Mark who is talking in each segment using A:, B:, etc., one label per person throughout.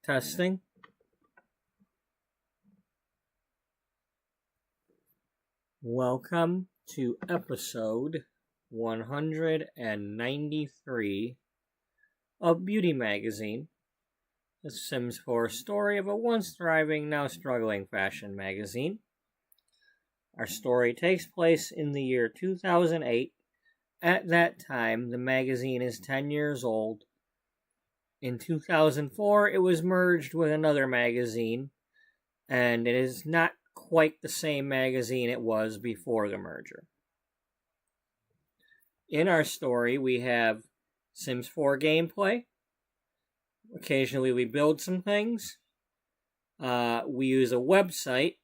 A: Testing. Welcome to episode 193 of Beauty Magazine, the Sims 4 story of a once thriving, now struggling fashion magazine. Our story takes place in the year 2008. At that time, the magazine is 10 years old. In 2004, it was merged with another magazine, and it is not quite the same magazine it was before the merger. In our story, we have Sims 4 gameplay. Occasionally, we build some things. We use a website.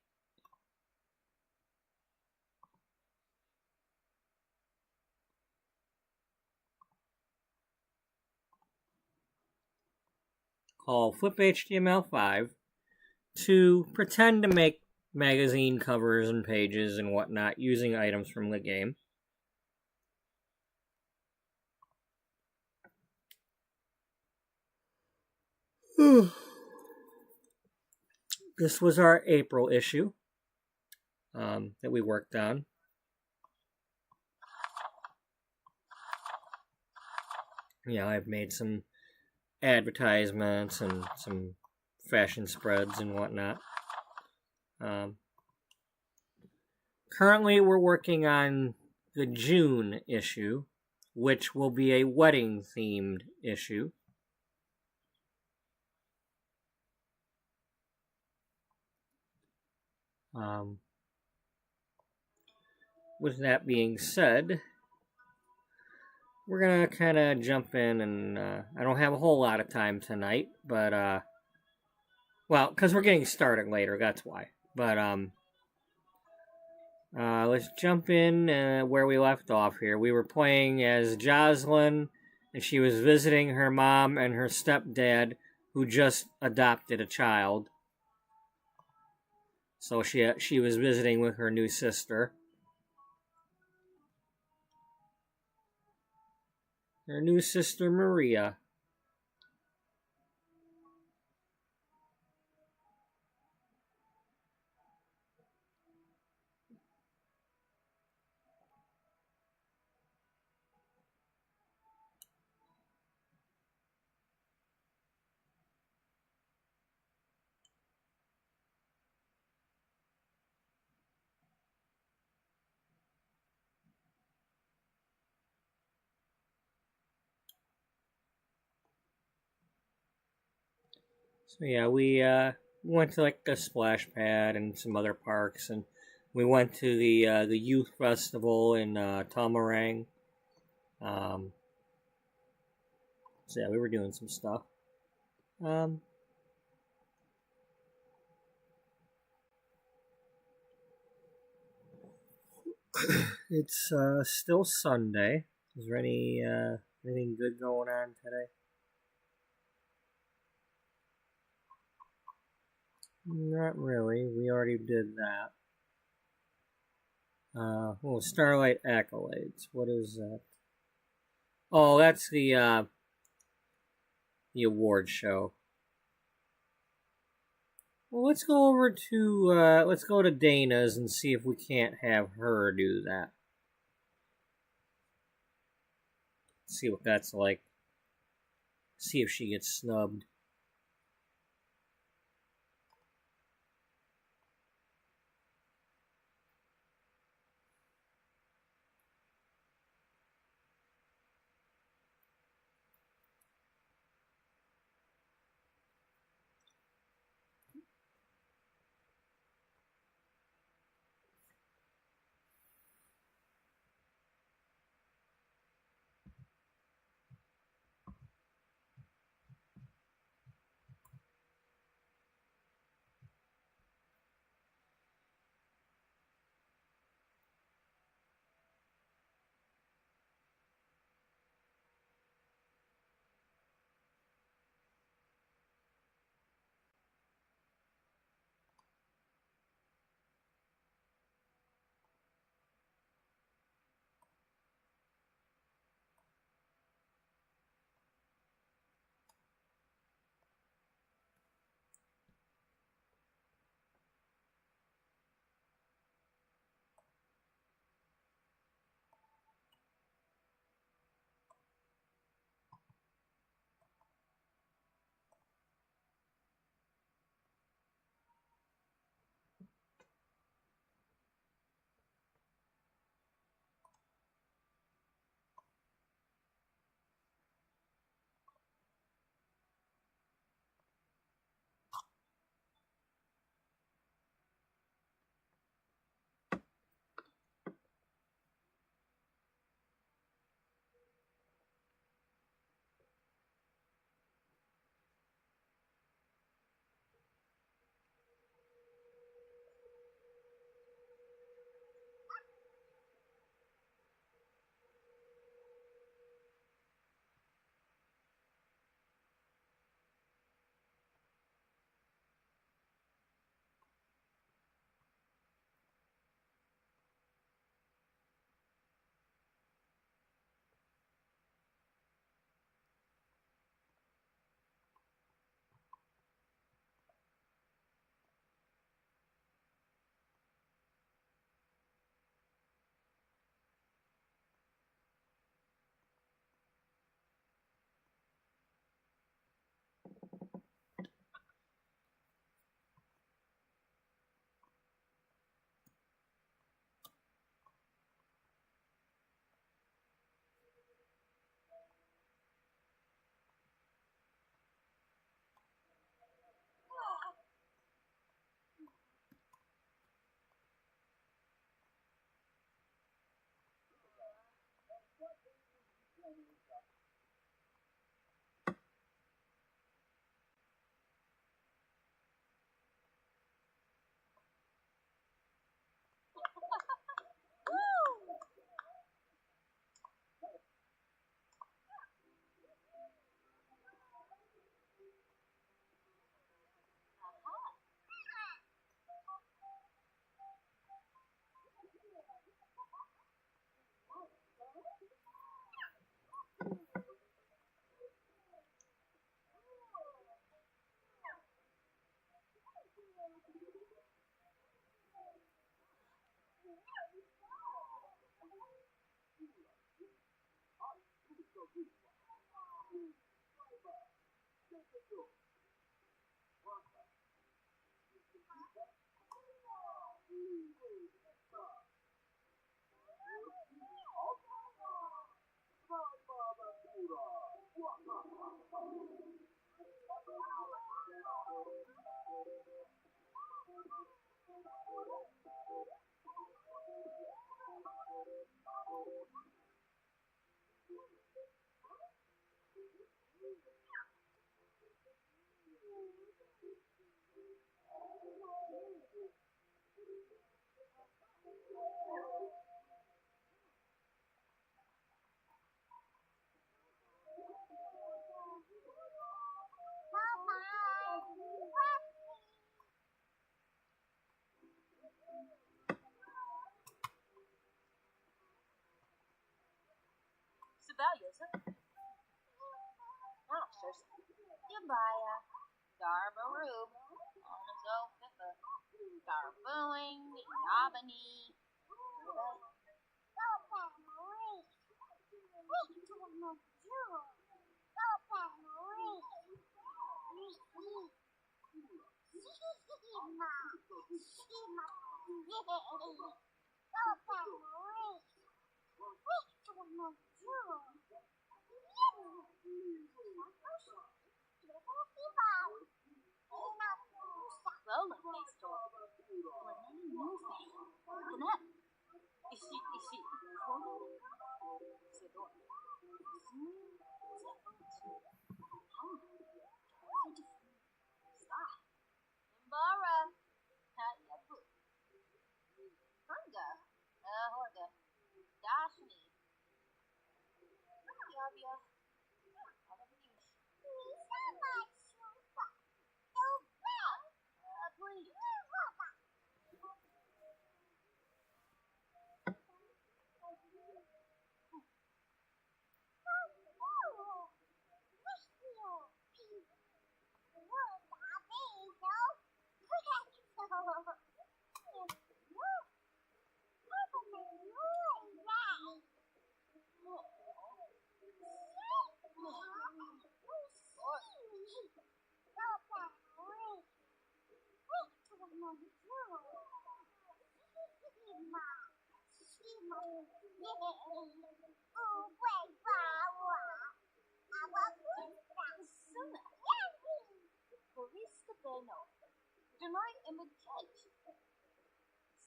A: Called fliphtml5 to pretend to make magazine covers and pages and whatnot using items from the game. This was our April issue that we worked on. Yeah, I've made some advertisements and some fashion spreads and whatnot. Currently, we're working on the June issue, which will be a wedding-themed issue. With that being said, we're going to kind of jump in, and I don't have a whole lot of time tonight, but, well, because we're getting started later, that's why. But, let's jump in where we left off here. We were playing as Jocelyn, and she was visiting her mom and her stepdad, who just adopted a child. So she was visiting with her new sister. Her new sister, Maria. So yeah, we went to like the splash pad and some other parks, and we went to the youth festival in Tamarang. So yeah, we were doing some stuff. It's still Sunday. Is there anything good going on today? Not really. We already did that. Starlight Accolades. What is that? Oh, that's the award show. Well, let's go over to let's go to Dana's and see if we can't have her do that. See what that's like. See if she gets snubbed.
B: Bea Garbaroob, Onazo Fiffa, Garbooing, Yabani, Lola faced her. Lenny Movie. Connect. Ishi. Sedor. Stop. Imbara. Yapu. Hunga. Horga. Dashni. Yabia. Please. Tonight in the cage.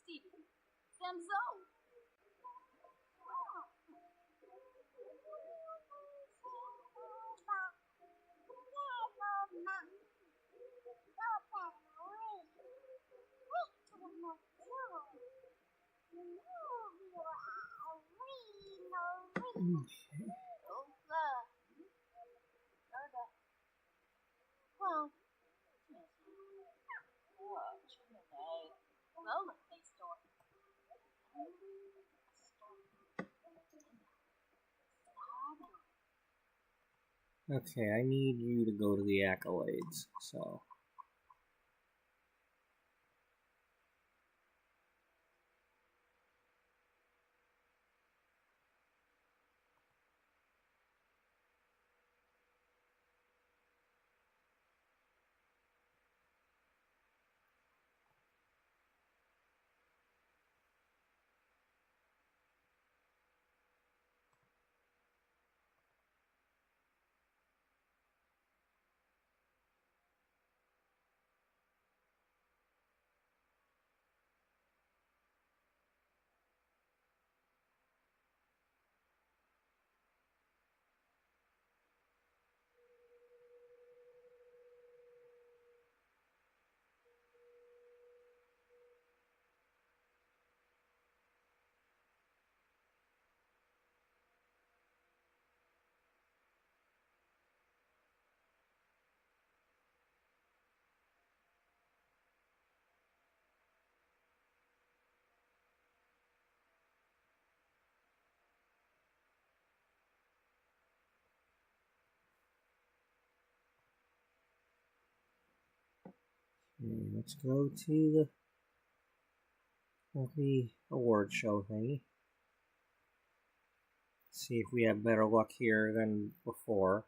B: Stevie. Samzo. Lola faced her.
A: Okay, I need you to go to the accolades, so... Let's go to the award show thingy. See if we have better luck here than before.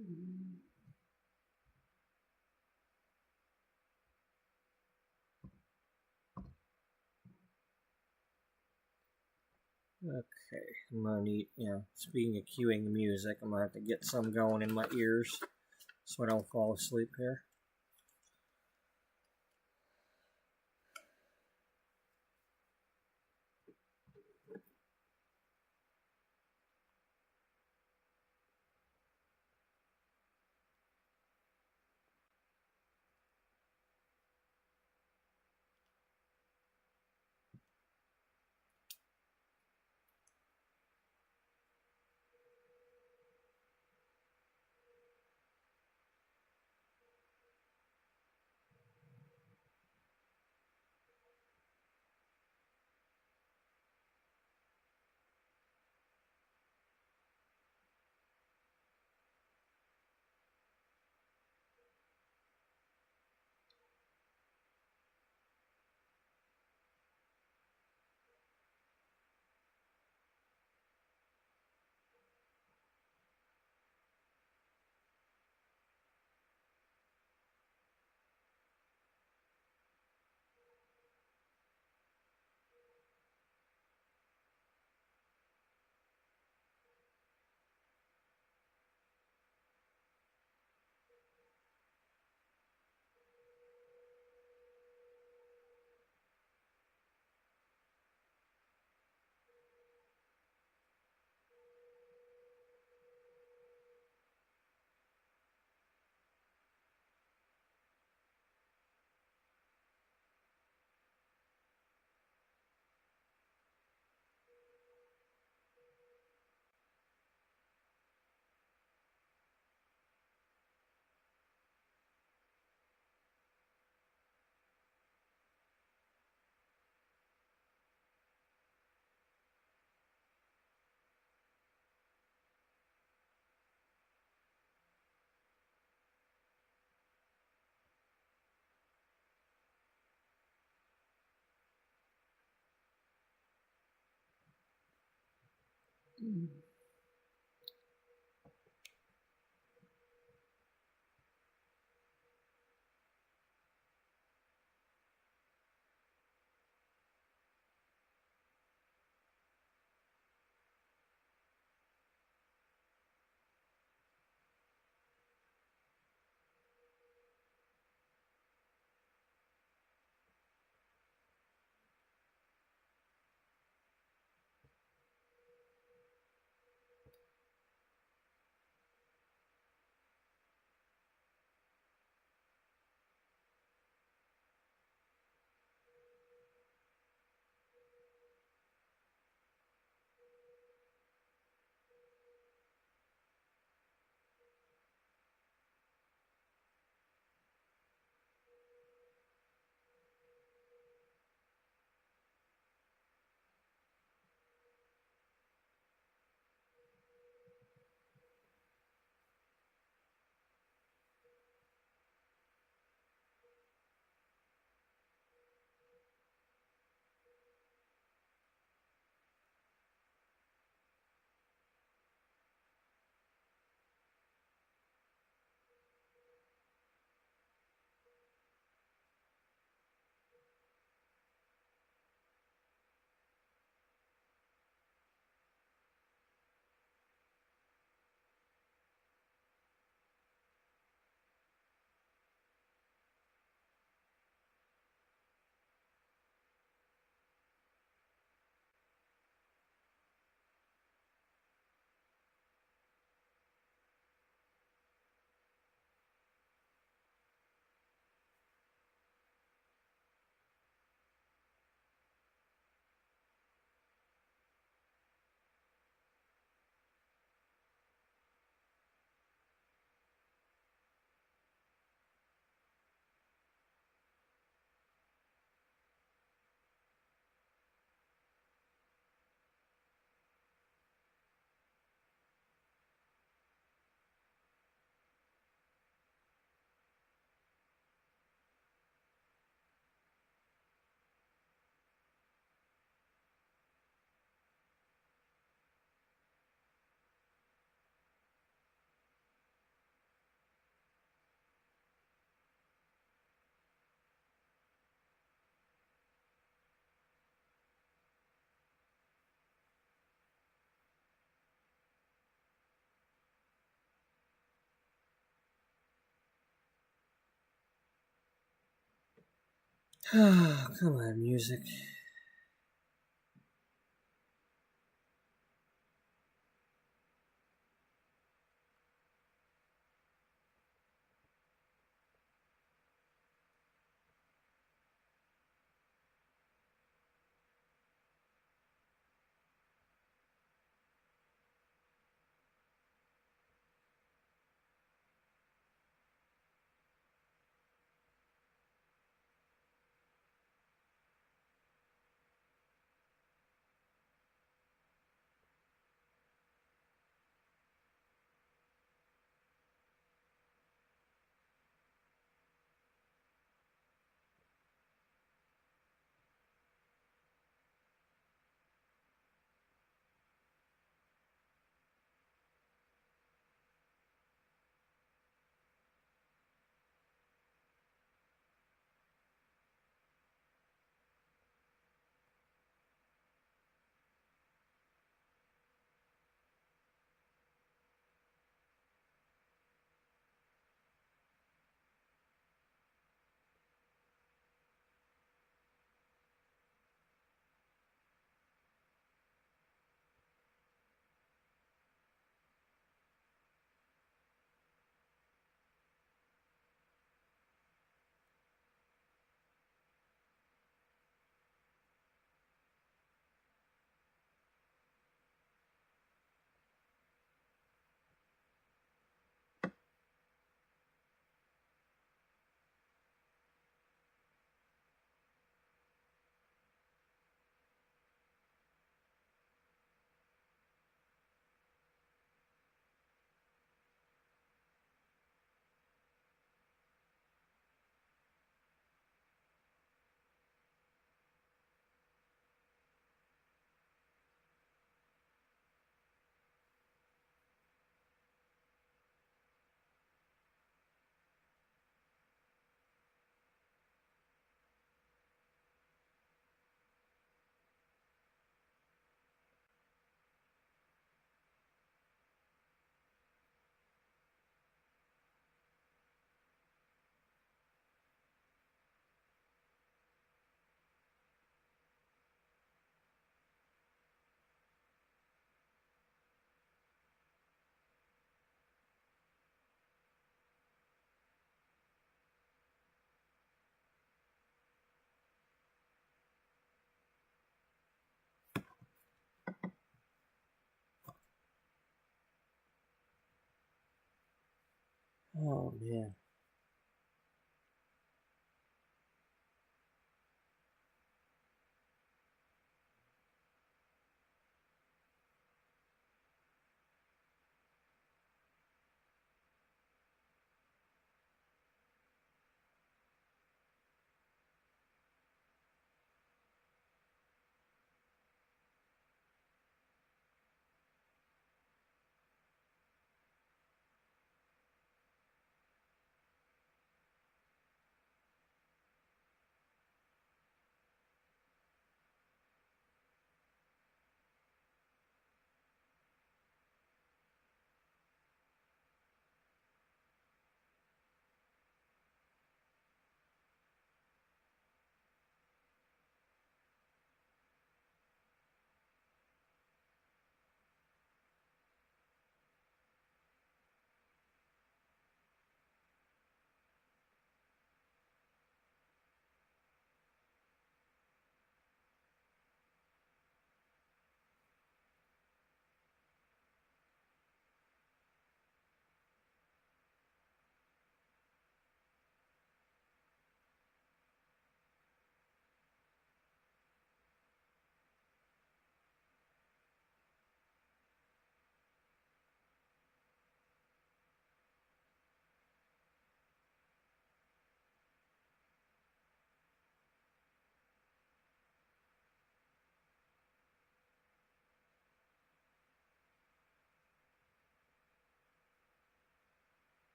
A: Okay, I'm gonna need, speaking of cueing the music, I'm gonna have to get some going in my ears so I don't fall asleep here. Come on, music. Oh, man.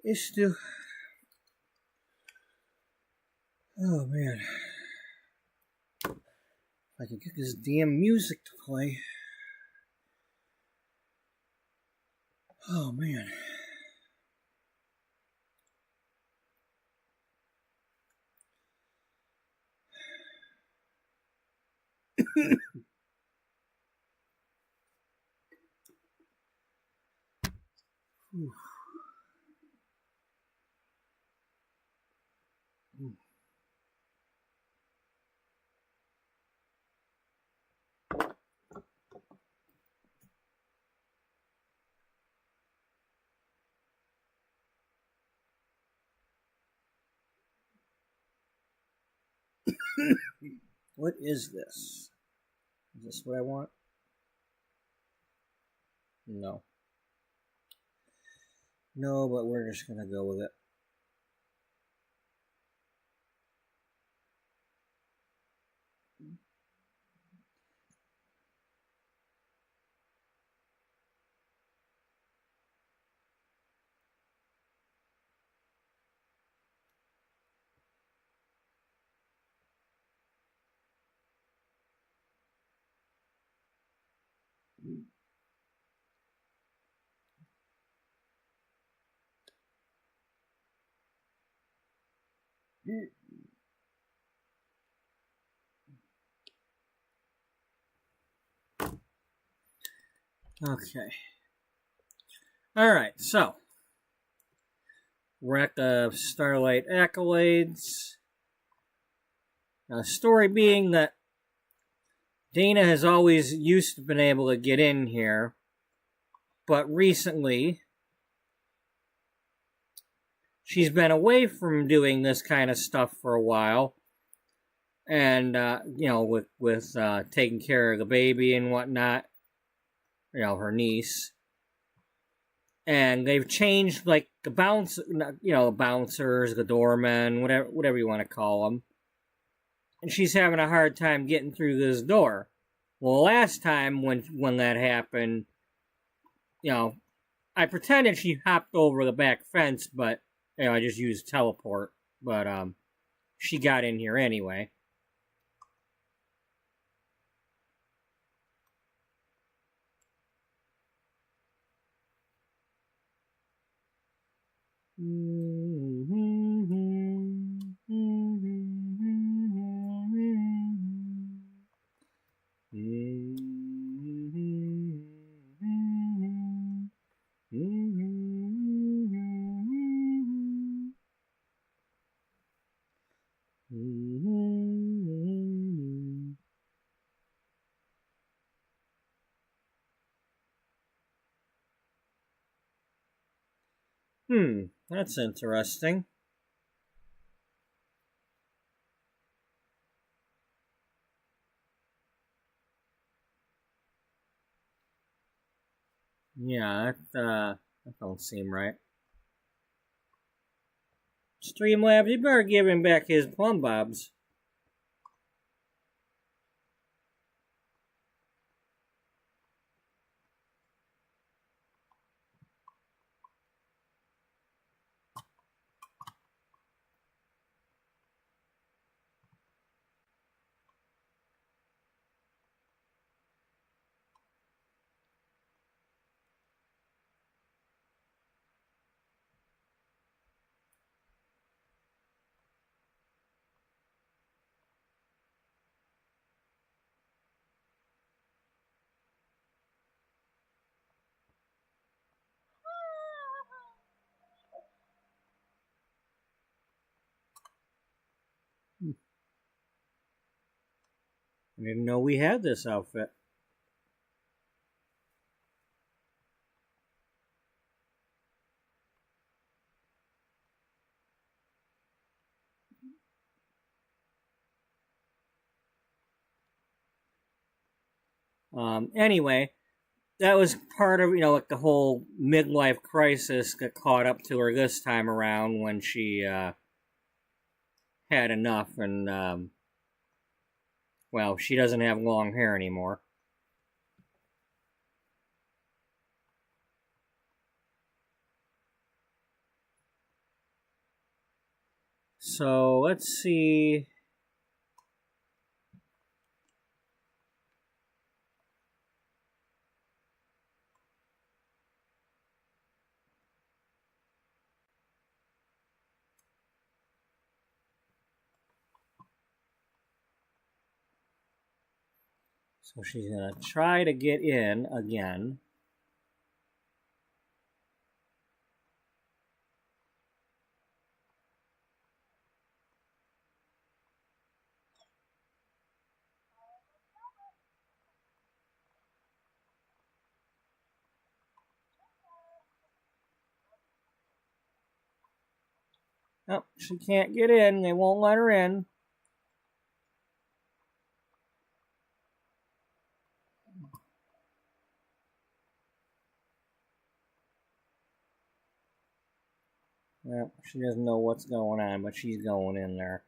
A: It's still. Oh man. If I can get this damn music to play. Oh man. What is this? Is this what I want? No. No, but we're just gonna go with it. Okay. Alright, so we're at the Starlight Accolades. Story being that Dana has always used to been able to get in here, but recently she's been away from doing this kind of stuff for a while, and with taking care of the baby and whatnot, her niece. And they've changed like the bouncers, the doormen, whatever you want to call them. And she's having a hard time getting through this door. Well, last time when that happened, I pretended she hopped over the back fence, but I just used teleport. But she got in here anyway. That's interesting. Yeah, that don't seem right. Streamlabs, you better give him back his plumb bobs. I didn't know we had this outfit. Anyway, that was part of, like the whole midlife crisis got caught up to her this time around when she had enough and, well, she doesn't have long hair anymore. So let's see. So she's going to try to get in again. Oh, she can't get in. They won't let her in. Well, she doesn't know what's going on, but she's going in there.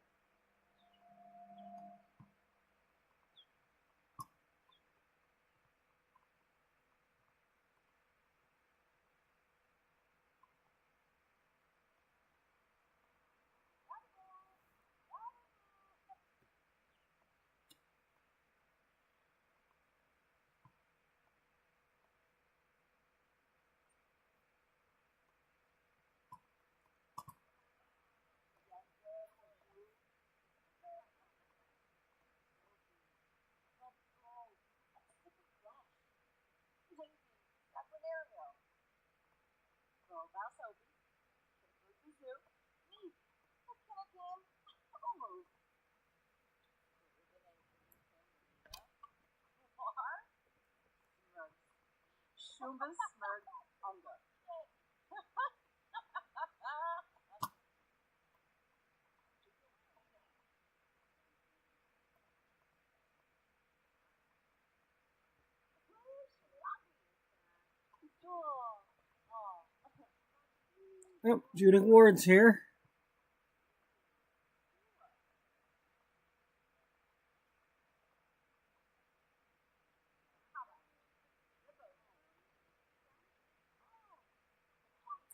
A: Yep, Judith Ward's here.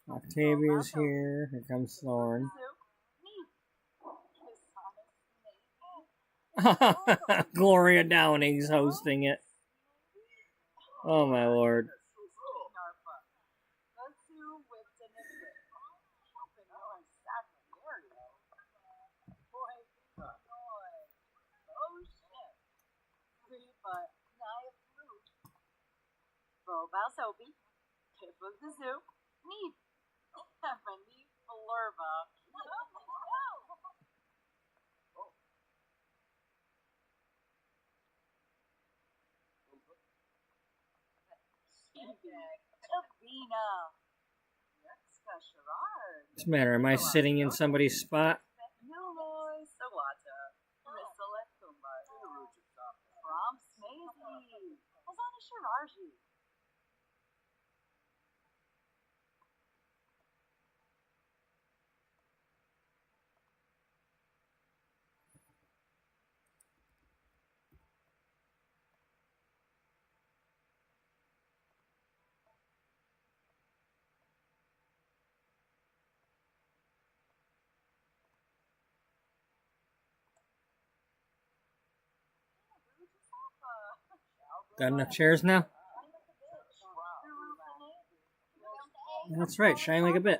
A: Octavia's here. Here comes Thorne. Gloria Downing's hosting it. Oh my lord. What's the matter? Am I sitting in somebody's spot? Got enough chairs now? That's right, shine like a bitch.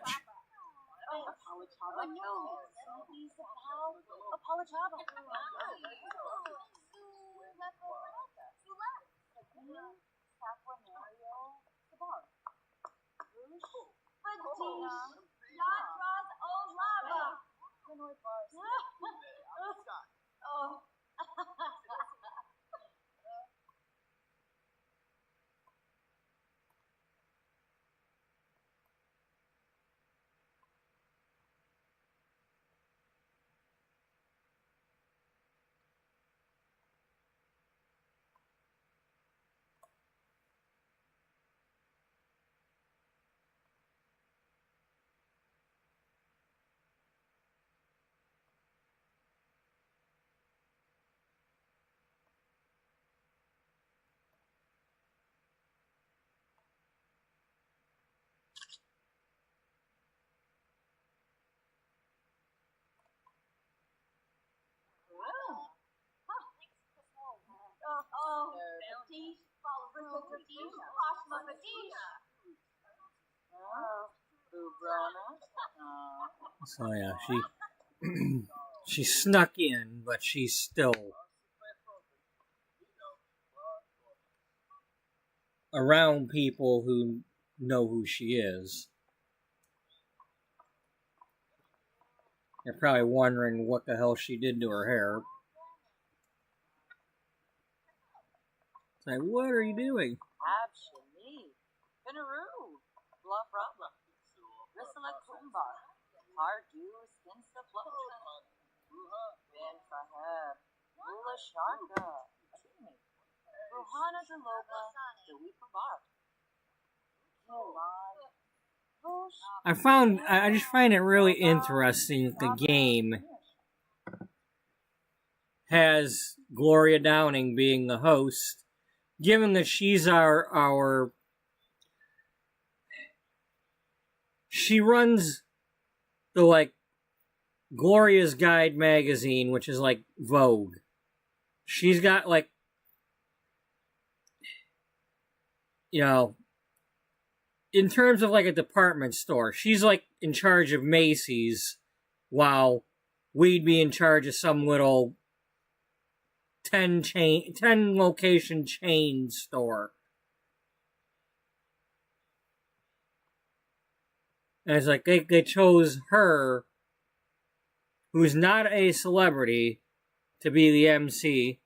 A: So yeah, she snuck in, but she's still around people who know who she is. They're probably wondering what the hell she did to her hair. It's like, what are you doing? I just find it really interesting that the game has Gloria Downing being the host, given that she's she runs the, like, Gloria's Guide magazine, which is like Vogue. She's got, like, you know, in terms of like a department store, she's like in charge of Macy's, while we'd be in charge of some little 10 location chain store. And it's like they chose her, who's not a celebrity, to be the MC.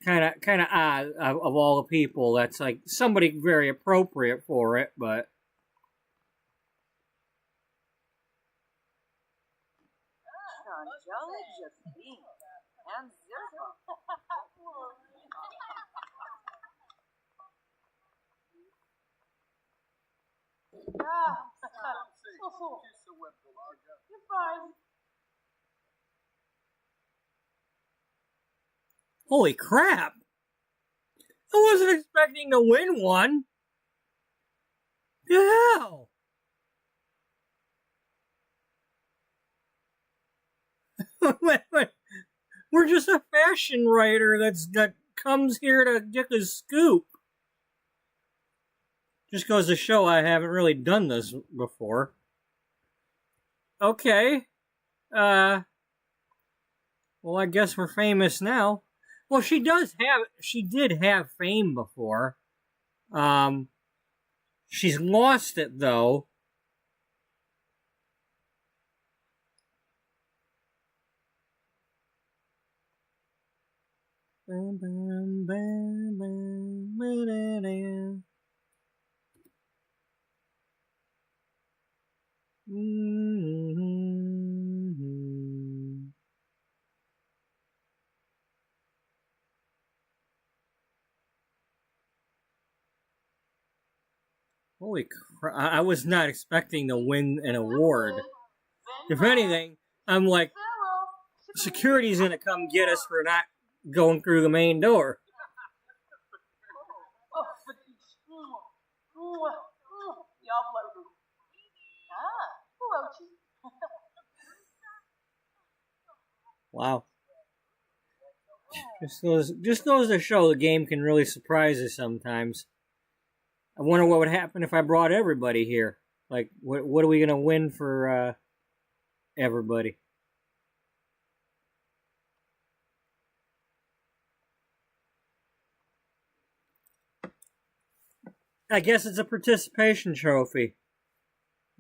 A: Kind of odd of all the people. That's like somebody very appropriate for it, but holy crap! I wasn't expecting to win one. The hell? We're just a fashion writer that comes here to get the scoop. Just goes to show I haven't really done this before. Okay. Well, I guess we're famous now. Well, she did have fame before. She's lost it, though. Holy crap, I was not expecting to win an award. If anything, I'm like, security's gonna come get us for not going through the main door. Wow. Just goes to show the game can really surprise us sometimes. I wonder what would happen if I brought everybody here. Like, what are we gonna win for everybody? I guess it's a participation trophy.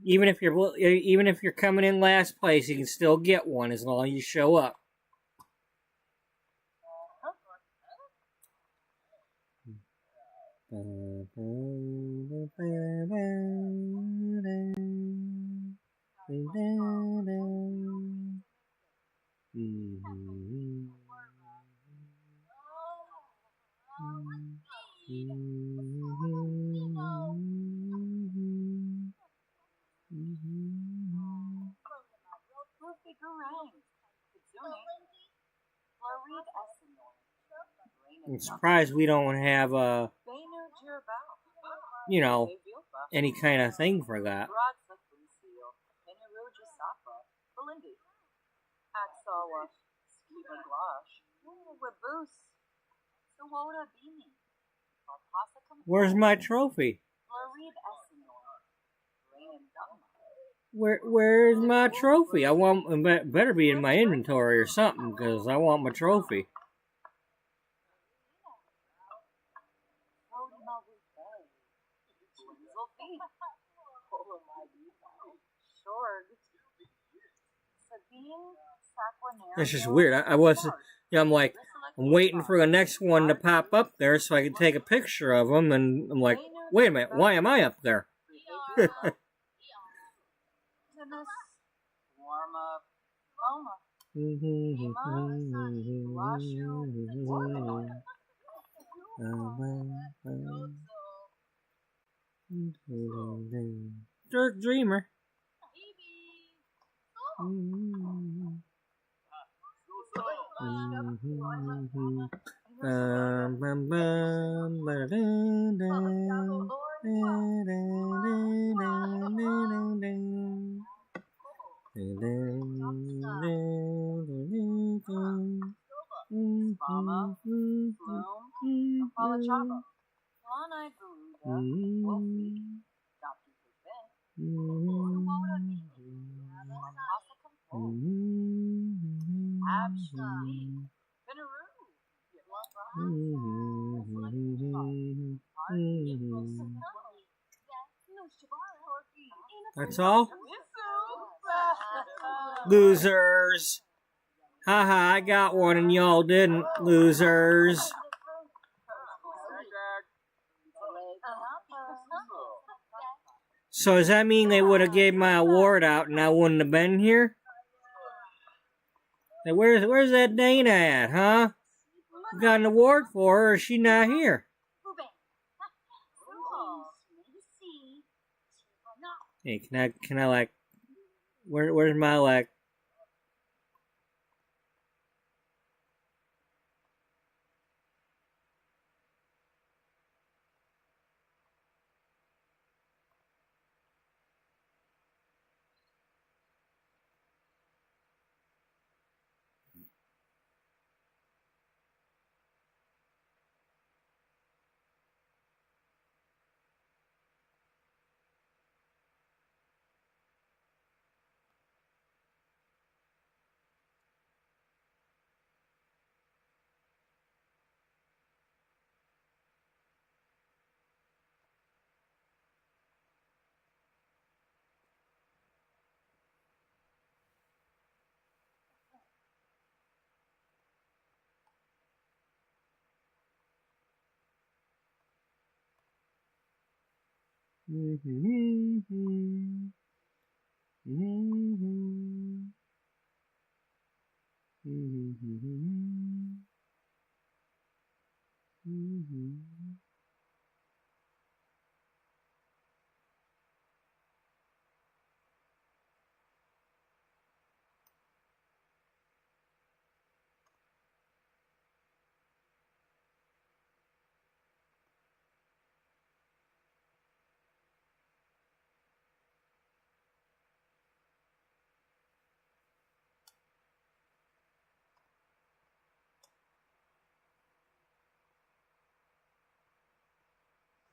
A: Even if you're coming in last place, you can still get one as long as you show up. I'm surprised we don't have any kind of thing for that.
B: Belindy. Axawa. Skiba Glash. Waboose. So what would I be?
A: Where's my trophy? Where's my trophy? I want it better be in my inventory or something because I want my trophy. That's just weird. I was, I'm like, I'm waiting for the next one to pop up there so I can take a picture of them, and I'm like, wait a minute, why am I up there? Dirk Dreamer. That's all? Losers. Haha, I got one and y'all didn't. Losers. So does that mean they would have gave my award out and I wouldn't have been here? Hey, where's that Dana at, huh? You got an award for her, or is she not here? Hey, can I like, where's my like?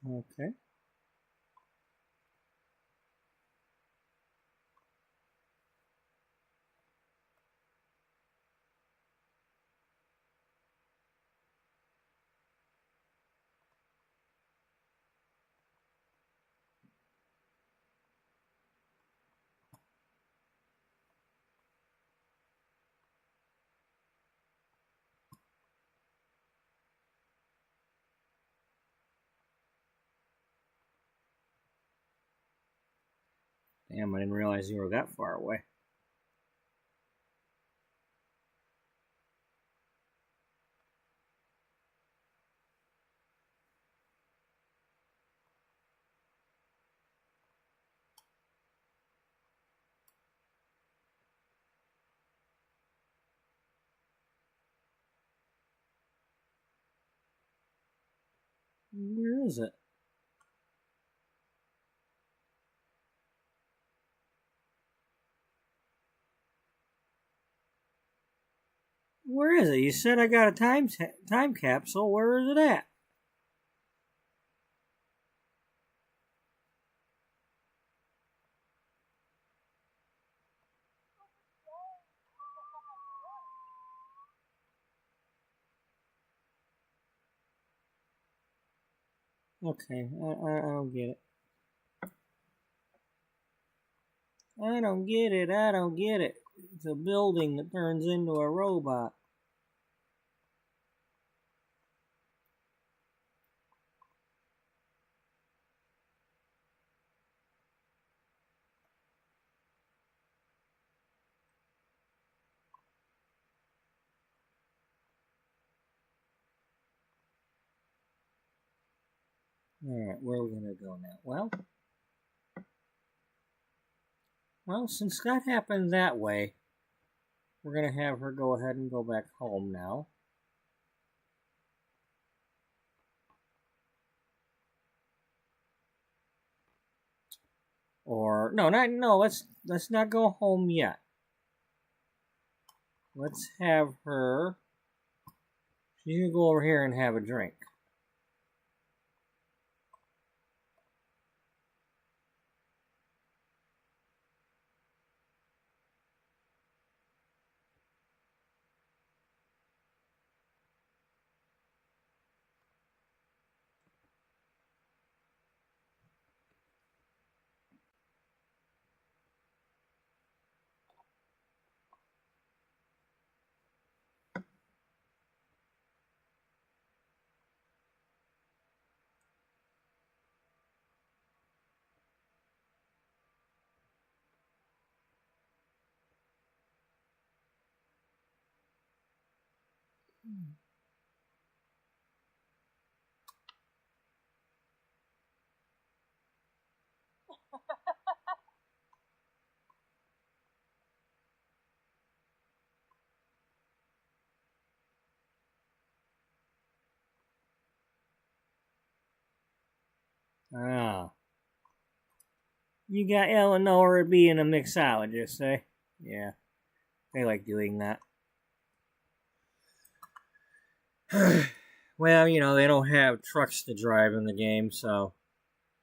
A: Okay. Damn, I didn't realize you were that far away. Where is it? Where is it? You said I got a time capsule. Where is it at? Okay, I don't get it. I don't get it. I don't get it. It's a building that turns into a robot. Alright, where are we going to go now? Well, since that happened that way, we're going to have her go ahead and go back home now. Or, no, let's not go home yet. Let's have her, she's going to go over here and have a drink. Ah. You got Eleanor being a mixologist, eh? Yeah, they like doing that. Well, they don't have trucks to drive in the game, so,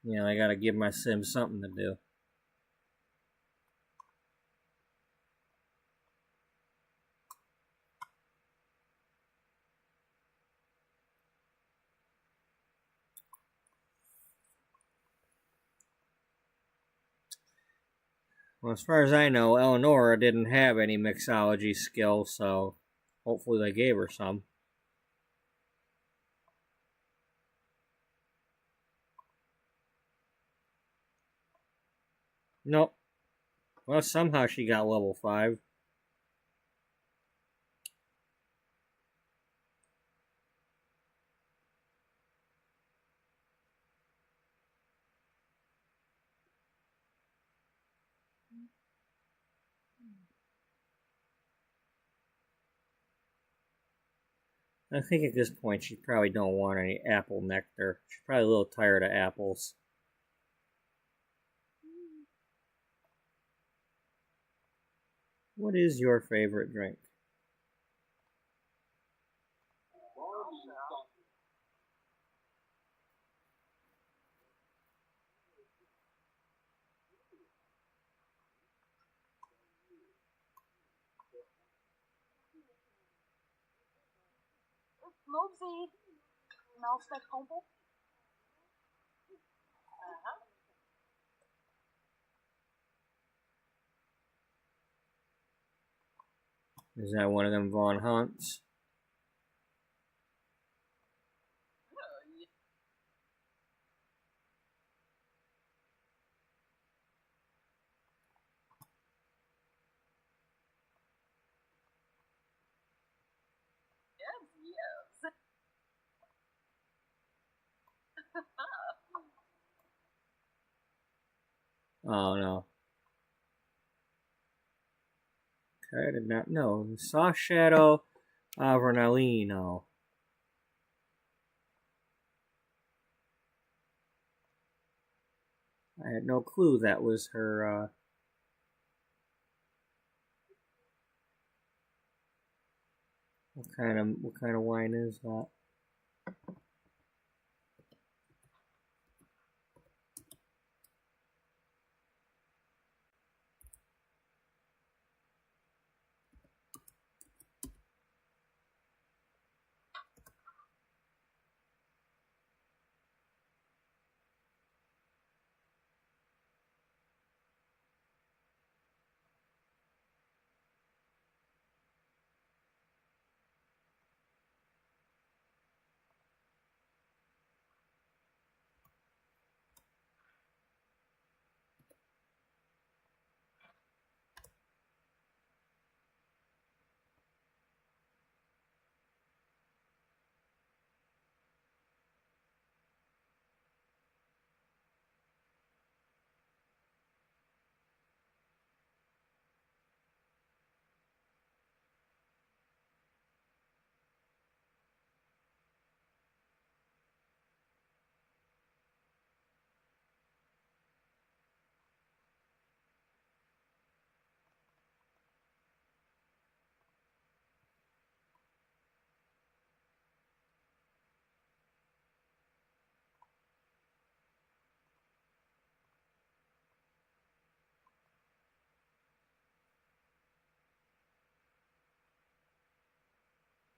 A: I gotta give my Sims something to do. Well, as far as I know, Eleanor didn't have any mixology skill, so hopefully they gave her some. Nope. Well, somehow she got level 5. I think at this point she probably don't want any apple nectar. She's probably a little tired of apples. What is your favorite drink?
B: Moopsie. Melkstek kompel.
A: Is that one of them Von Hunts?
B: Yes.
A: Oh no. Okay, I did not know. Soft Shadow Avernalino. I had no clue that was her. What kind of wine is that?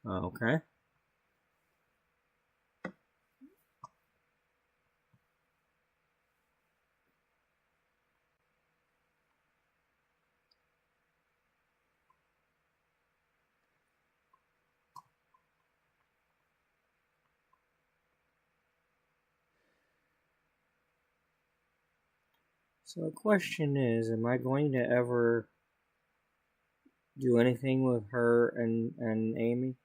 A: Okay. So the question is, am I going to ever do anything with her and Amy?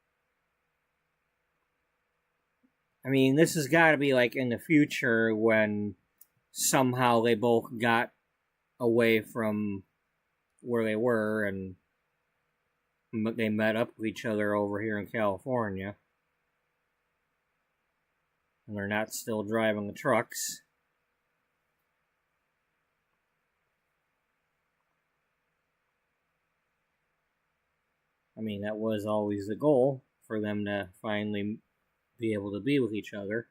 A: I mean, this has got to be like in the future when somehow they both got away from where they were and they met up with each other over here in California. And they're not still driving the trucks. I mean, that was always the goal, for them to finally be able to be with each other.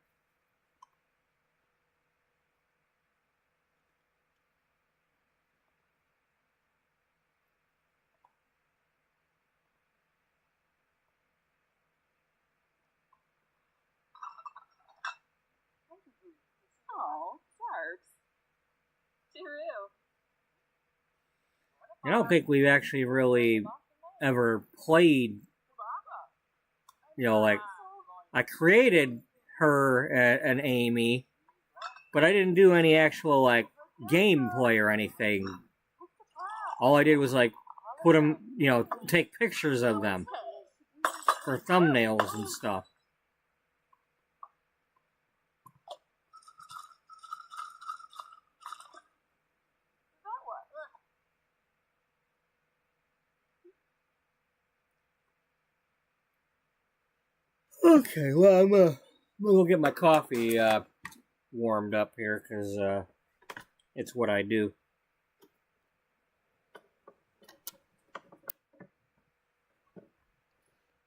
B: Oh, Sarps. Cheerio.
A: I don't think we've actually really ever played, like, I created her and Amy, but I didn't do any actual, like, gameplay or anything. All I did was, like, put them, take pictures of them for thumbnails and stuff. Okay, well, I'm gonna go get my coffee warmed up here, because it's what I do.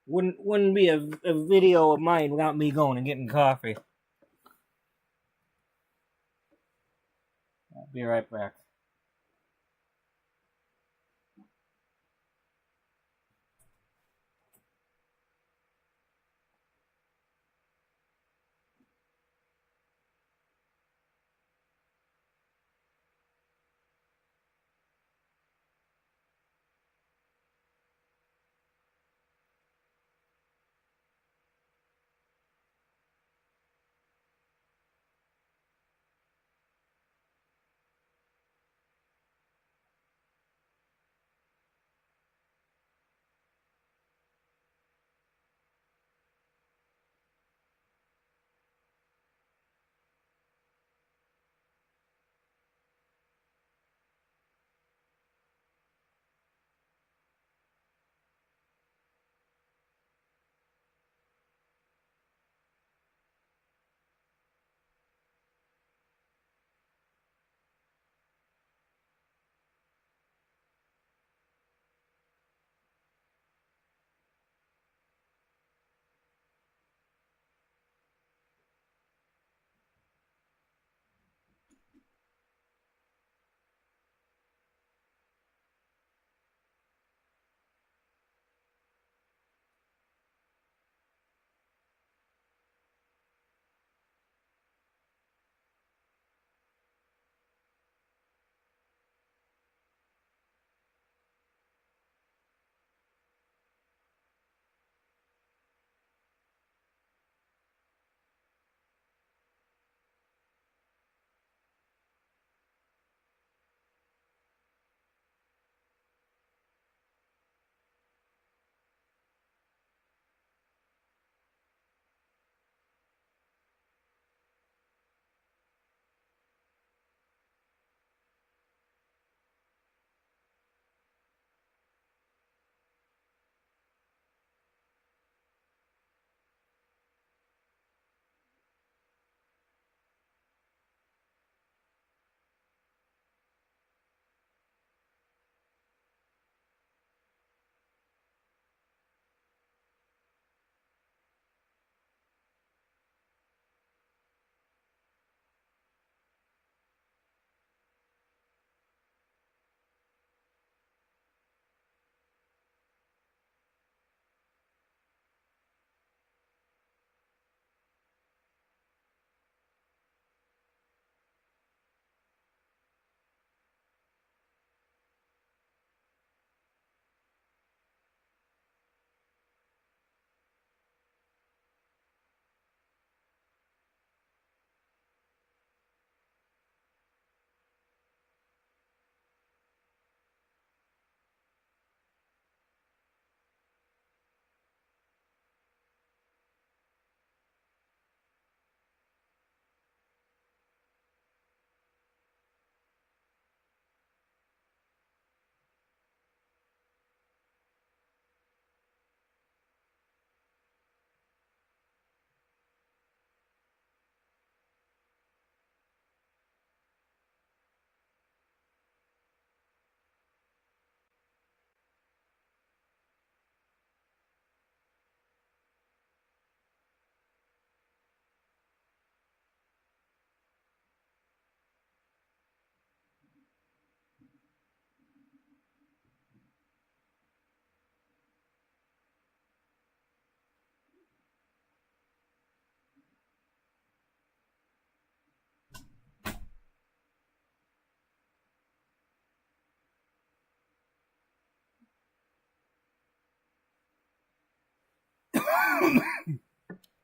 A: Wouldn't be a video of mine without me going and getting coffee. I'll be right back.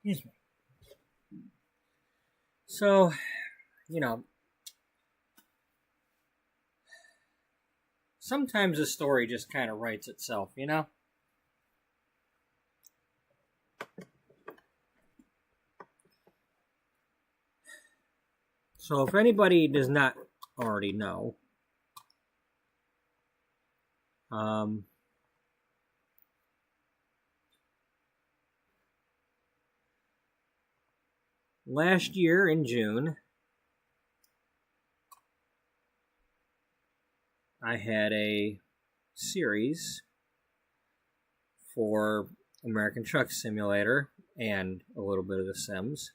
A: Excuse me. So, sometimes a story just kind of writes itself, So if anybody does not already know, last year in June, I had a series for American Truck Simulator and a little bit of The Sims.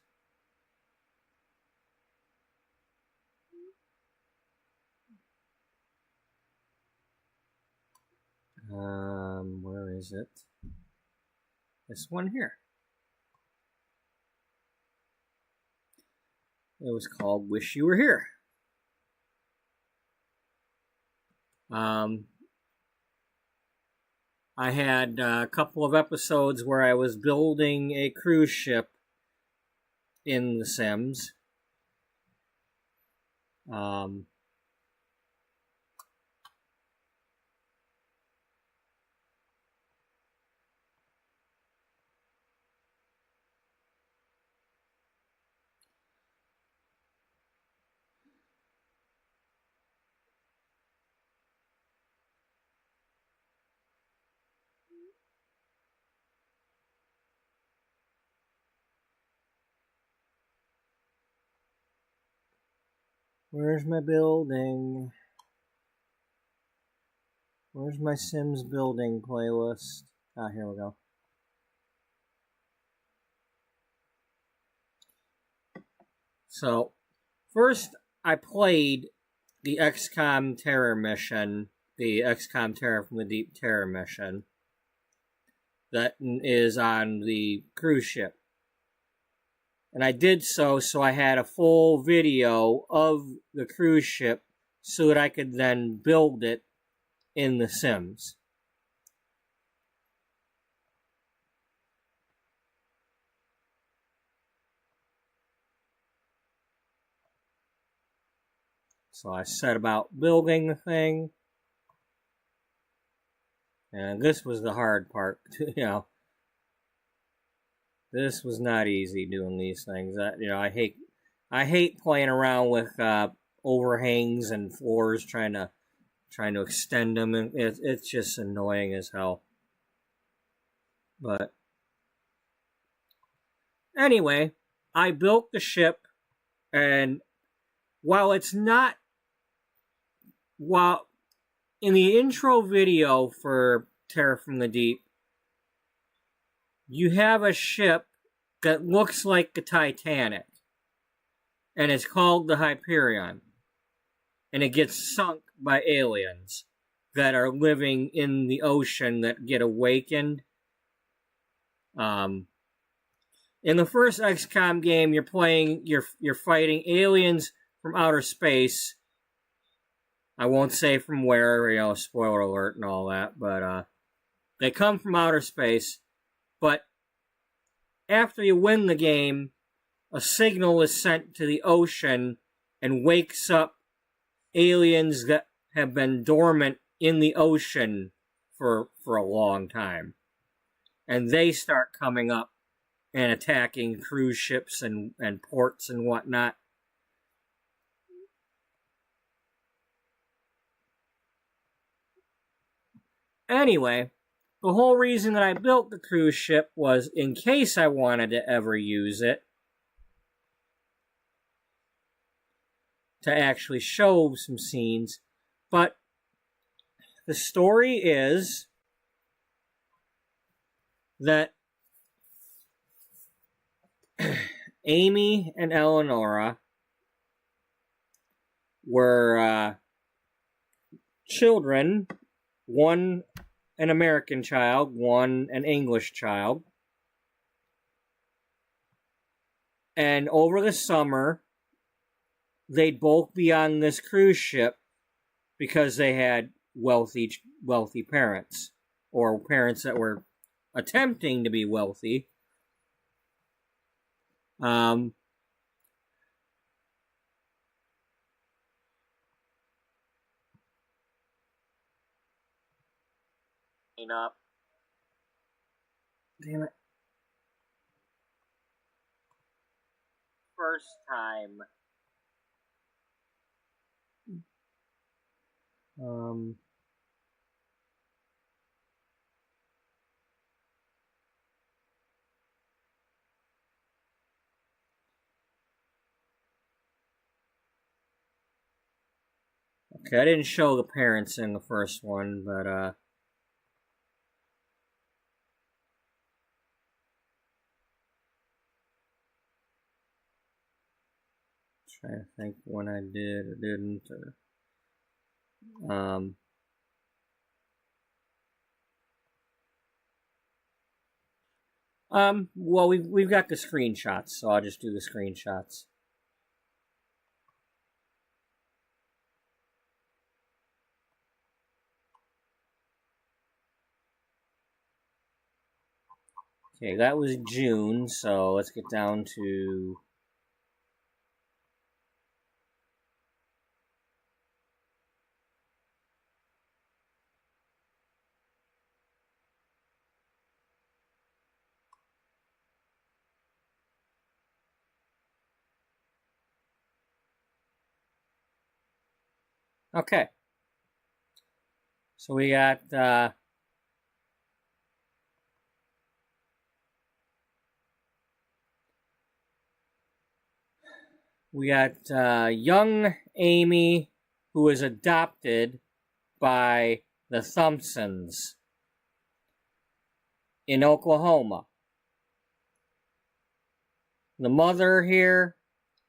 A: Where is it? This one here. It was called Wish You Were Here. I had a couple of episodes where I was building a cruise ship in The Sims. Where's my building? Where's my Sims building playlist? Ah, here we go. So, first I played the XCOM Terror mission, the XCOM Terror from the Deep Terror mission that is on the cruise ship. And I did so I had a full video of the cruise ship so that I could then build it in The Sims. So I set about building the thing. And this was the hard part, This was not easy doing these things. I hate playing around with overhangs and floors, trying to extend them, and it's just annoying as hell. But anyway, I built the ship, and while in the intro video for Terror from the Deep, you have a ship that looks like the Titanic, and it's called the Hyperion, and it gets sunk by aliens that are living in the ocean that get awakened. In the first XCOM game, you're fighting aliens from outer space. I won't say from where, spoiler alert and all that, but they come from outer space. But after you win the game, a signal is sent to the ocean and wakes up aliens that have been dormant in the ocean for a long time. And they start coming up and attacking cruise ships and ports and whatnot. Anyway, the whole reason that I built the cruise ship was in case I wanted to ever use it, to actually show some scenes. But the story is that Amy and Eleonora were children, one an American child, one an English child. And over the summer, they'd both be on this cruise ship because they had wealthy parents, or parents that were attempting to be wealthy. Um, up. Damn it. First time. Okay, I didn't show the parents in the first one, but trying to think when I did or didn't, or well, we've got the screenshots, so I'll just do the screenshots. Okay, that was June, so let's get down to okay. So we got young Amy, who was adopted by the Thompsons in Oklahoma. The mother here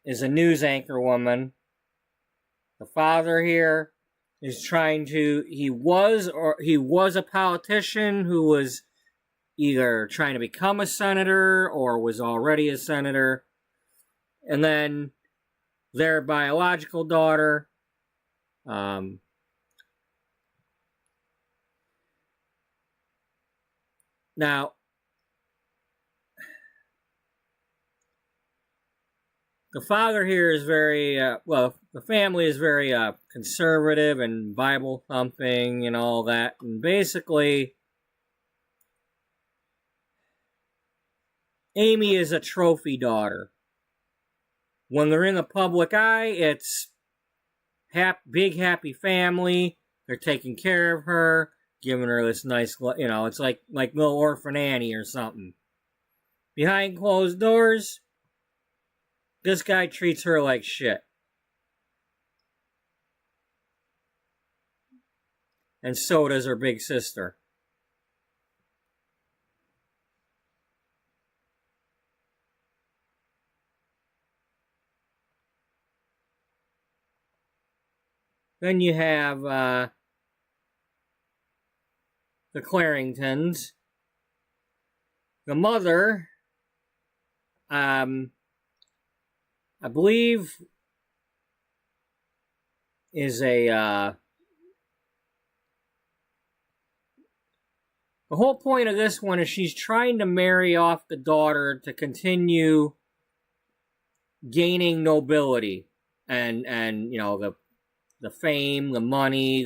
A: is a news anchor woman. The father here is he was a politician who was either trying to become a senator or was already a senator. And then their biological daughter, now, the father here is very, the family is very conservative and Bible thumping and all that. And basically, Amy is a trophy daughter. When they're in the public eye, it's big, happy family. They're taking care of her, giving her this nice, it's like little orphan Annie or something. Behind closed doors, this guy treats her like shit. And so does her big sister. Then you have the Claringtons. The mother, I believe, is the whole point of this one is she's trying to marry off the daughter to continue gaining nobility and the fame, the money,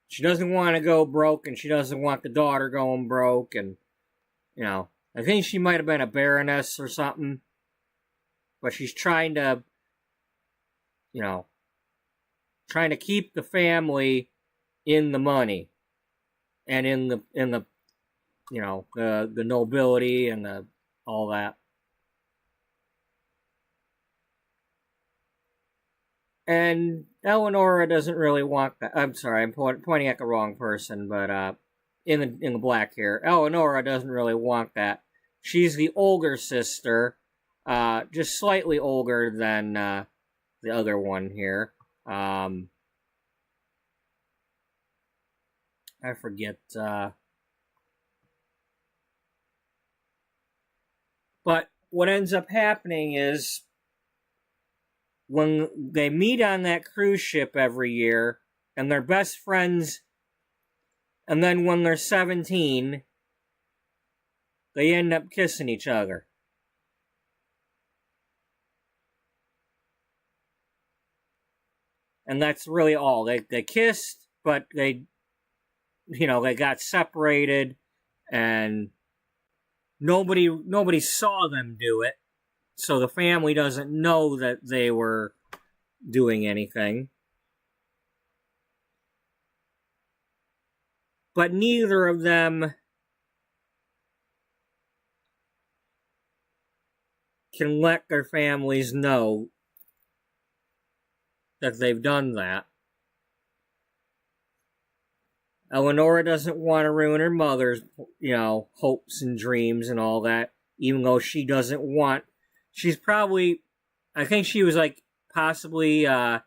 A: she doesn't want to go broke and she doesn't want the daughter going broke. And, I think she might have been a baroness or something, but she's trying to keep the family in the money and in the the nobility and all that. And Eleonora doesn't really want that. I'm sorry, I'm pointing at the wrong person, but in the black hair, Eleonora doesn't really want that. She's the older sister, just slightly older than the other one here. I forget. But what ends up happening is, when they meet on that cruise ship every year, and they're best friends, and then when they're 17, they end up kissing each other. And that's really all. They kissed, but they got separated, and nobody saw them do it. So the family doesn't know that they were doing anything. But neither of them can let their families know that they've done that. Eleonora doesn't want to ruin her mother's, hopes and dreams and all that, even though she doesn't want. She's probably, I think she was like possibly, the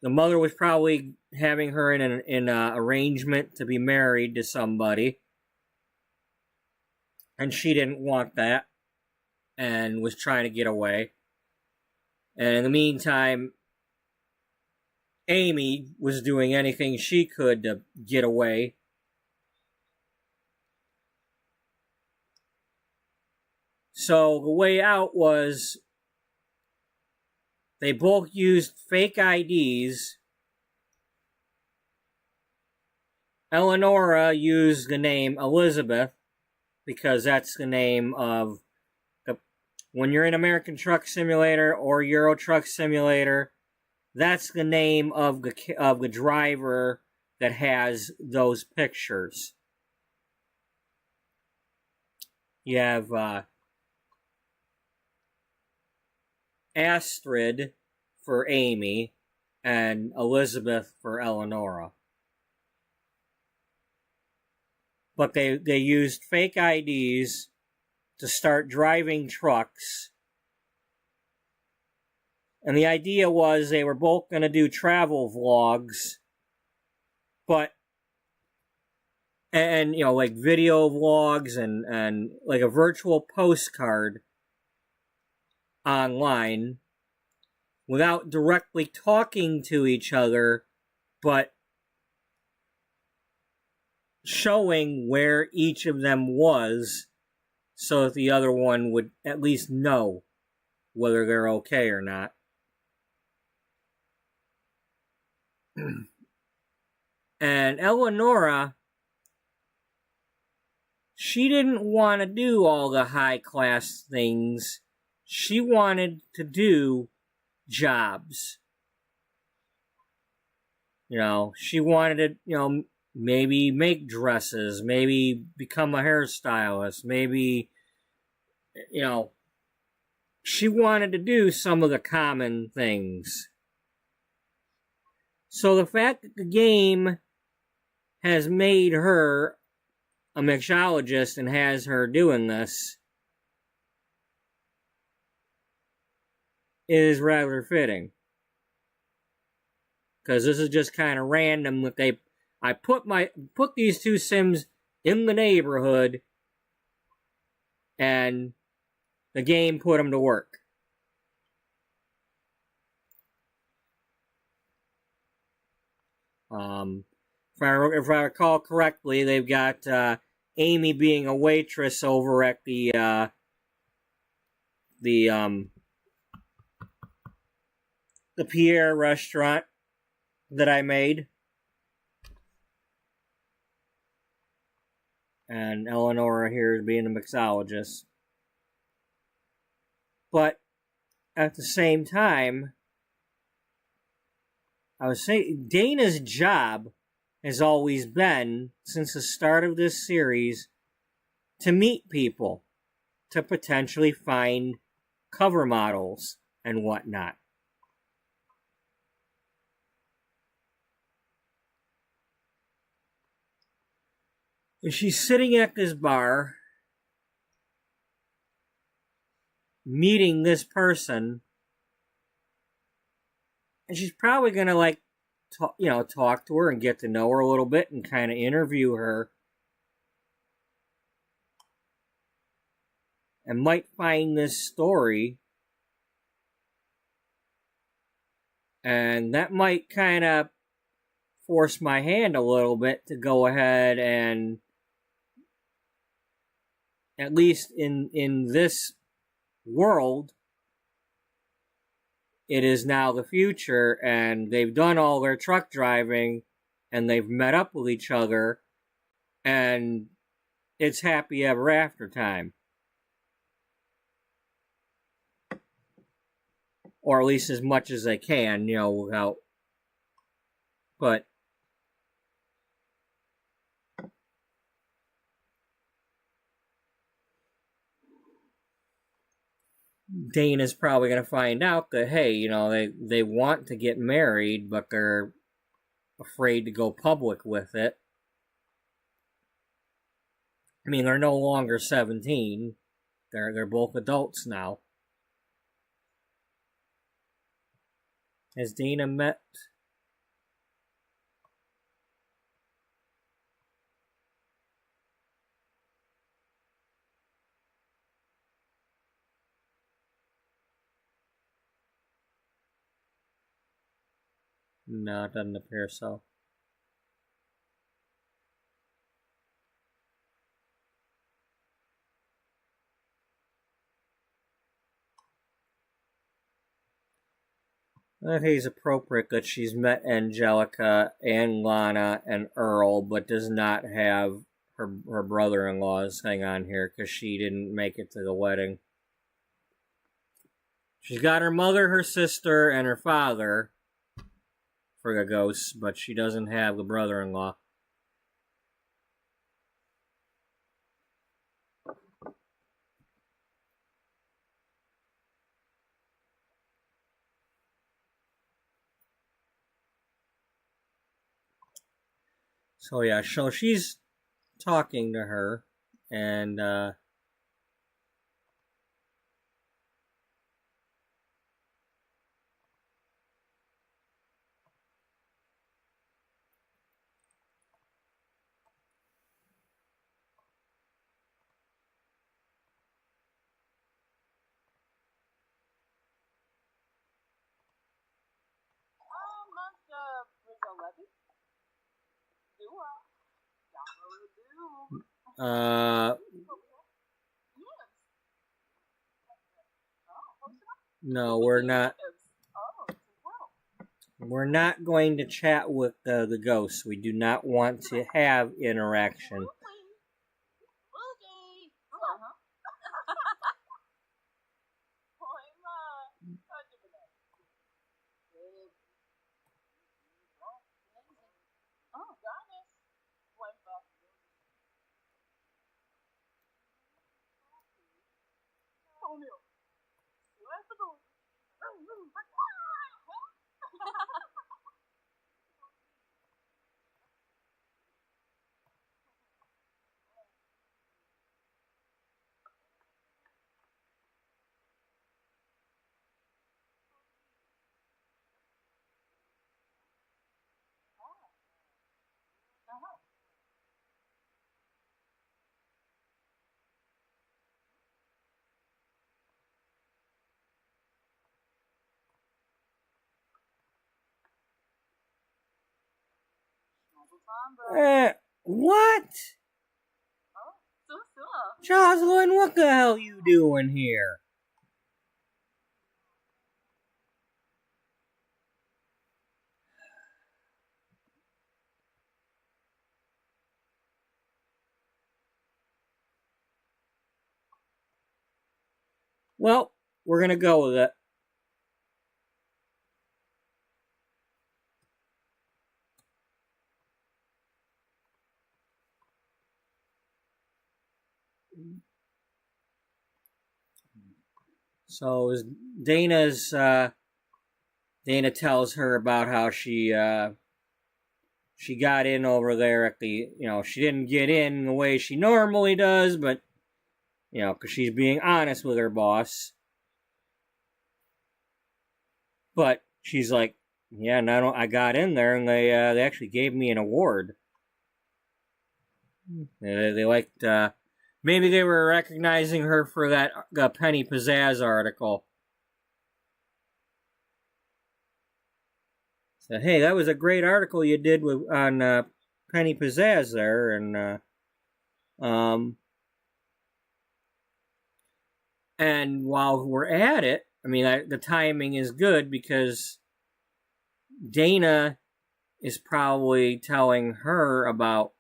A: mother was probably having her in an arrangement to be married to somebody, and she didn't want that, and was trying to get away. And in the meantime, Amy was doing anything she could to get away. So the way out was they both used fake IDs. Eleonora used the name Elizabeth because that's the name of when you're in American Truck Simulator or Euro Truck Simulator, that's the name of the driver that has those pictures. You have Astrid for Amy and Elizabeth for Eleonora. But they used fake IDs to start driving trucks. And the idea was they were both going to do travel vlogs, and like video vlogs and like a virtual postcard online without directly talking to each other, but showing where each of them was so that the other one would at least know whether they're okay or not. And Eleonora, she didn't want to do all the high-class things. She wanted to do jobs. She wanted to, maybe make dresses, maybe become a hairstylist, maybe, she wanted to do some of the common things. So the fact that the game has made her a mixologist and has her doing this is rather fitting. Because this is just kind of random that I put these two Sims in the neighborhood and the game put them to work. If I recall correctly, they've got Amy being a waitress over at the Pierre restaurant that I made. And Eleonora here is being a mixologist. But at the same time, I was saying, Dana's job has always been, since the start of this series, to meet people, to potentially find cover models and whatnot. And she's sitting at this bar, meeting this person, and she's probably going to talk to her and get to know her a little bit and kind of interview her. And might find this story. And that might kind of force my hand a little bit to go ahead and at least in this world, it is now the future, and they've done all their truck driving, and they've met up with each other, and it's happy ever after time. Or at least as much as they can, without... But... Dana's probably going to find out that, hey, they want to get married, but they're afraid to go public with it. I mean, they're no longer 17. They're both adults now. Has Dana met... No, it doesn't appear so. I think it's appropriate that she's met Angelica and Lana and Earl, but does not have her brother-in-law's hang on here, because she didn't make it to the wedding. She's got her mother, her sister, and her father for the ghosts, but she doesn't have the brother-in-law. So yeah, so she's talking to her, and no, we're not. We're not going to chat with the ghosts. We do not want to have interaction. What? Jocelyn, what the hell you doing here? Well, we're gonna go with it. So Dana tells her about how she got in over there at the, she didn't get in the way she normally does, but, because she's being honest with her boss. But she's like, yeah, and I got in there, and they actually gave me an award. They liked, maybe they were recognizing her for that Penny Pizzazz article. So, hey, that was a great article you did on Penny Pizzazz there, and And while we're at it, I mean, the timing is good because Dana is probably telling her about.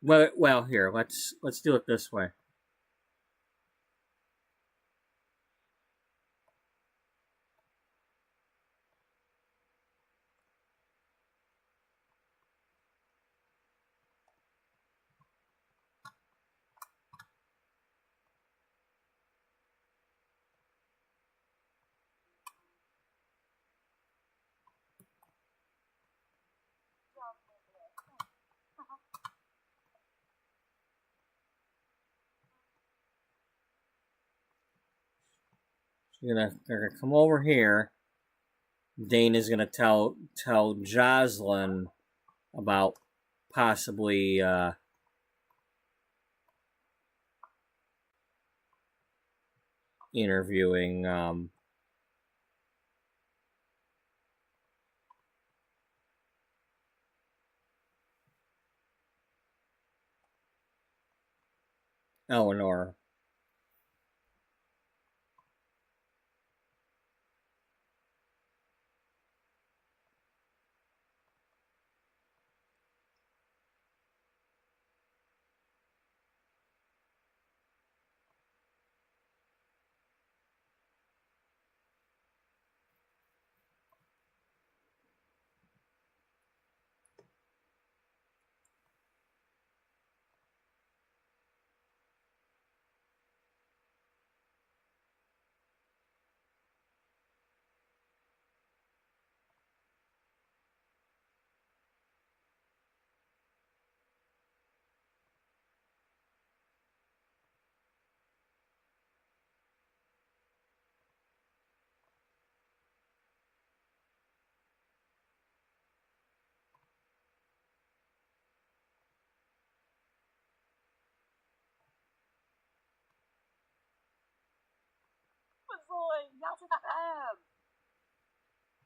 A: Well, here, let's do it this way. They're gonna come over here. Dana's gonna tell Jocelyn about possibly interviewing Eleanor.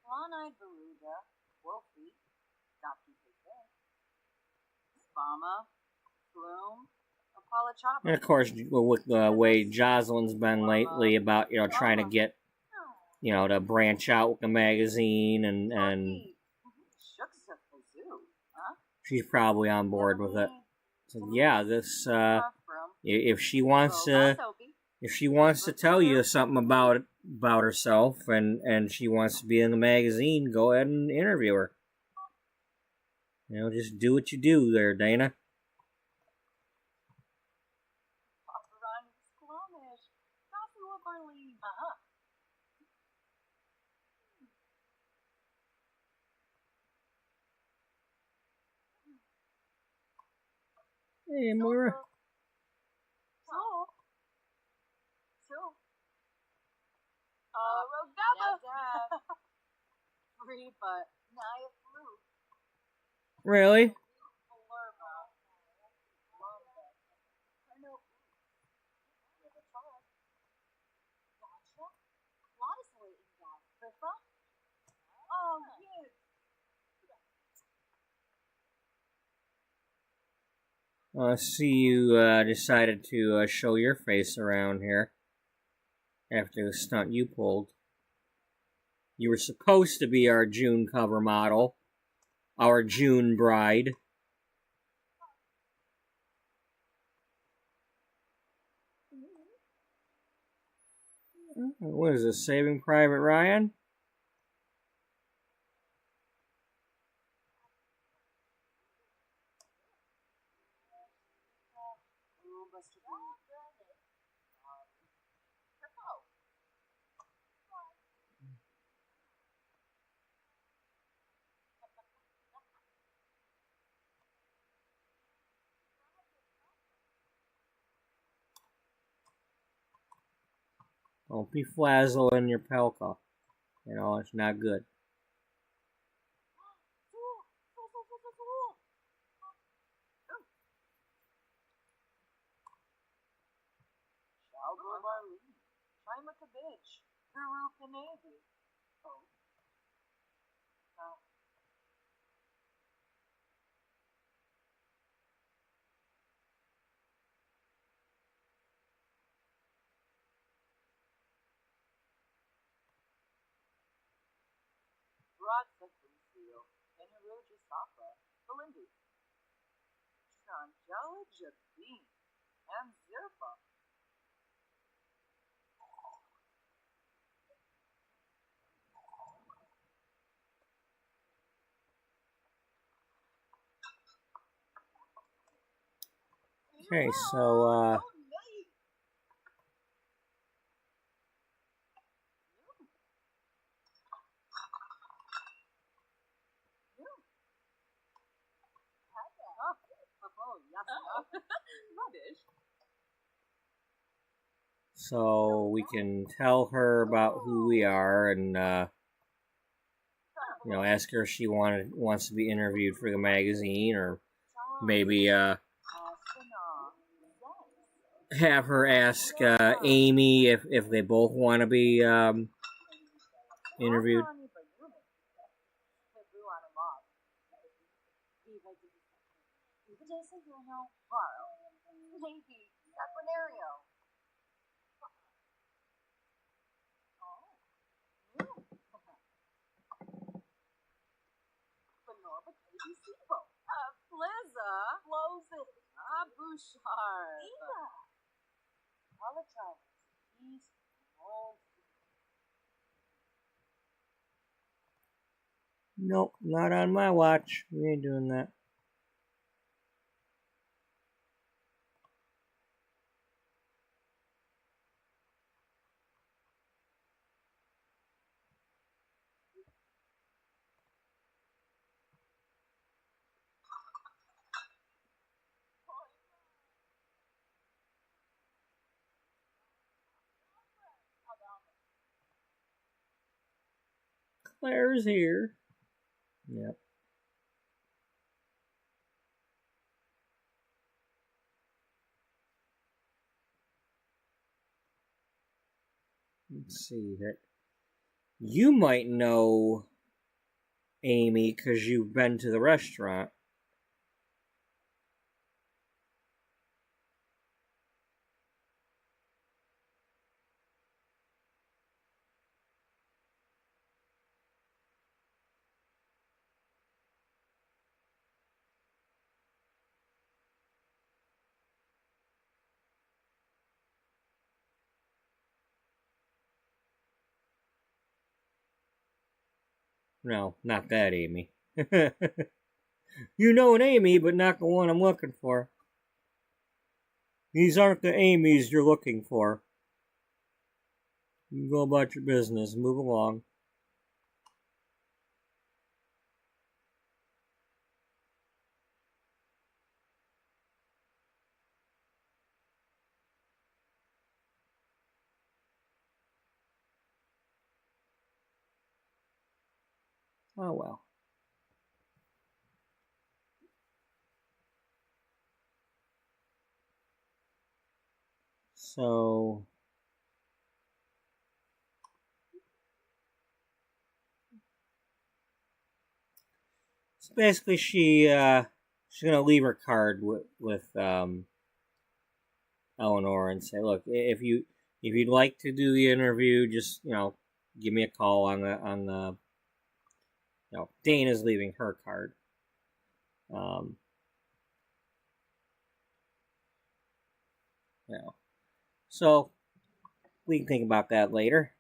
B: One-eyed beluga, wolfie, donkey pig, spama, flume, Apollo chopper.
A: And of course, with the way Jocelyn's been lately about trying to get to branch out with the magazine and she's probably on board with it. So yeah, this if she wants to tell you something about herself and she wants to be in the magazine, go ahead and interview her. Just do what you do there, Dana. Hey, Moira.
B: Free, but now flew.
A: Really?
B: Oh, yes.
A: I see you decided to show your face around here after the stunt you pulled. You were supposed to be our June cover model, our June bride. What is this, Saving Private Ryan? Don't be flazzling your pelka. It's not good.
B: Chima Cabbage, Guru Canady. Oh. Rodsekvencio, Eneroja Sapa, Belindy, Tranjala Jabin, and Zirpa.
A: Okay, so, so we can tell her about who we are and, you know, ask her if she wants to be interviewed for the magazine, or maybe, have her ask, Amy if they both want to be, interviewed.
B: Liza, close it. Bouchard. Eva. Apologize. He's old.
A: Nope, not on my watch. We ain't doing that. Claire's here. Yep. Let's see that. You might know Amy because you've been to the restaurant. No, not that Amy. You know an Amy, but not the one I'm looking for. These aren't the Amy's you're looking for. You can go about your business. Move along. Oh well. So basically she's gonna leave her card with Eleanor and say, look, if you'd like to do the interview, just, you know, give me a call on the you know, Dana's leaving her card. You know, so we can think about that later.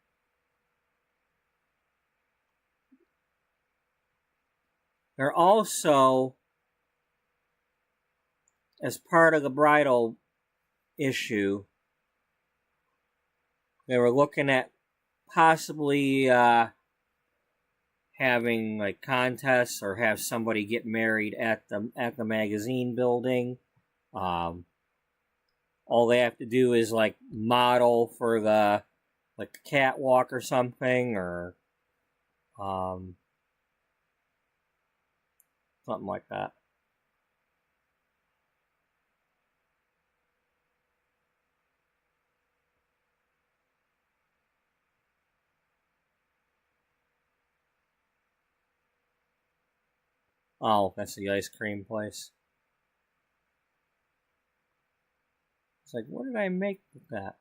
A: They're also, as part of the bridal issue, they were looking at possibly having like contests or have somebody get married at the magazine building. All they have to do is like model for the like catwalk or something, or something like that. Oh, that's the ice cream place. It's like, what did I make with that?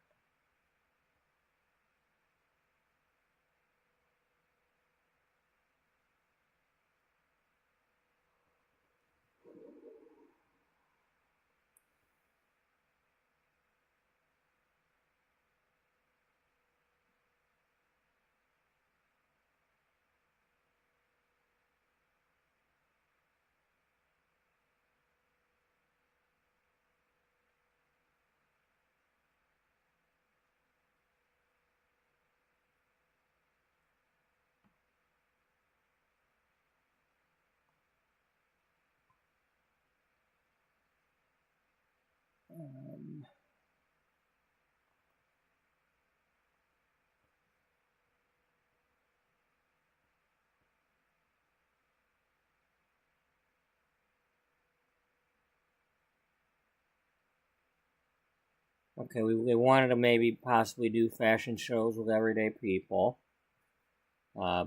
A: Okay, they wanted to maybe possibly do fashion shows with everyday people.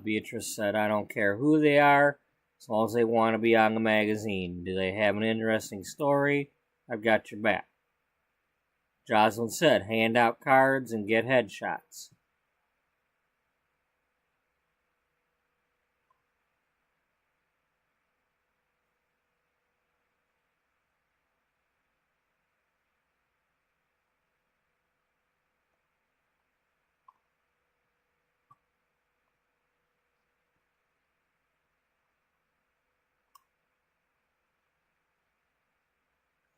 A: Beatrice said, I don't care who they are, as long as they want to be on the magazine. Do they have an interesting story? I've got your back. Jocelyn said, hand out cards and get headshots.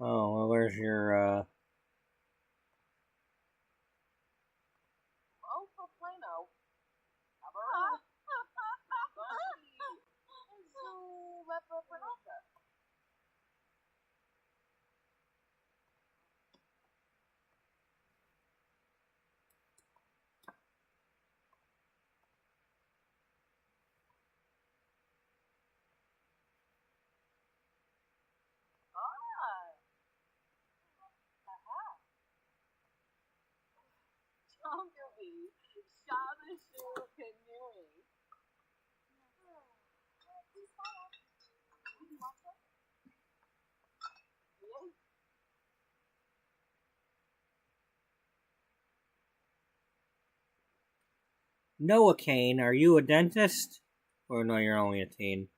A: Oh, well, where's your,
B: Oh, for Plano.
A: Noah Kane, are you a dentist? Or no, you're only a teen.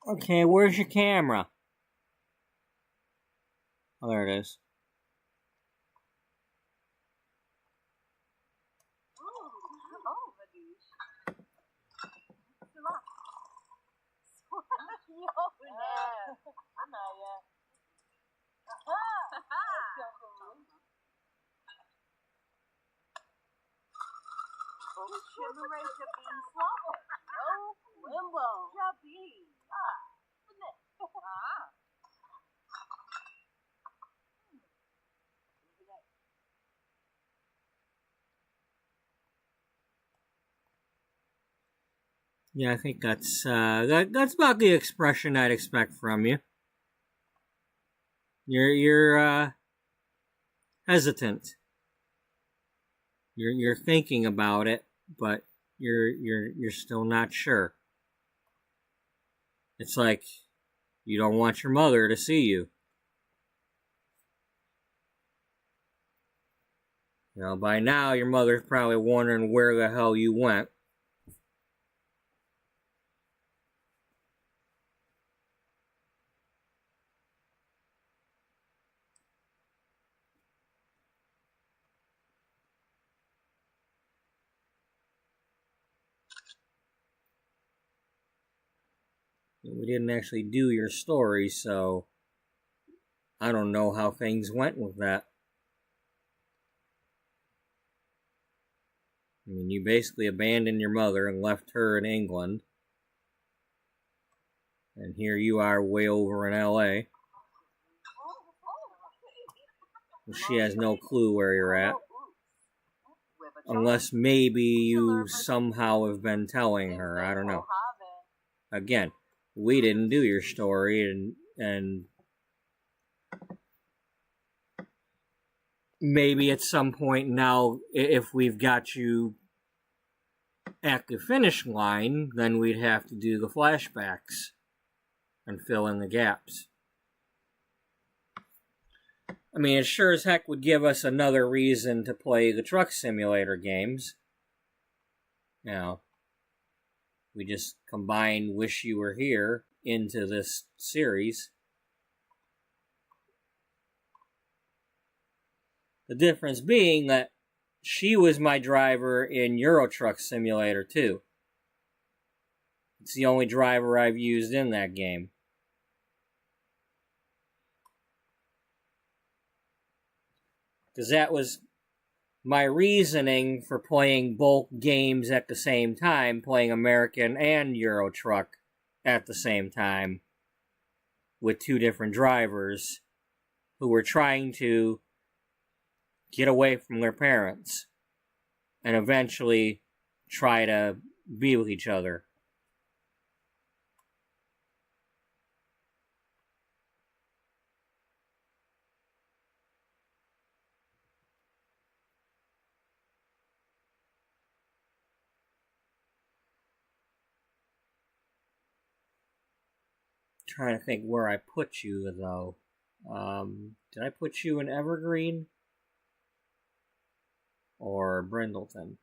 A: Okay, where's your camera? Oh, there it is. Yeah, I think that's about the expression I'd expect from you. You're hesitant. You're thinking about it, but you're still not sure. It's like you don't want your mother to see you. You know, by now your mother's probably wondering where the hell you went. We didn't actually do your story, so I don't know how things went with that. I mean, you basically abandoned your mother and left her in England. And here you are way over in LA. She has no clue where you're at. Unless maybe you somehow have been telling her. I don't know. Again, we didn't do your story, and maybe at some point now, if we've got you at the finish line, then we'd have to do the flashbacks and fill in the gaps. I mean, it sure as heck would give us another reason to play the truck simulator games. You know, we just combine Wish You Were Here into this series. The difference being that she was my driver in Euro Truck Simulator 2. It's the only driver I've used in that game. Because that was my reasoning for playing both games at the same time, playing American and Euro Truck at the same time, with two different drivers who were trying to get away from their parents and eventually try to be with each other. Trying to think where I put you, though. Did I put you in Evergreen? Or Brindleton?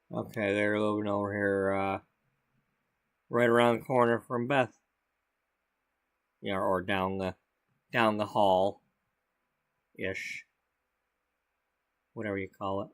A: Okay, they're living over here, right around the corner from Beth. Yeah, or down the hall, ish, whatever you call it.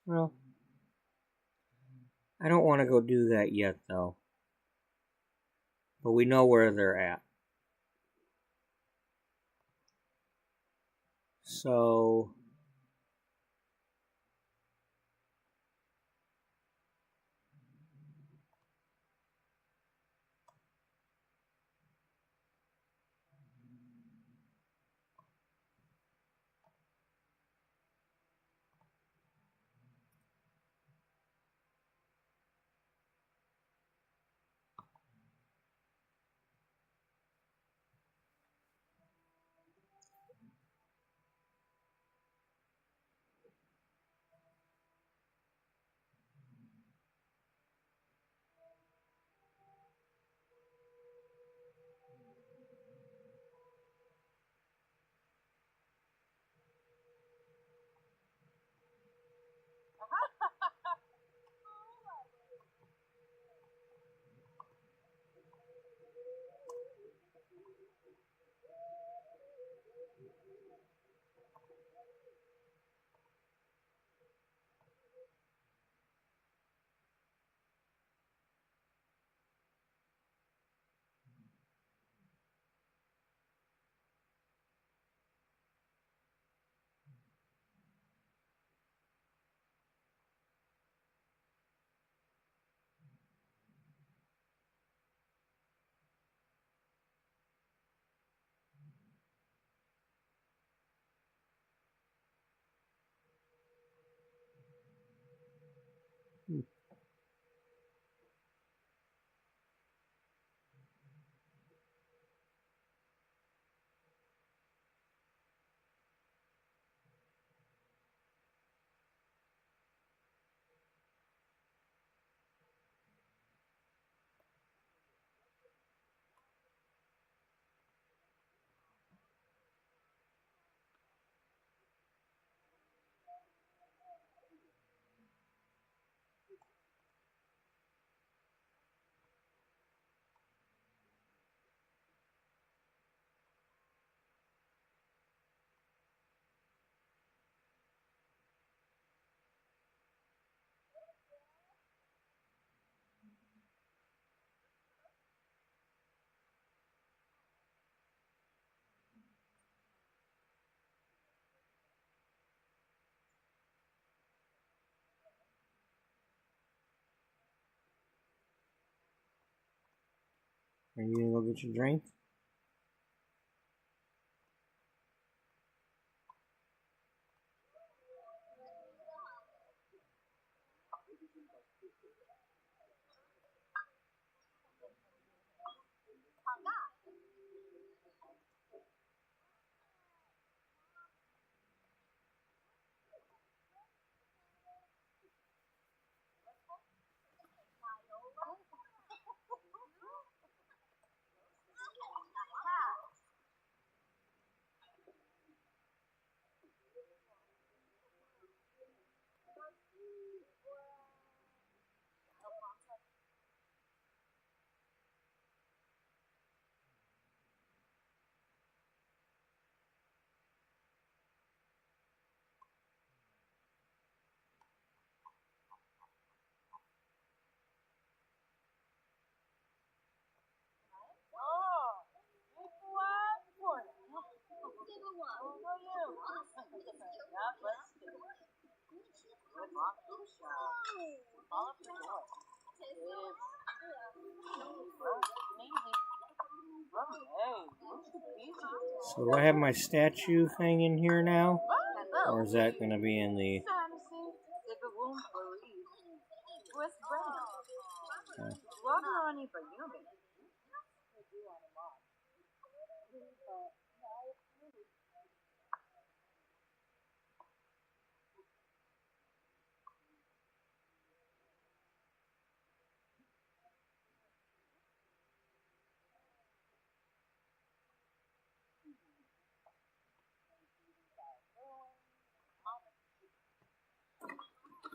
A: Well, I don't want to go do that yet, though. But we know where they're at. So, are you gonna go get your drink? So do I have my statue thing in here now? Or is that going to be in the...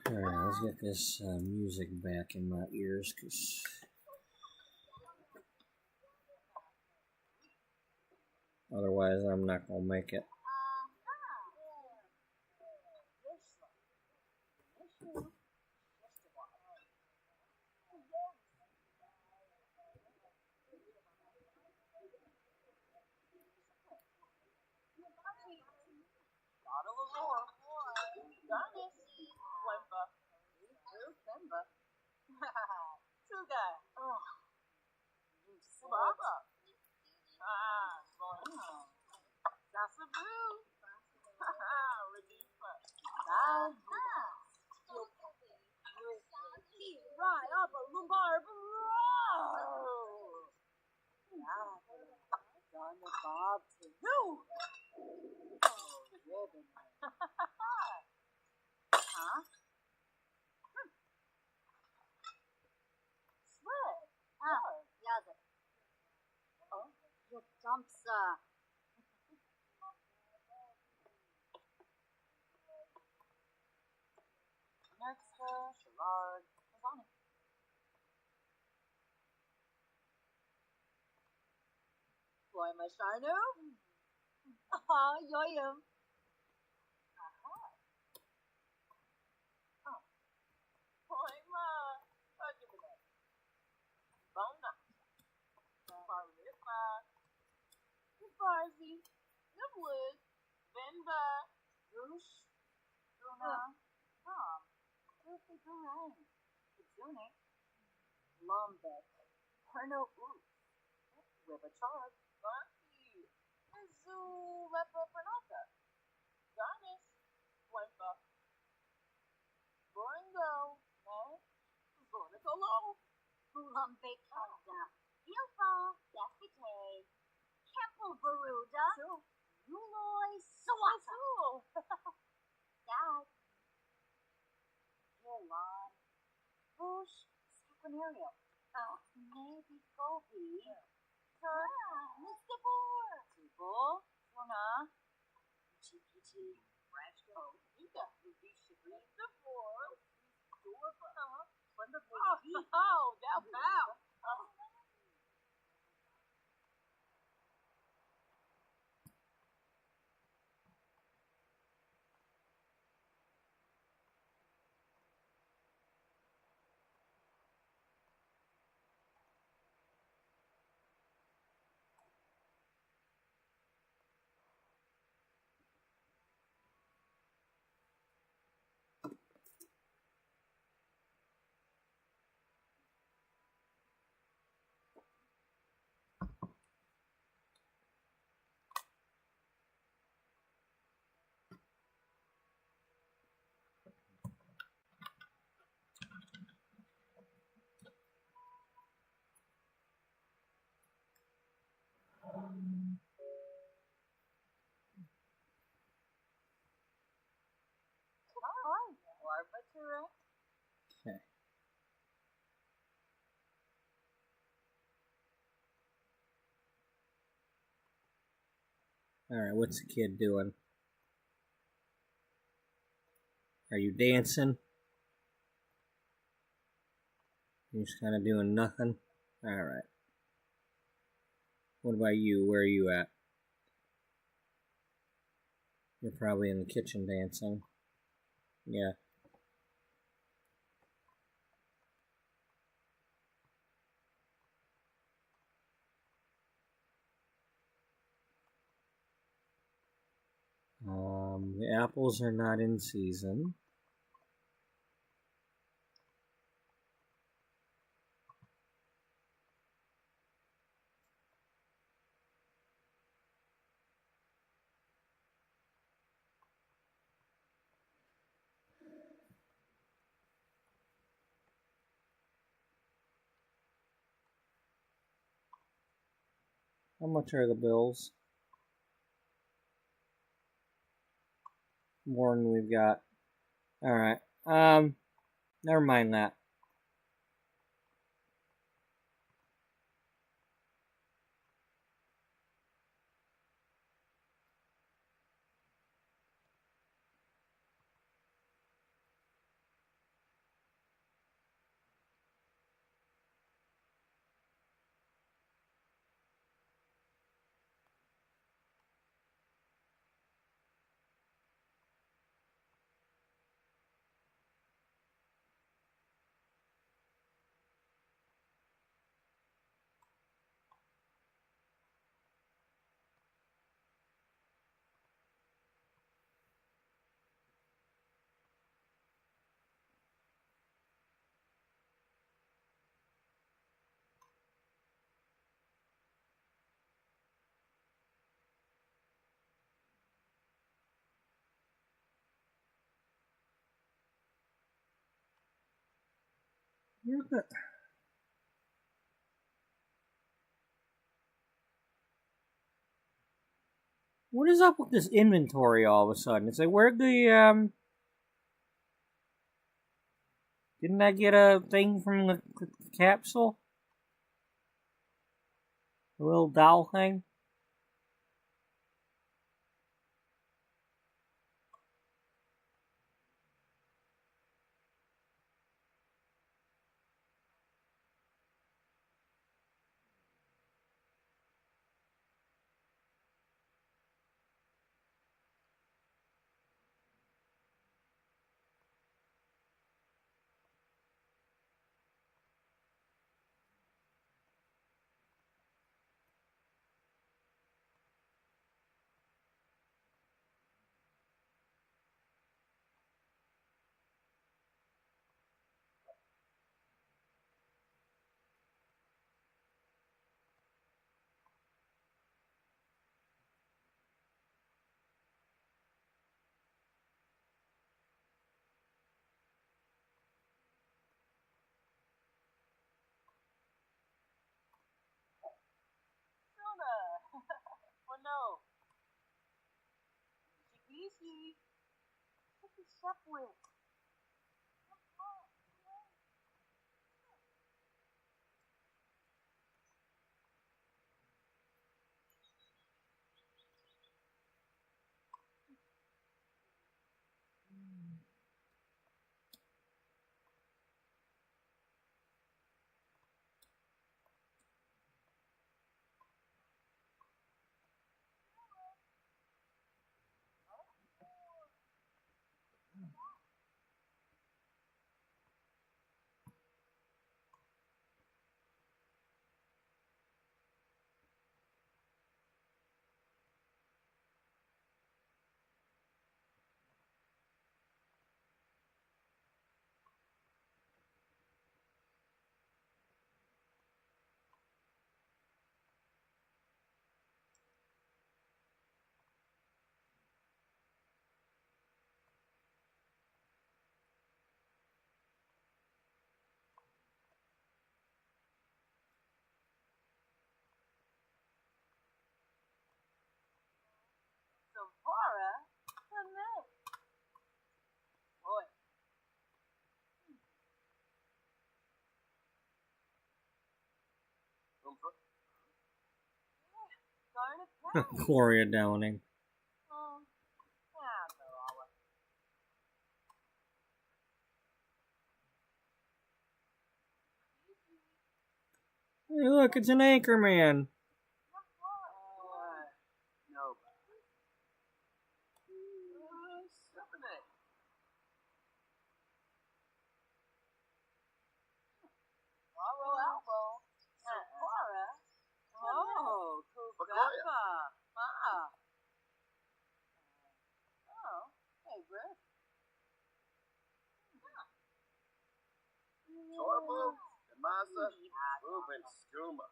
A: Alright, let's get this music back in my ears, because otherwise I'm not going to make it. Okay. Alright, what's the kid doing? Are you dancing? You're just kind of doing nothing? Alright. What about you? Where are you at? You're probably in the kitchen dancing. Yeah. The apples are not in season. How much are the bills? More than we've got. Alright. Never mind that. What is up with this inventory all of a sudden? It's like, where'd the, didn't I get a thing from the capsule? The little doll thing?
B: Sona! Oh no! Easy! What is up with?
A: Gloria Downing. Hey, look, it's an anchor man.
C: Masa, moving skooma.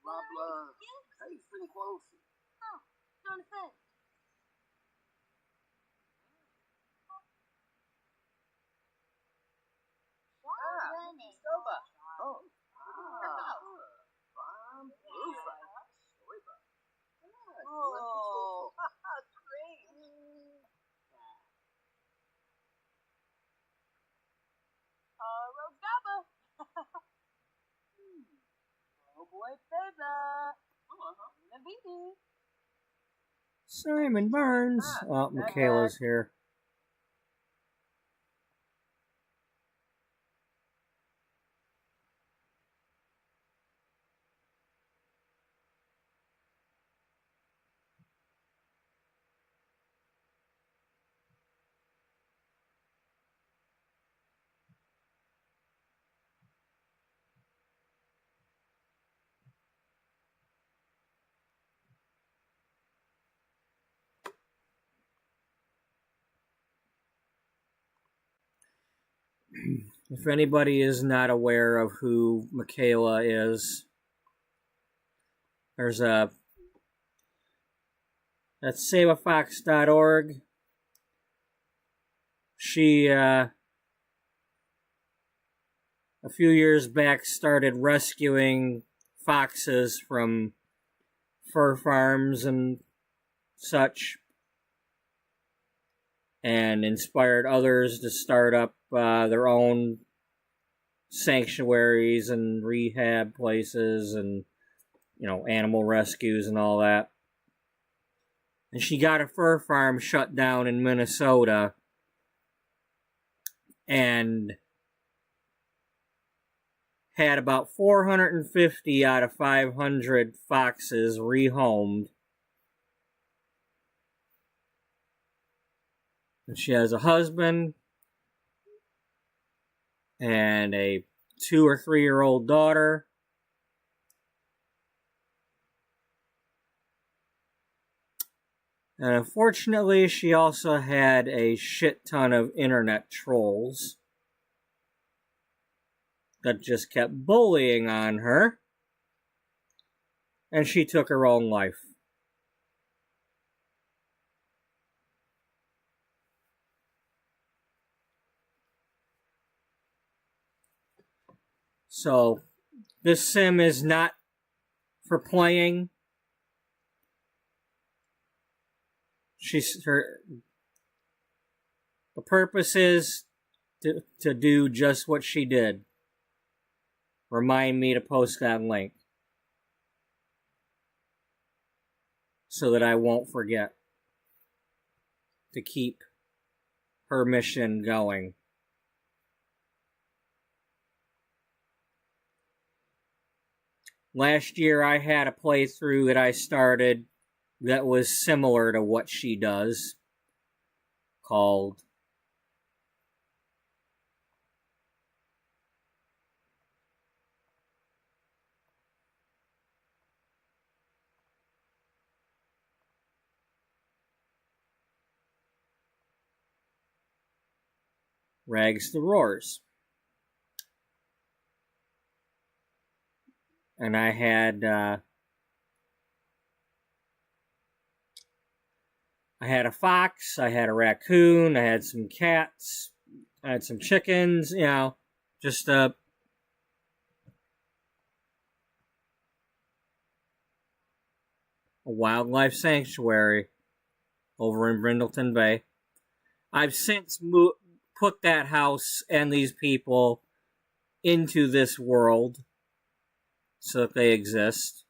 C: Blah blah. Tasting close.
B: Jonathan.
C: Soba. Oh.
B: Oh, great. Rogaba. Oh boy, Beza. Nabini.
A: Simon Barnes. Oh, Michaela's here. If anybody is not aware of who Michaela is, there's that's saveafox.org. She, a few years back, started rescuing foxes from fur farms and such, and inspired others to start up their own sanctuaries and rehab places and, you know, animal rescues and all that. And she got a fur farm shut down in Minnesota, and had about 450 out of 500 foxes rehomed. And she has a husband and a 2 or 3 year old daughter. And unfortunately, she also had a shit ton of internet trolls that just kept bullying on her. And she took her own life. So, this sim is not for playing. The purpose is to do just what she did. Remind me to post that link so that I won't forget to keep her mission going. Last year I had a playthrough that I started that was similar to what she does, called Rags to Roars. And I had a fox, I had a raccoon, I had some cats, I had some chickens, you know, just a wildlife sanctuary over in Brindleton Bay. I've since put that house and these people into this world. so that they exist.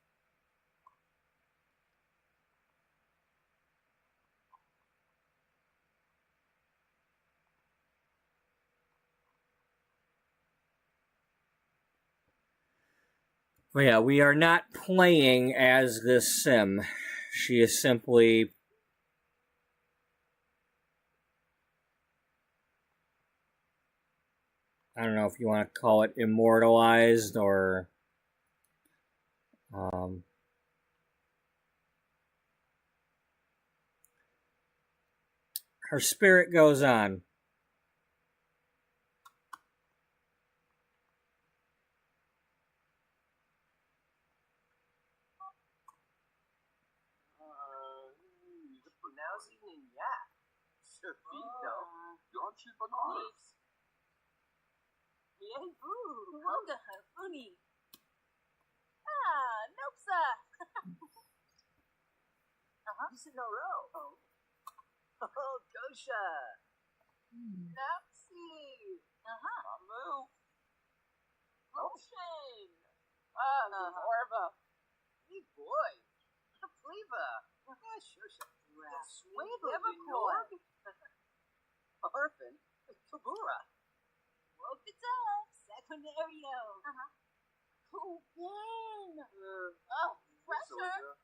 A: But yeah, we are not playing as this sim. She is simply I don't know if you want to call it immortalized or her spirit goes on.
C: Pronouncing yak. Shavito. Yonchi bananas.
B: Yay, boo. Conga, funny. Ah, nope, sir.
C: He's in a row. Oh, Gosha. Napsy. Mamu. Ocean. Orva. Hey, boy. The flavor. Shusha. Sway Liverpool. Orphan. Kabura.
B: Woke it up. Secondario. Cool game. Pressure.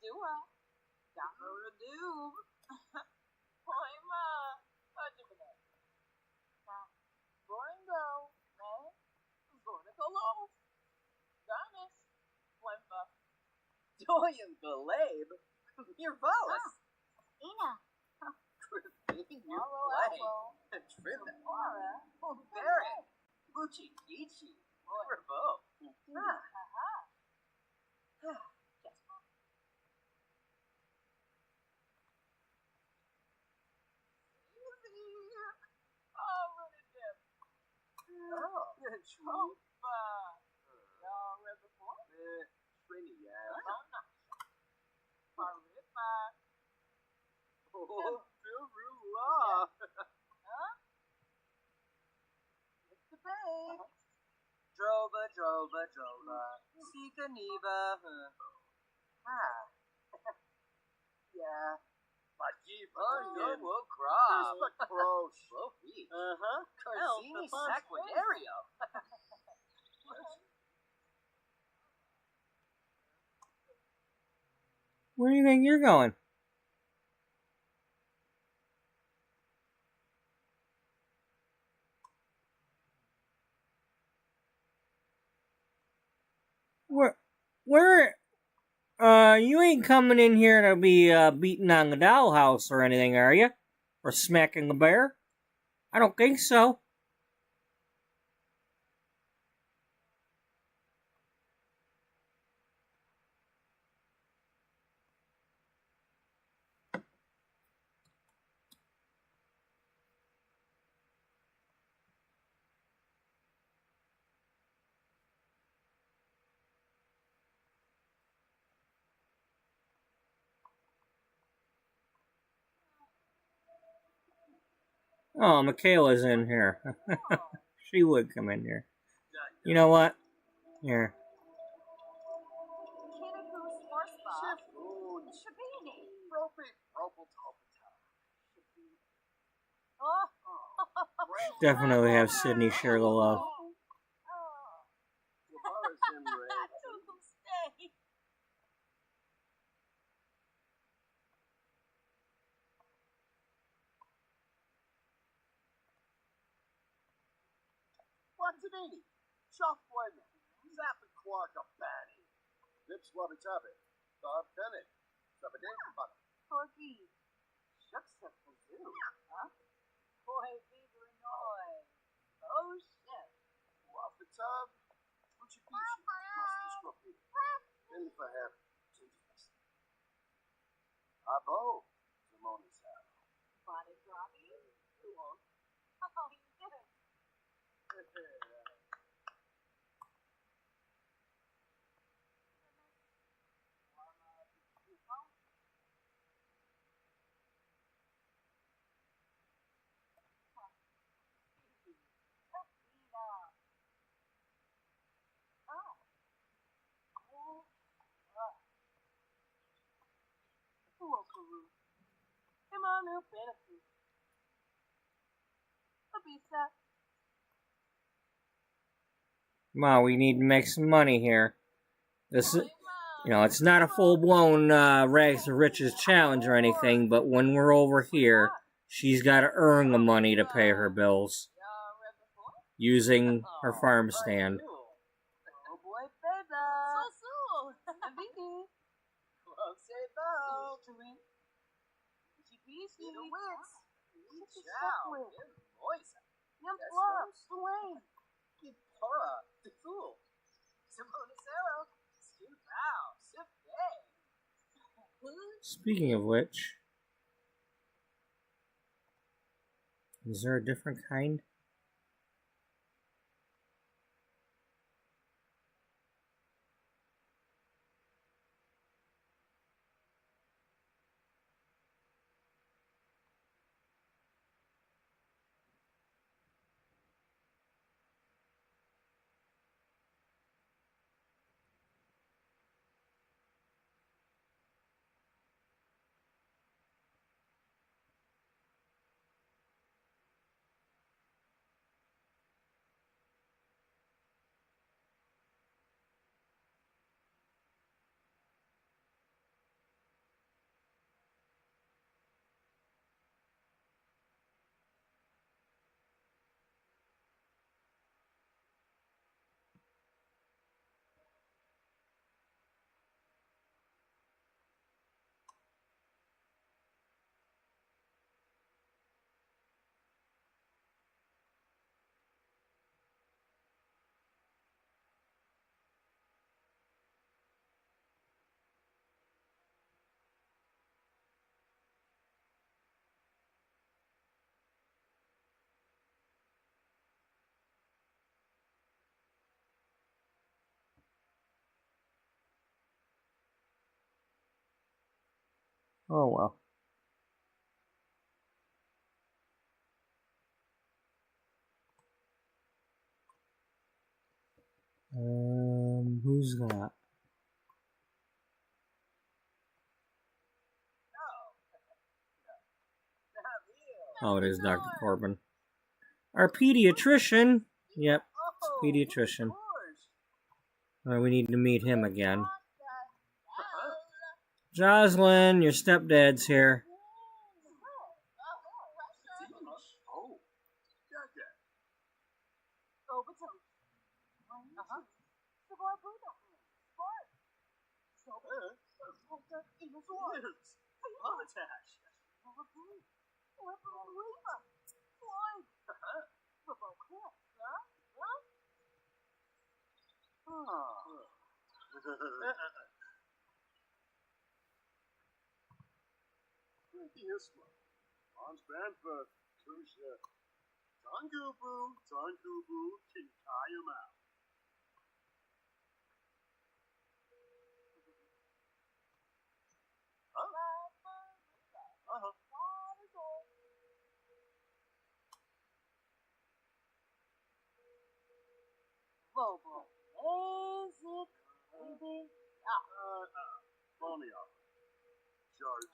B: Dua. Gamma Doom. Poima. Ajimina. Boringo. Man. Zornicolo. Garnis. Wempa.
C: Doyen Galab. Mirvalis.
B: Ina.
C: Your play. Trippin.
B: Aura.
C: Barrett. Bucci Ichi. Revo.
B: Trumpa. Y'all read before?
C: Trini, yeah.
B: Paripa.
C: Oh, Pirula.
B: Mr. Babe.
C: Drova. Sika Neva. Yeah. Makiva. No crop. Cross. Lofi. Carzini Saquinario.
A: Where do you think you're going? Where, you ain't coming in here to be, beating on the dollhouse or anything, are you? Or smacking the bear? I don't think so. Oh, Michaela's in here. She would come in here. You know what? Here.
B: Kinaku's horseback. Shabini.
A: Definitely have Sydney share the love.
B: Stay.
C: Quantinini. Chuck Wyman. Zap and Quark a Banny. Lips Wabby Tabby. Bob Bennett. Sabadane Butter.
B: Corky. Shucks up the zoo. Boy, Beaver noise. Oh, shit.
C: Wafatab. Uchipishi. Master Scruffy. In for him. Abo. Simone's house.
B: Body droppy. Cool. Oh, you did it. Emmanuel benefit. Abisa.
A: Ma, we need to make some money here. This is, it's not a full-blown rags to riches challenge or anything, but when we're over here, she's got to earn the money to pay her bills using her farm stand.
B: Oh boy, Beda. So. Vicky.
C: Love say bow.
B: Gibisi.
C: The wits.
B: Ciao.
C: Moisa.
B: Yum plus. Dwayne.
C: Kipora. The fool. Simone Cero. Skin bow. Sip day.
A: Speaking of which, is there a different kind? Oh well. Who's that? Oh, it is Dr. Corbin. Our pediatrician. Yep, it's a pediatrician. We need to meet him again. Jocelyn, your stepdad's here.
C: Hans Banford, Tusha, Tangubu, Kinkayama.
B: Bobo. Is it baby?
C: Bonnie up. George.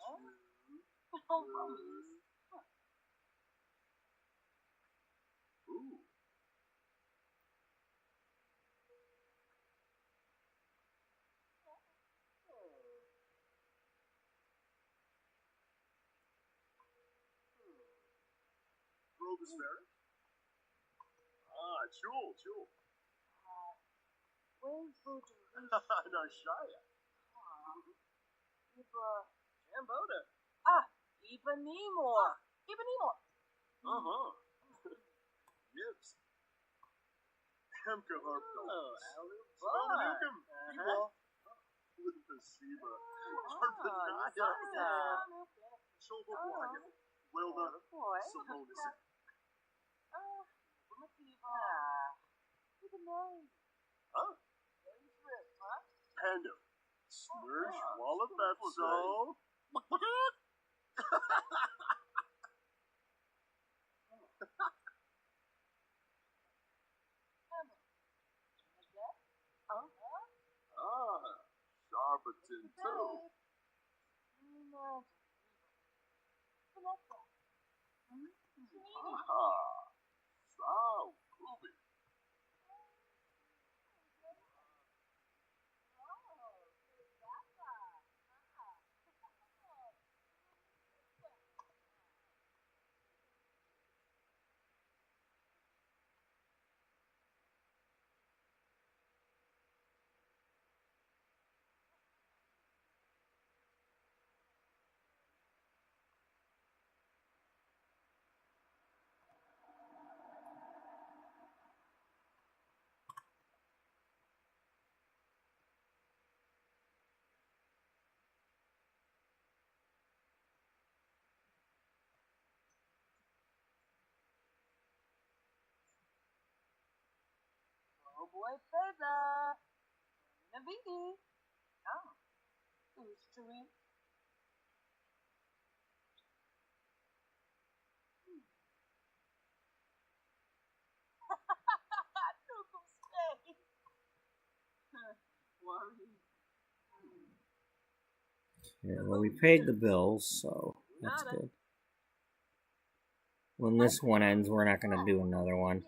C: Ooh. Robus Ferret? Jewel.
B: Where's Voodoo?
C: No, Shia. Jamboda.
B: Ibanimor.
C: Nibs. Hemka Harp.
B: Allure.
C: Spomenukum. Eva. Lupasiba. Harpanaya. Shulbabwaga. Wilma. Simonis. Huh? Panda. Smirsh. Wallabetso. Sharbaton too. Ah, so groovy.
B: Oh boy, Pizza. Navini. Oh, who's chewing? Took him stay. Worry.
A: Yeah, well, we paid the bills, so that's good. When this one ends, we're not going to do another one.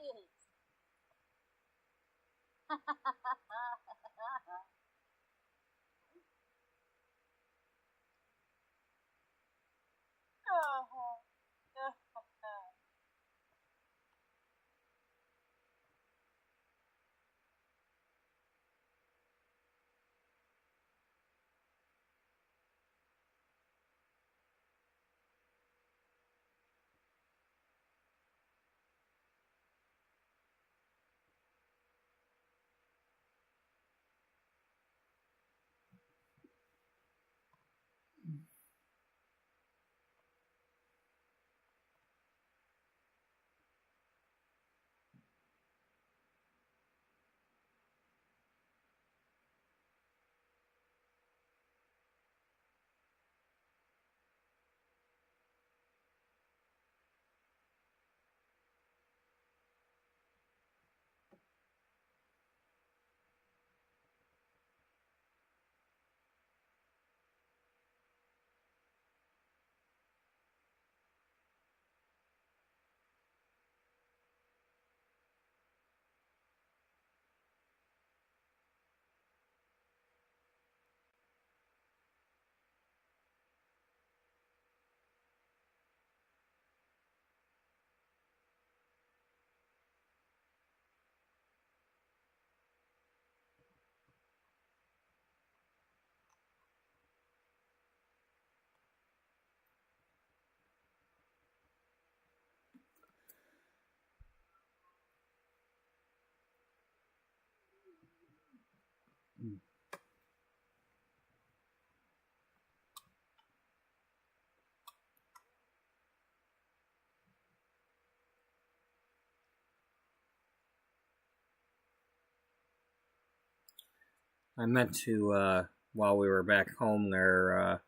A: I meant to, while we were back home there,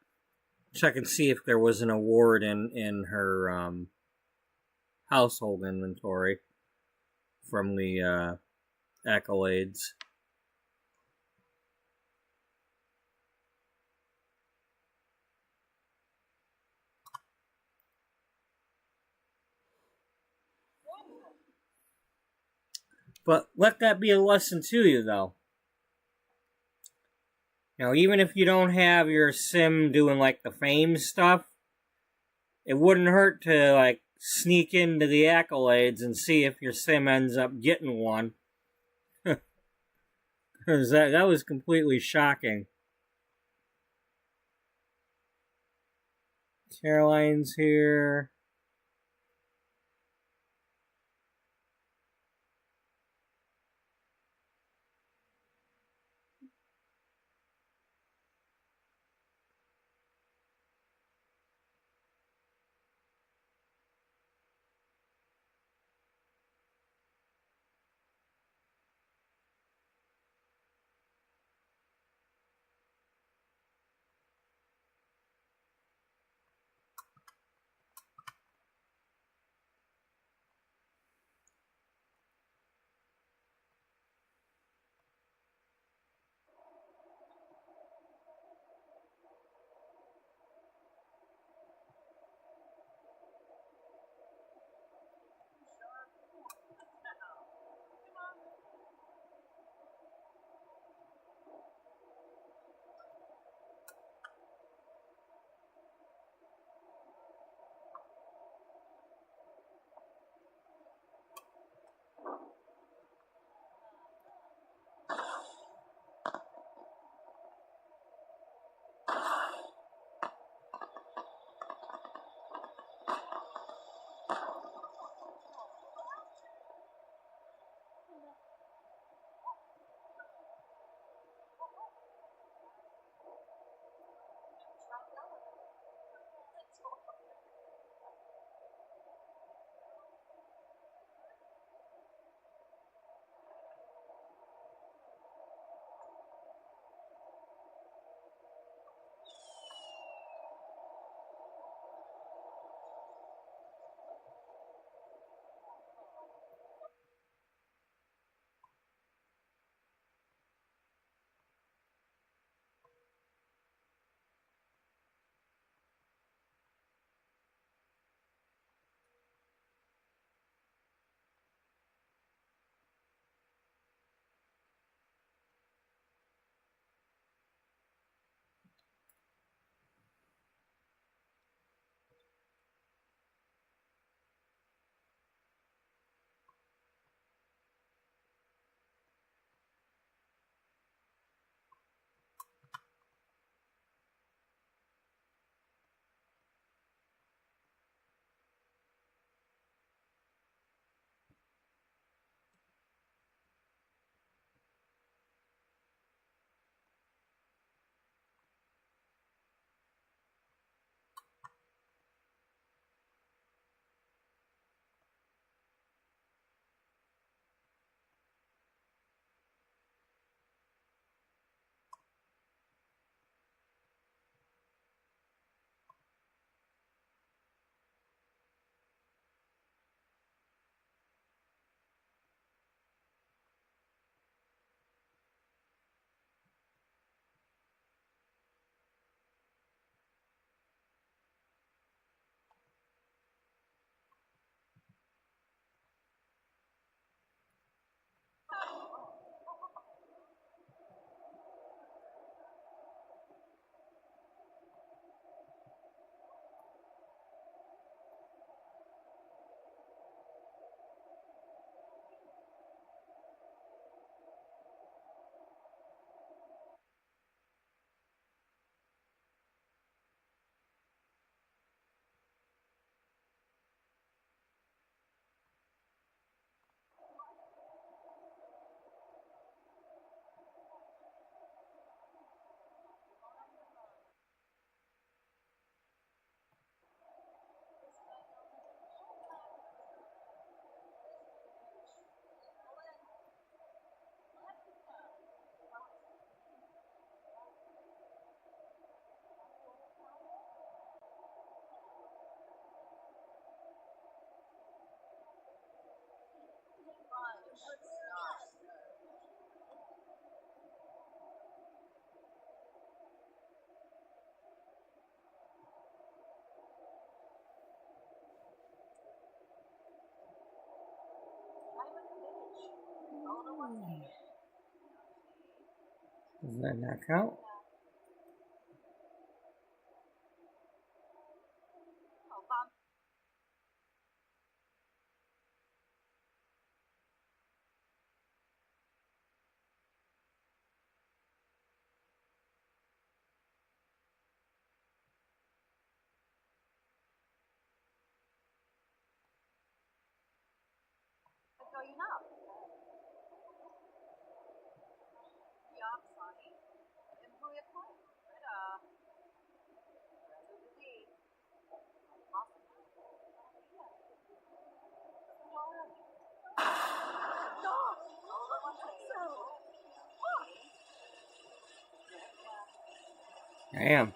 A: check and see if there was an award in her household inventory from the accolades. But let that be a lesson to you, though. Now, even if you don't have your sim doing like the fame stuff, it wouldn't hurt to like sneak into the accolades and see if your sim ends up getting one. Because that was completely shocking. Caroline's here. Doesn't that not count?
B: Oh, Bob. Going up. Ja, sorry. Im Projektor. Oder? So busy.
A: Damn.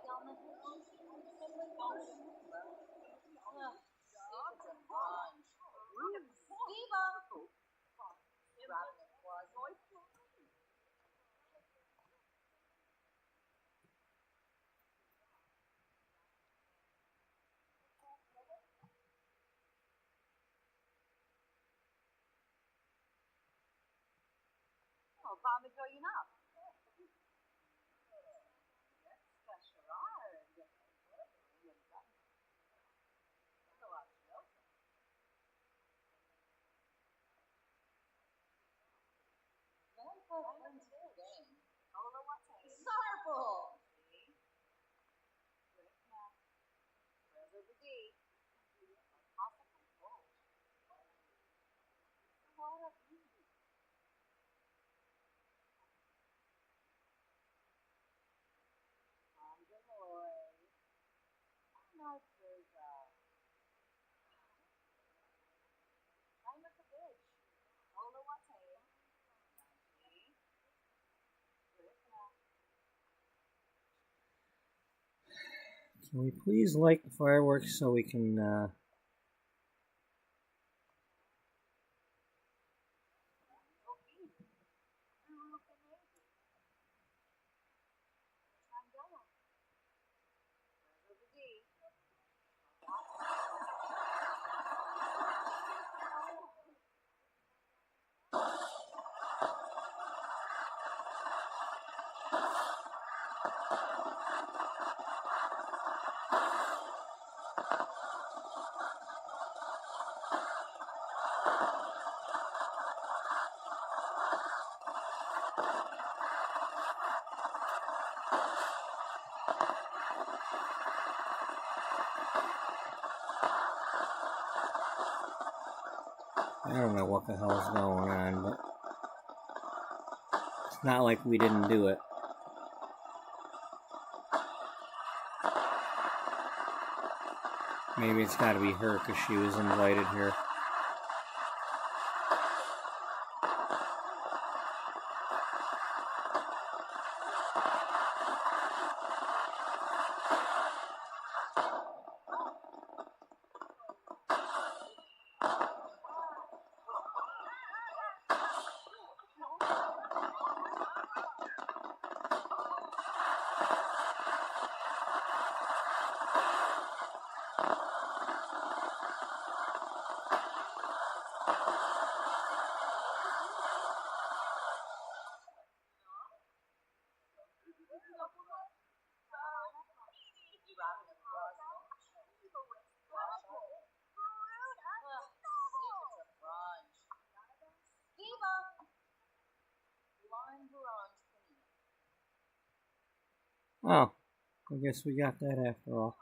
B: down the hill. Var med tröjorna? Sarple!
A: Can we please light the fireworks so we can I don't know what the hell's going on, but it's not like we didn't do it. Maybe it's got to be her because she was invited here. Oh, I guess we got that after all.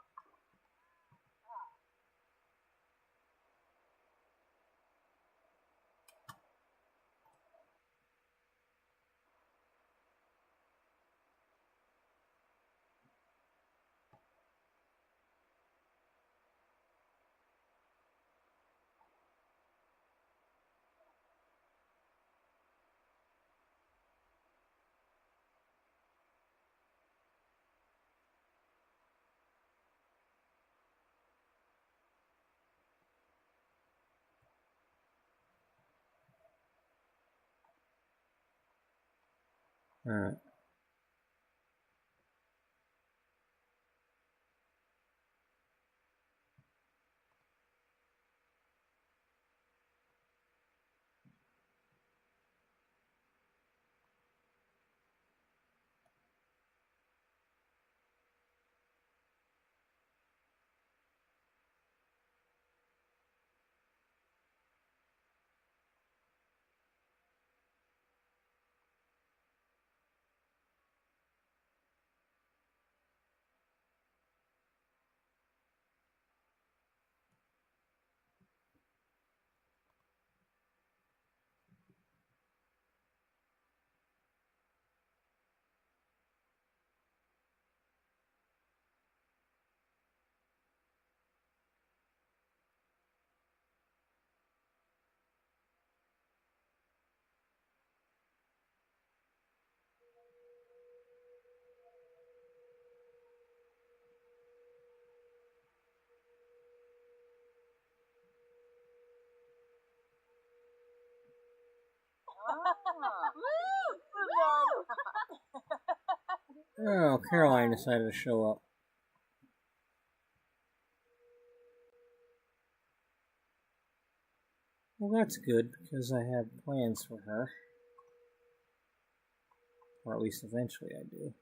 A: All right. Oh, Caroline decided to show up. Well, that's good, because I have plans for her. Or at least eventually I do.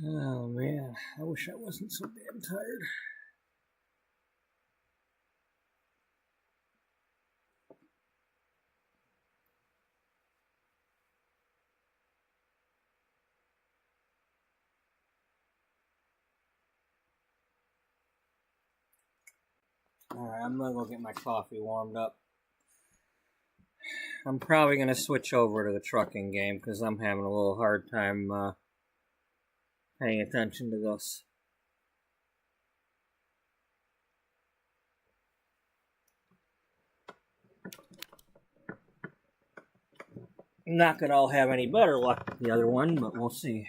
A: Oh man, I wish I wasn't so damn tired. Alright, I'm gonna go get my coffee warmed up. I'm probably gonna switch over to the trucking game because I'm having a little hard time paying attention to this. Not that I'll have any better luck with the other one, but we'll see.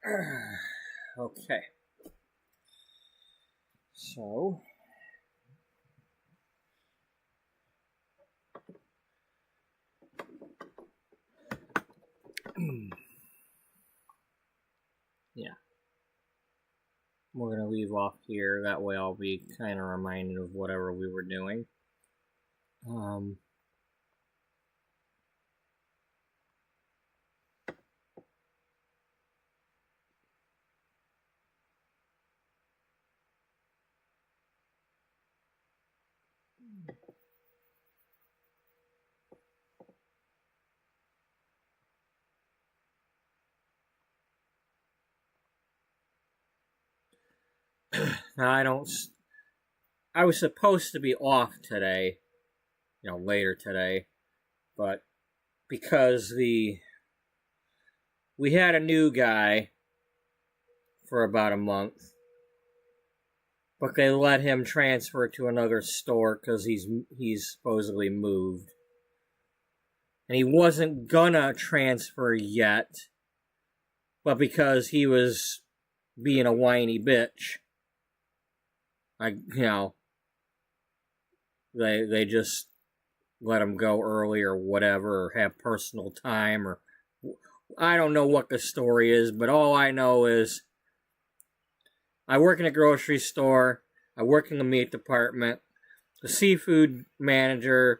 A: Okay. So. Yeah. We're going to leave off here. That way I'll be kind of reminded of whatever we were doing. Now I was supposed to be off today, later today, but because we had a new guy for about a month, but they let him transfer to another store because he's supposedly moved, and he wasn't gonna transfer yet, but because he was being a whiny bitch, they just let him go early or whatever, or have personal time, or I don't know what the story is, but all I know is I work in a grocery store, I work in the meat department, the seafood manager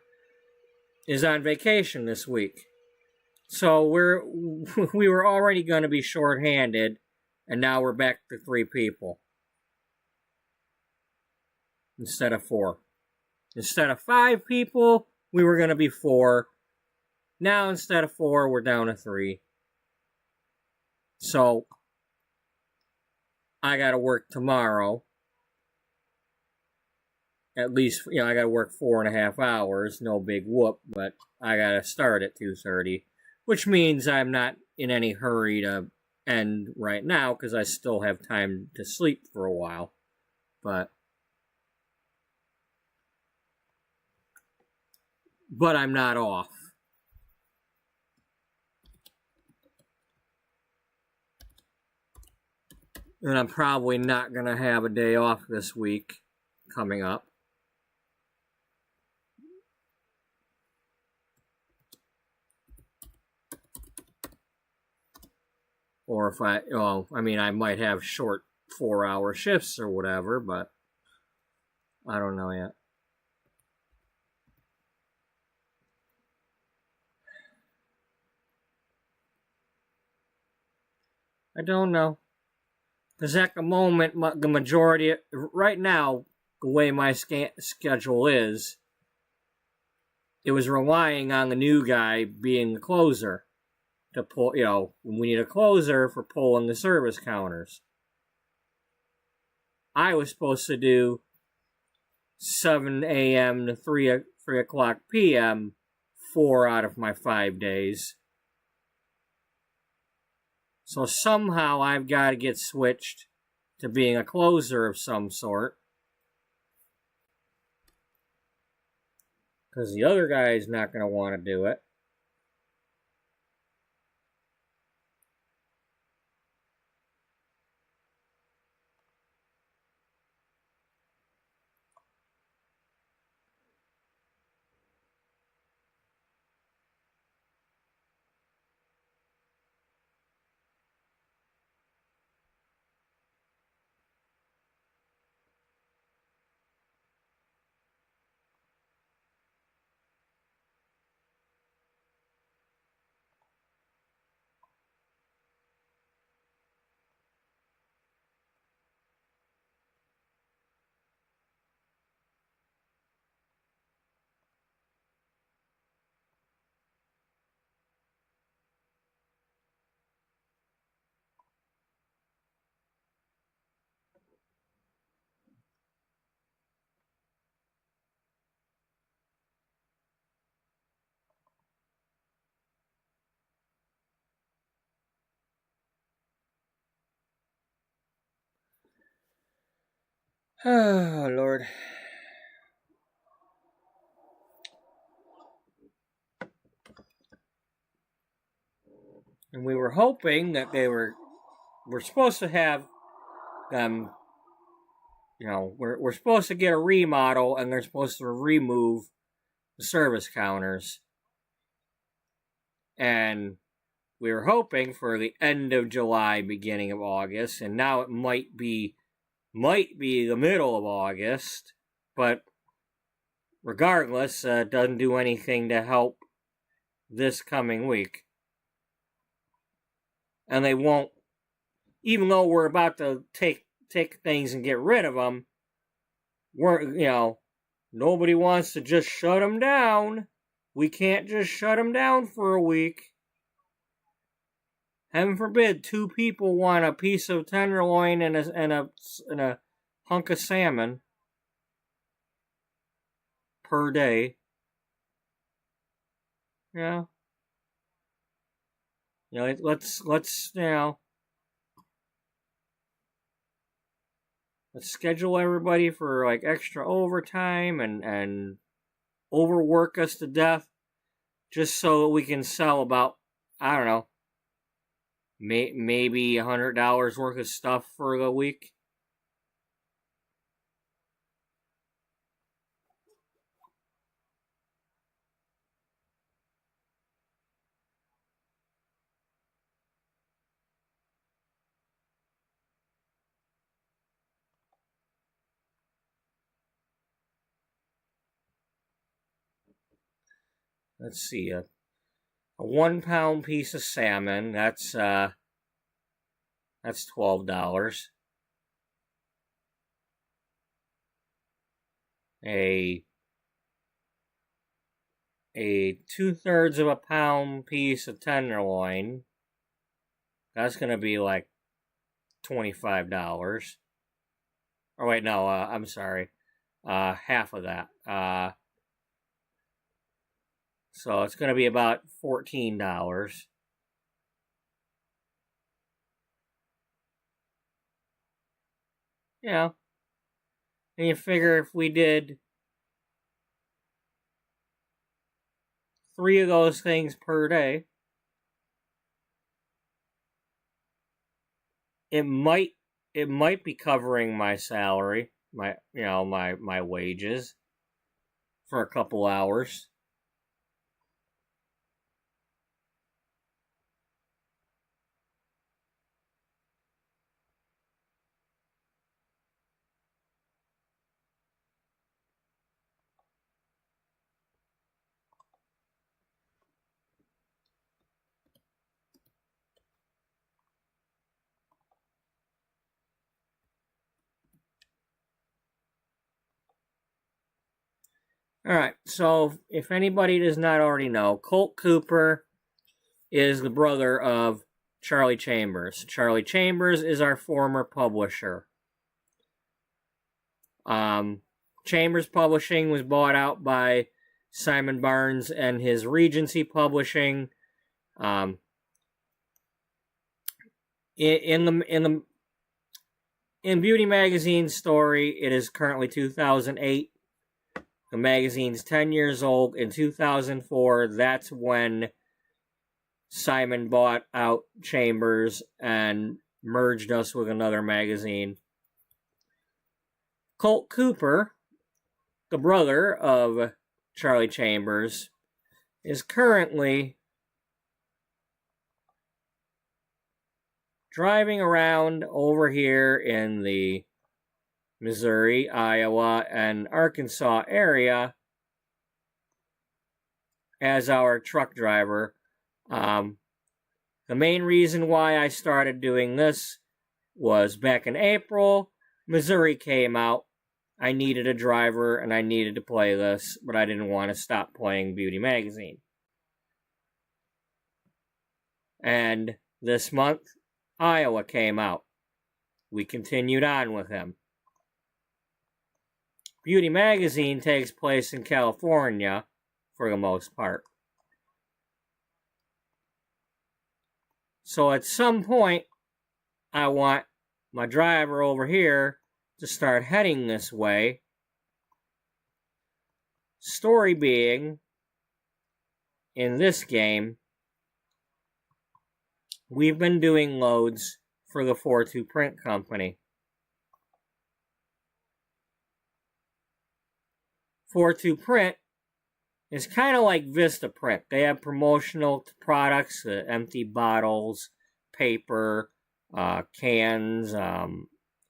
A: is on vacation this week. So we were already going to be shorthanded, and now we're back to 3 people instead of 4. Instead of 5 people, we were going to be 4. Now instead of 4, we're down to 3. So I got to work tomorrow. At least, I got to work 4.5 hours. No big whoop, but I got to start at 2:30, which means I'm not in any hurry to end right now because I still have time to sleep for a while. But I'm not off. And I'm probably not going to have a day off this week coming up. Or if I might have short 4-hour shifts or whatever, but I don't know yet. I don't know. Because at the moment, the majority, right now, the way my schedule is, it was relying on the new guy being the closer to pull, we need a closer for pulling the service counters. I was supposed to do 7 a.m. to 3 o'clock p.m. 4 out of my 5 days. So somehow I've got to get switched to being a closer of some sort. Because the other guy is not going to want to do it. Oh, Lord. And we were hoping that they were we're supposed to have them, we're supposed to get a remodel, and they're supposed to remove the service counters. And we were hoping for the end of July, beginning of August, and now it might be the middle of August, but regardless, it doesn't do anything to help this coming week. And they won't, even though we're about to take things and get rid of them, nobody wants to just shut them down. We can't just shut them down for a week. Heaven forbid, 2 people want a piece of tenderloin and a hunk of salmon per day. Yeah. Let's schedule everybody for like extra overtime and overwork us to death, just so that we can sell about, I don't know, maybe $100 worth of stuff for the week. Let's see, a 1 pound piece of salmon, that's $12. A 2/3 of a pound piece of tenderloin, that's gonna be like $25. Oh wait, no, I'm sorry, half of that. So it's gonna be about $14. And you figure if we did 3 of those things per day, it might be covering my salary, my wages for a couple hours. Alright, so if anybody does not already know, Colt Cooper is the brother of Charlie Chambers. Charlie Chambers is our former publisher. Chambers Publishing was bought out by Simon Barnes and his Regency Publishing. In Beauty Magazine's story, it is currently 2008. The magazine's 10 years old. In 2004, that's when Simon bought out Chambers and merged us with another magazine. Colt Cooper, the brother of Charlie Chambers, is currently driving around over here in the Missouri, Iowa, and Arkansas area as our truck driver. The main reason why I started doing this was back in April, Missouri came out. I needed a driver and I needed to play this, but I didn't want to stop playing Beauty Magazine. And this month, Iowa came out. We continued on with him. Beauty Magazine takes place in California for the most part. So at some point, I want my driver over here to start heading this way. Story being, in this game, we've been doing loads for the 4-2 print company. 4-2 print is kind of like Vista Print. They have promotional products, empty bottles, paper, cans,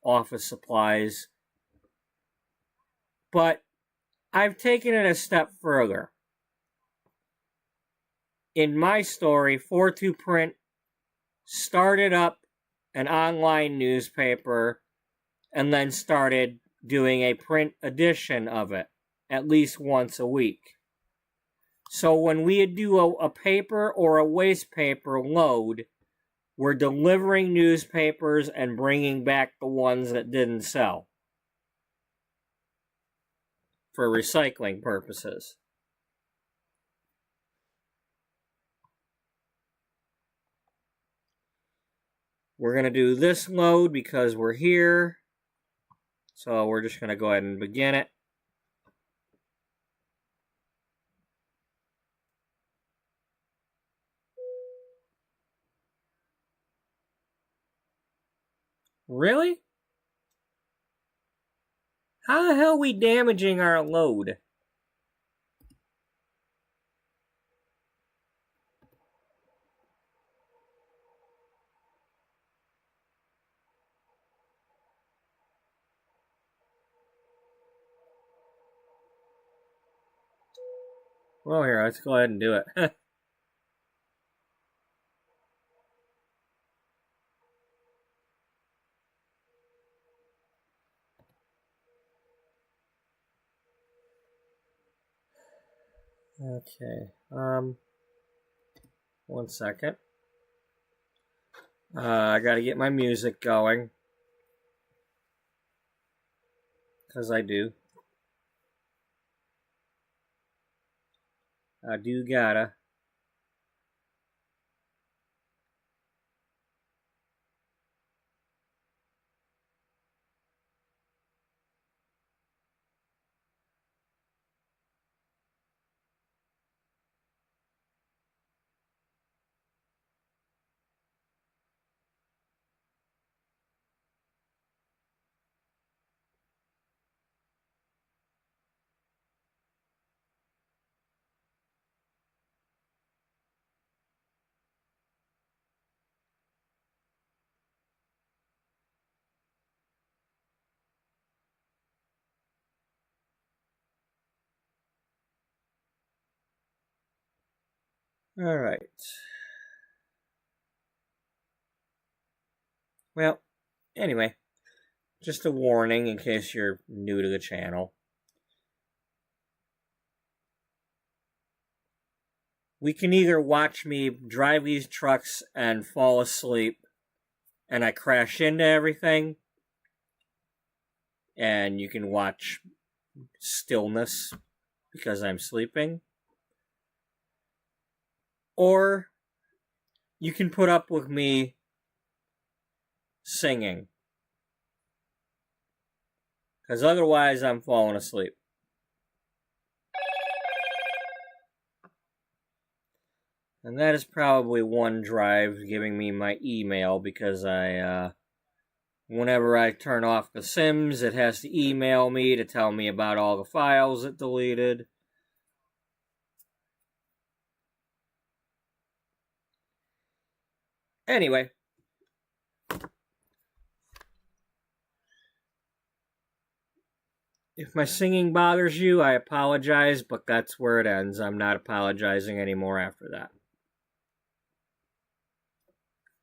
A: office supplies. But I've taken it a step further. In my story, 4-2 Print started up an online newspaper and then started doing a print edition of it at least once a week. So when we do a paper or a waste paper load, we're delivering newspapers and bringing back the ones that didn't sell for recycling purposes. We're going to do this load because we're here. So we're just going to go ahead and begin it. Really? How the hell are we damaging our load? Well, here, let's go ahead and do it. Okay, 1 second. I gotta get my music going. Because I do. I do gotta. Alright. Well, anyway, just a warning in case you're new to the channel. We can either watch me drive these trucks and fall asleep and I crash into everything, and you can watch stillness because I'm sleeping. Or you can put up with me singing. Because otherwise I'm falling asleep. And that is probably OneDrive giving me my email because whenever I turn off The Sims, it has to email me to tell me about all the files it deleted. Anyway. If my singing bothers you, I apologize, but that's where it ends. I'm not apologizing anymore after that.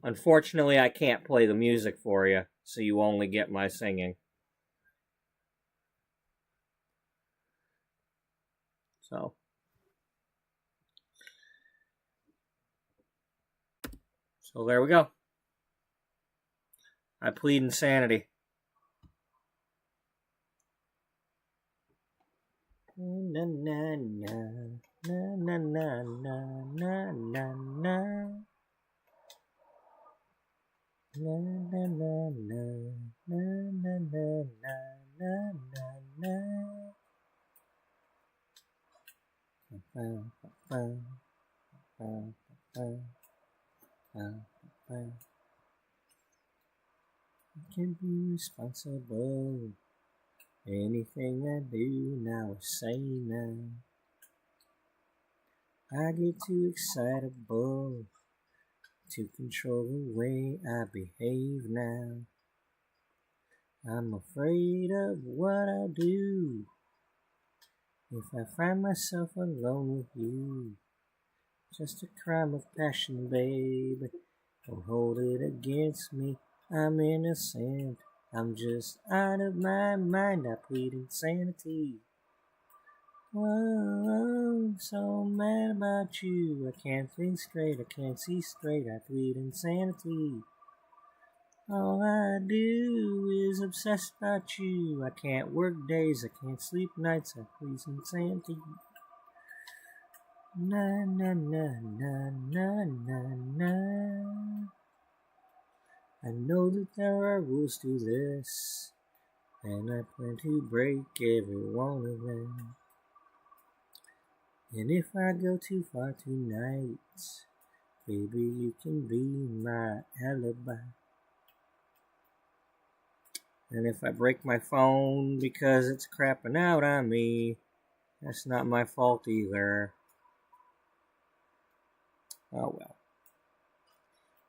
A: Unfortunately, I can't play the music for you, so you only get my singing. So there we go. I plead insanity. Na na na na na na na na na na. Na na na na na na na na na na na. I can be responsible. Anything I do now or say now. I get too excitable to control the way I behave now. I'm afraid of what I'll do if I find myself alone with you. Just a crime of passion, babe. Don't hold it against me. I'm innocent. I'm just out of my mind. I plead insanity. Whoa, I'm so mad about you. I can't think straight. I can't see straight. I plead insanity. All I do is obsess about you. I can't work days. I can't sleep nights. I plead insanity. Na na na na na na na. I know that there are rules to this, and I plan to break every one of them. And if I go too far tonight, baby, you can be my alibi. And if I break my phone because it's crapping out on me, that's not my fault either. Oh well.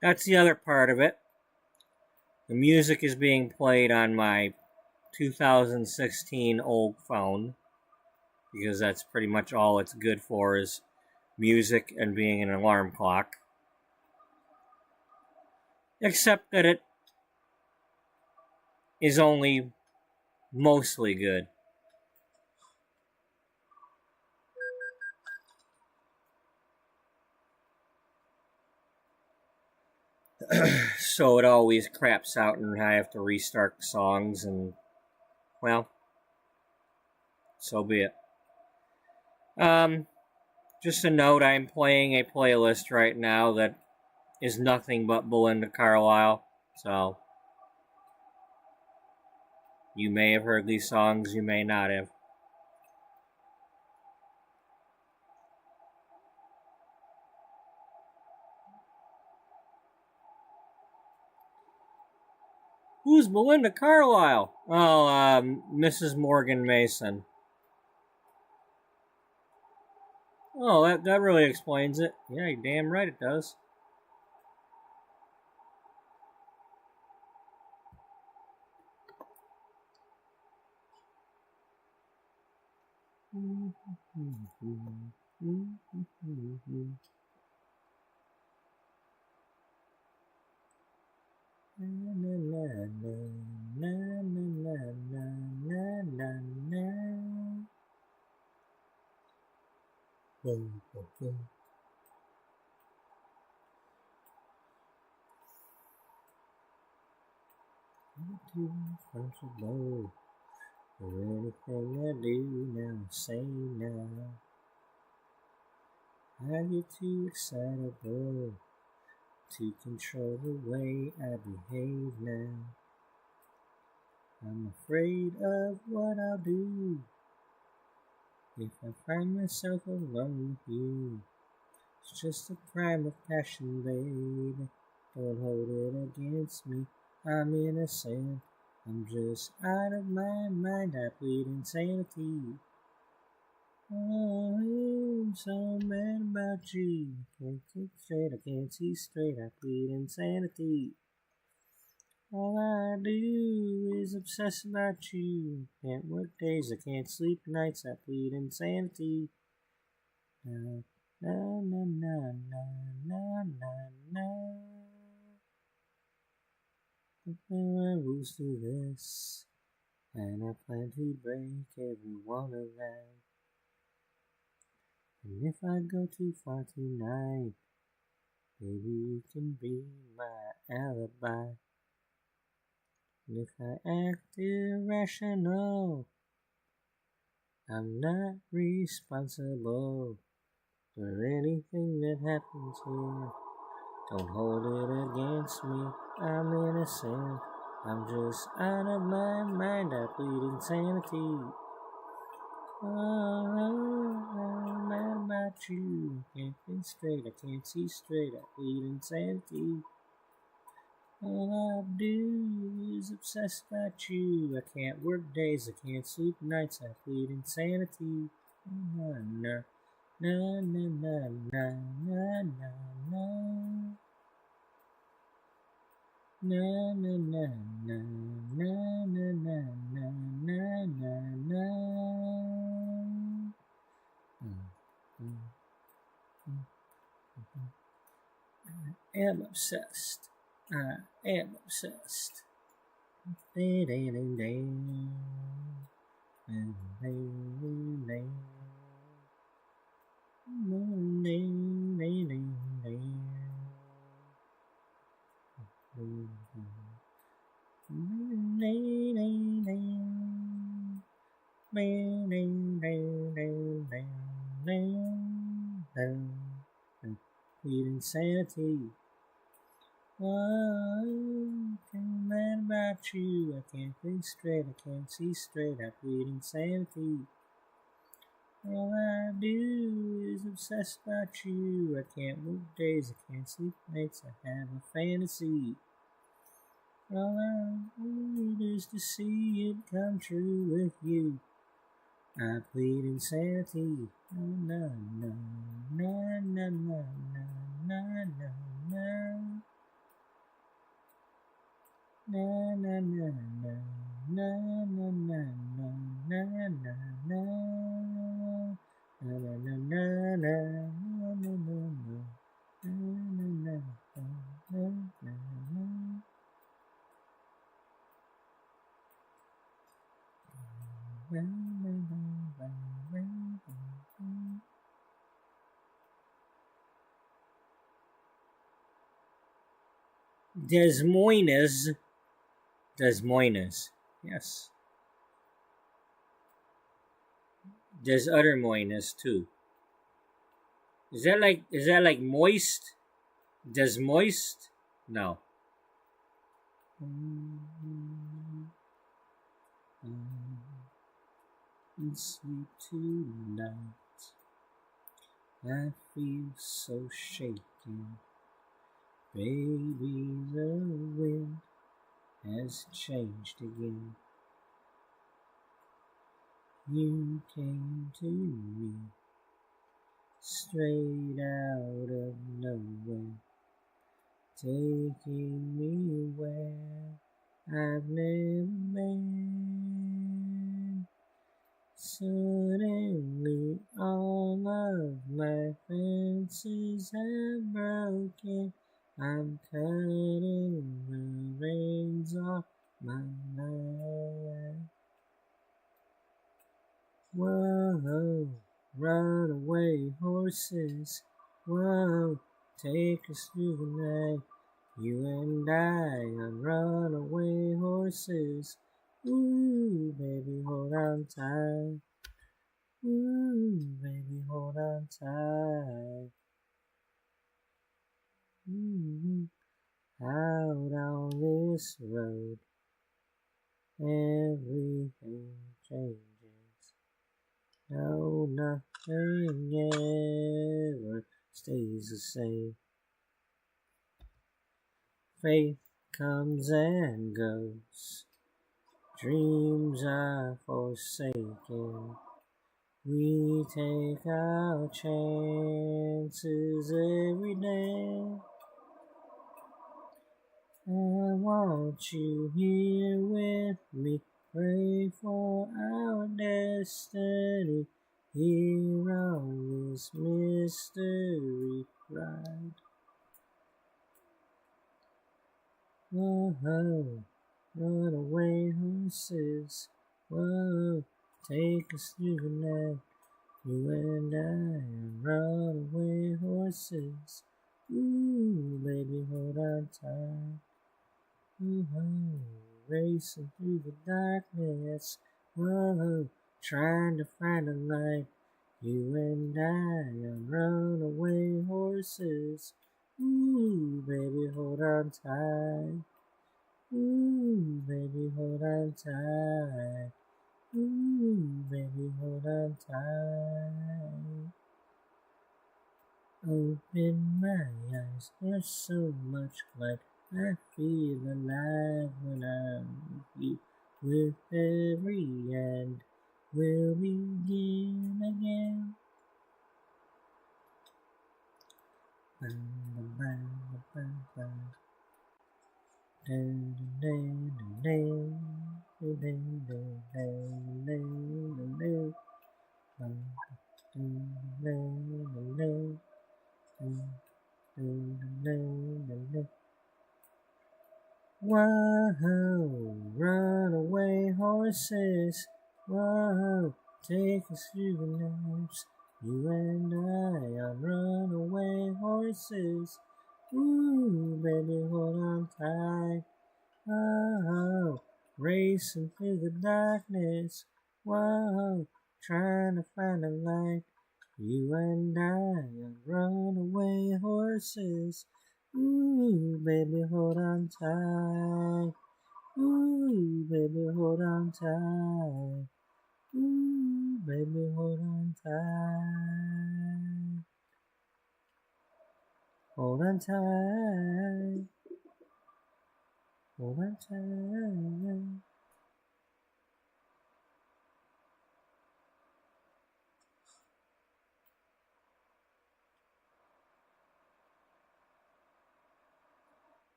A: That's the other part of it. The music is being played on my 2016 old phone, because that's pretty much all it's good for is music and being an alarm clock. Except that it is only mostly good. So it always craps out and I have to restart songs, and well, so be it. Just a note, I'm playing a playlist right now that is nothing but Belinda Carlisle, so you may have heard these songs, you may not have. Who's Belinda Carlisle? Oh, Mrs. Morgan Mason. Oh, that really explains it. Yeah, you're damn right it does. Too comfortable for anything I do now, say now. I get too excitable to control the way I behave now. I'm afraid of what I'll do if I find myself alone with you. It's just a crime of passion, babe. Don't hold it against me. I'm innocent. I'm just out of my mind. I plead insanity. Oh, I'm so mad about you. Can't think straight. I can't see straight. I plead insanity. All I do is obsess about you. Can't work days. I can't sleep nights. I plead insanity. Na na na na na na na. But there are rules to this, and I plan to break every one of them. And if I go too far tonight, maybe you can be my alibi. And if I act irrational, I'm not responsible for anything that happens here. Don't hold it against me. I'm innocent. I'm just out of my mind. I plead insanity. Oh, I'm mad about you. Can't think straight. I can't see straight. I plead insanity. All I do is obsess about you. I can't work days, I can't sleep nights, I plead insanity. Na na na na na na na na na. Na na na na na na na na na na na. I am obsessed. I am obsessed. Plead insanity. I'm mad about you. I can't think straight. I can't see straight. I plead insanity. All I do is obsess about you. I can't move days. I can't sleep nights. I have a fantasy. All I need is to see it come true with you. I plead insanity. Na na na na na na na na na. Na na na na na na na na na na na na na na na na. Des Moines. Yes. There's other Moines too. Is that like moist? Des moist? No. Sleep tonight. I feel so shaken. Baby, the wind has changed again. You came to me straight out of nowhere, taking me where I've never been. Suddenly all of my fences have broken. I'm cutting the reins off my life. Whoa, runaway horses. Whoa, take us through the night. You and I on runaway horses. Ooh, baby, hold on tight. Ooh, baby, hold on tight. Out on this road, everything changes. No, nothing ever stays the same. Faith comes and goes. Dreams are forsaken. We take our chances every day. I want you here with me. Pray for our destiny. Here on this mystery ride. Whoa, runaway horses. Whoa, take us through the night. You and I are runaway horses. Ooh, baby, hold on tight. Whoa, racing through the darkness. Whoa, trying to find a light. You and I are runaway horses. Ooh, baby, hold on tight. Ooh, baby, hold on tight. Ooh, baby, hold on tight. Open my eyes, there's so much light. I feel alive when I'm with you. With every end, we'll begin again. Whoa, runaway horses. Whoa, take us through the nights. You and I on runaway horses. Ooh, baby, hold on tight. Whoa, racing through the darkness. Whoa, trying to find a light. You and I on runaway horses. Ooh, baby, hold on tight. Ooh, baby, hold on tight. Ooh, baby, hold on tight. Hold on tight. Hold on tight.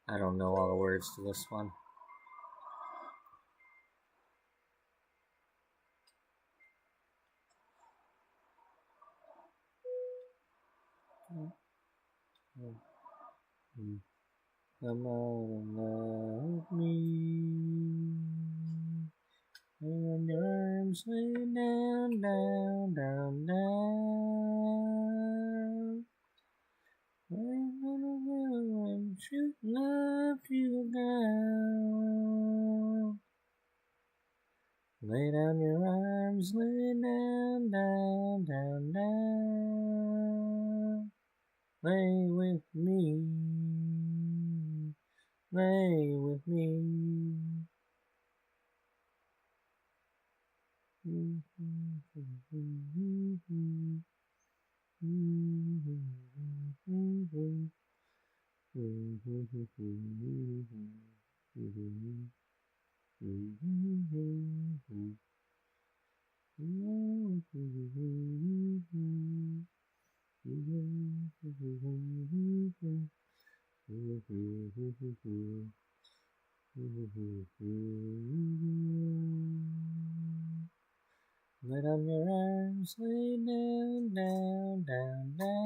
A: I don't know all the words to this one. Come on and love me. And your arms lay down, down, down, down. I'm gonna go and shoot love to the ground. Lay down your arms, lay down, down, down, down. Lay with me, lay with me. Let on your arms, lay down, down, down, down.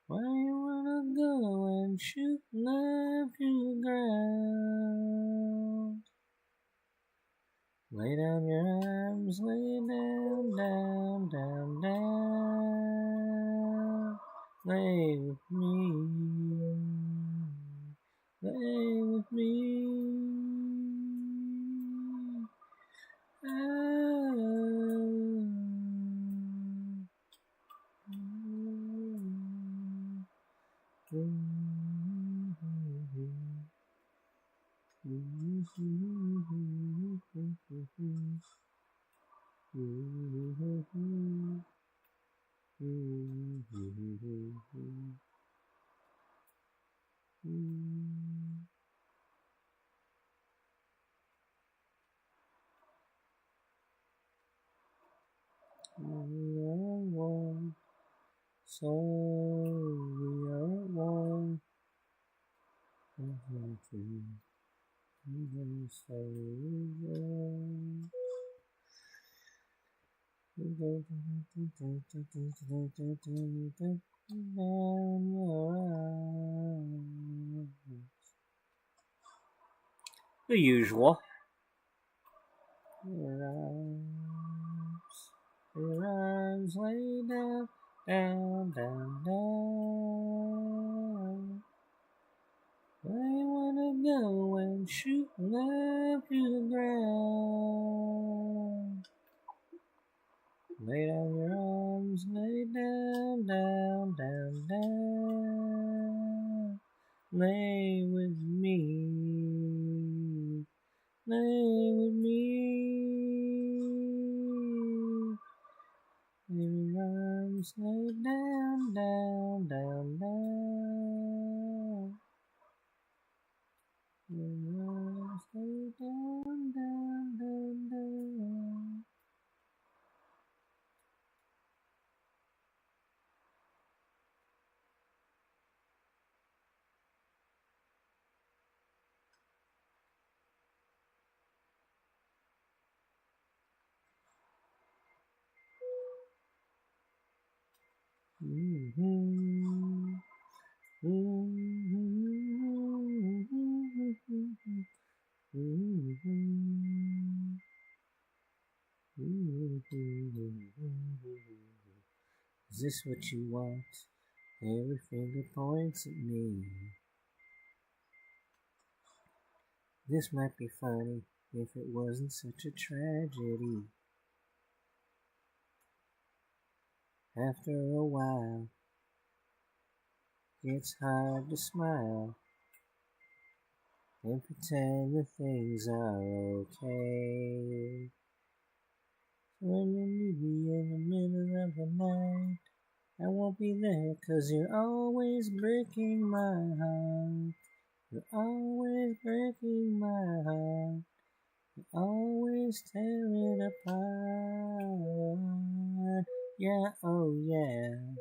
A: Why you wanna go and shoot love to the ground? Lay down your arms, lay down, down, down, down. Lay with me, lay with me. We are one, so we are one. The usual. Your arms lay down, down, down, down. I wanna go and shoot love to the ground. Lay down your arms, lay down, down, down, down. Lay with me. Lay with me. Your arms lay down, down, down, down. Your arms lay down, down, down, down. Is this what you want? Every finger points at me. This might be funny if it wasn't such a tragedy. After a while, it's hard to smile and pretend that things are okay. When you need me in the middle of the night, I won't be there 'cause you're always breaking my heart. You're always breaking my heart. You always tear it apart. Yeah, oh yeah.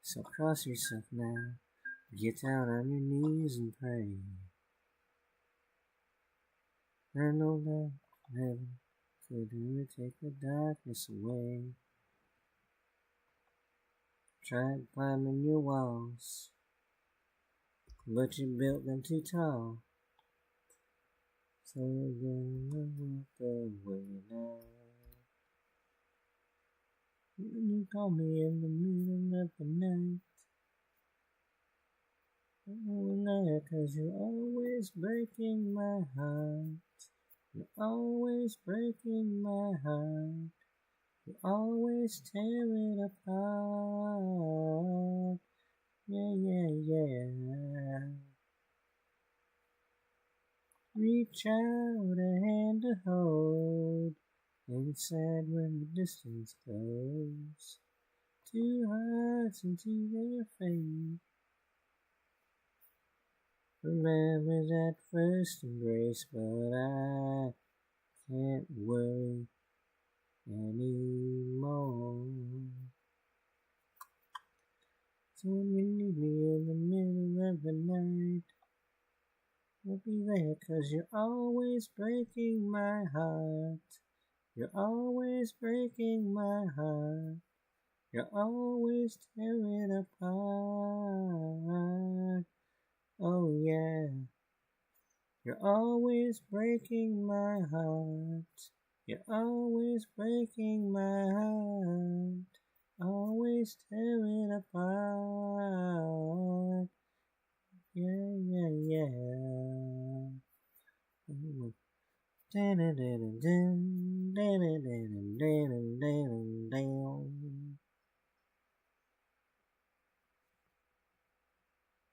A: So cross yourself now. Get down on your knees and pray. I know that heaven could ever take the darkness away. Tried climbing your walls, but you built them too tall. So you're gonna walk away now. When you call me in the middle of the night, I'm there 'cause you're always breaking my heart. You're always breaking my heart. You always tear it apart. Yeah, yeah, yeah. Reach out a hand to hold. And it's sad when the distance goes. Two hearts into their fate. Remember that first embrace, but I can't worry anymore. So when you need me in the middle of the night, I'll be there 'cause you're always breaking my heart. You're always breaking my heart. You're always tearing apart. Oh yeah. You're always breaking my heart. You're always breaking my heart. Always tearing apart. Yeah, yeah, yeah.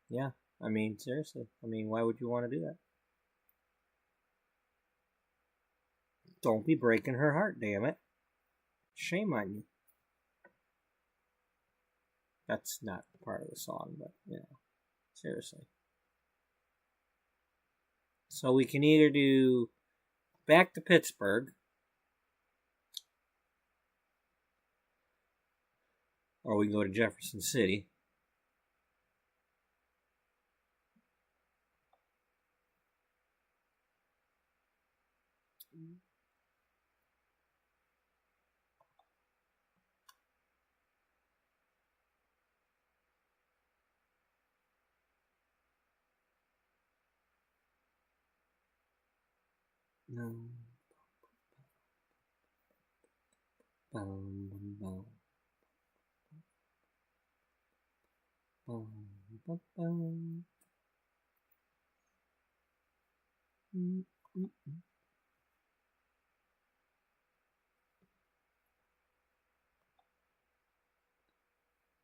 A: Yeah, I mean, seriously. I mean, why would you want to do that? Don't be breaking her heart, damn it. Shame on you. That's not part of the song, but, you know, seriously. So we can either do Back to Pittsburgh, or we can go to Jefferson City. No. Bum, bum, bum. Bum, bum, bum.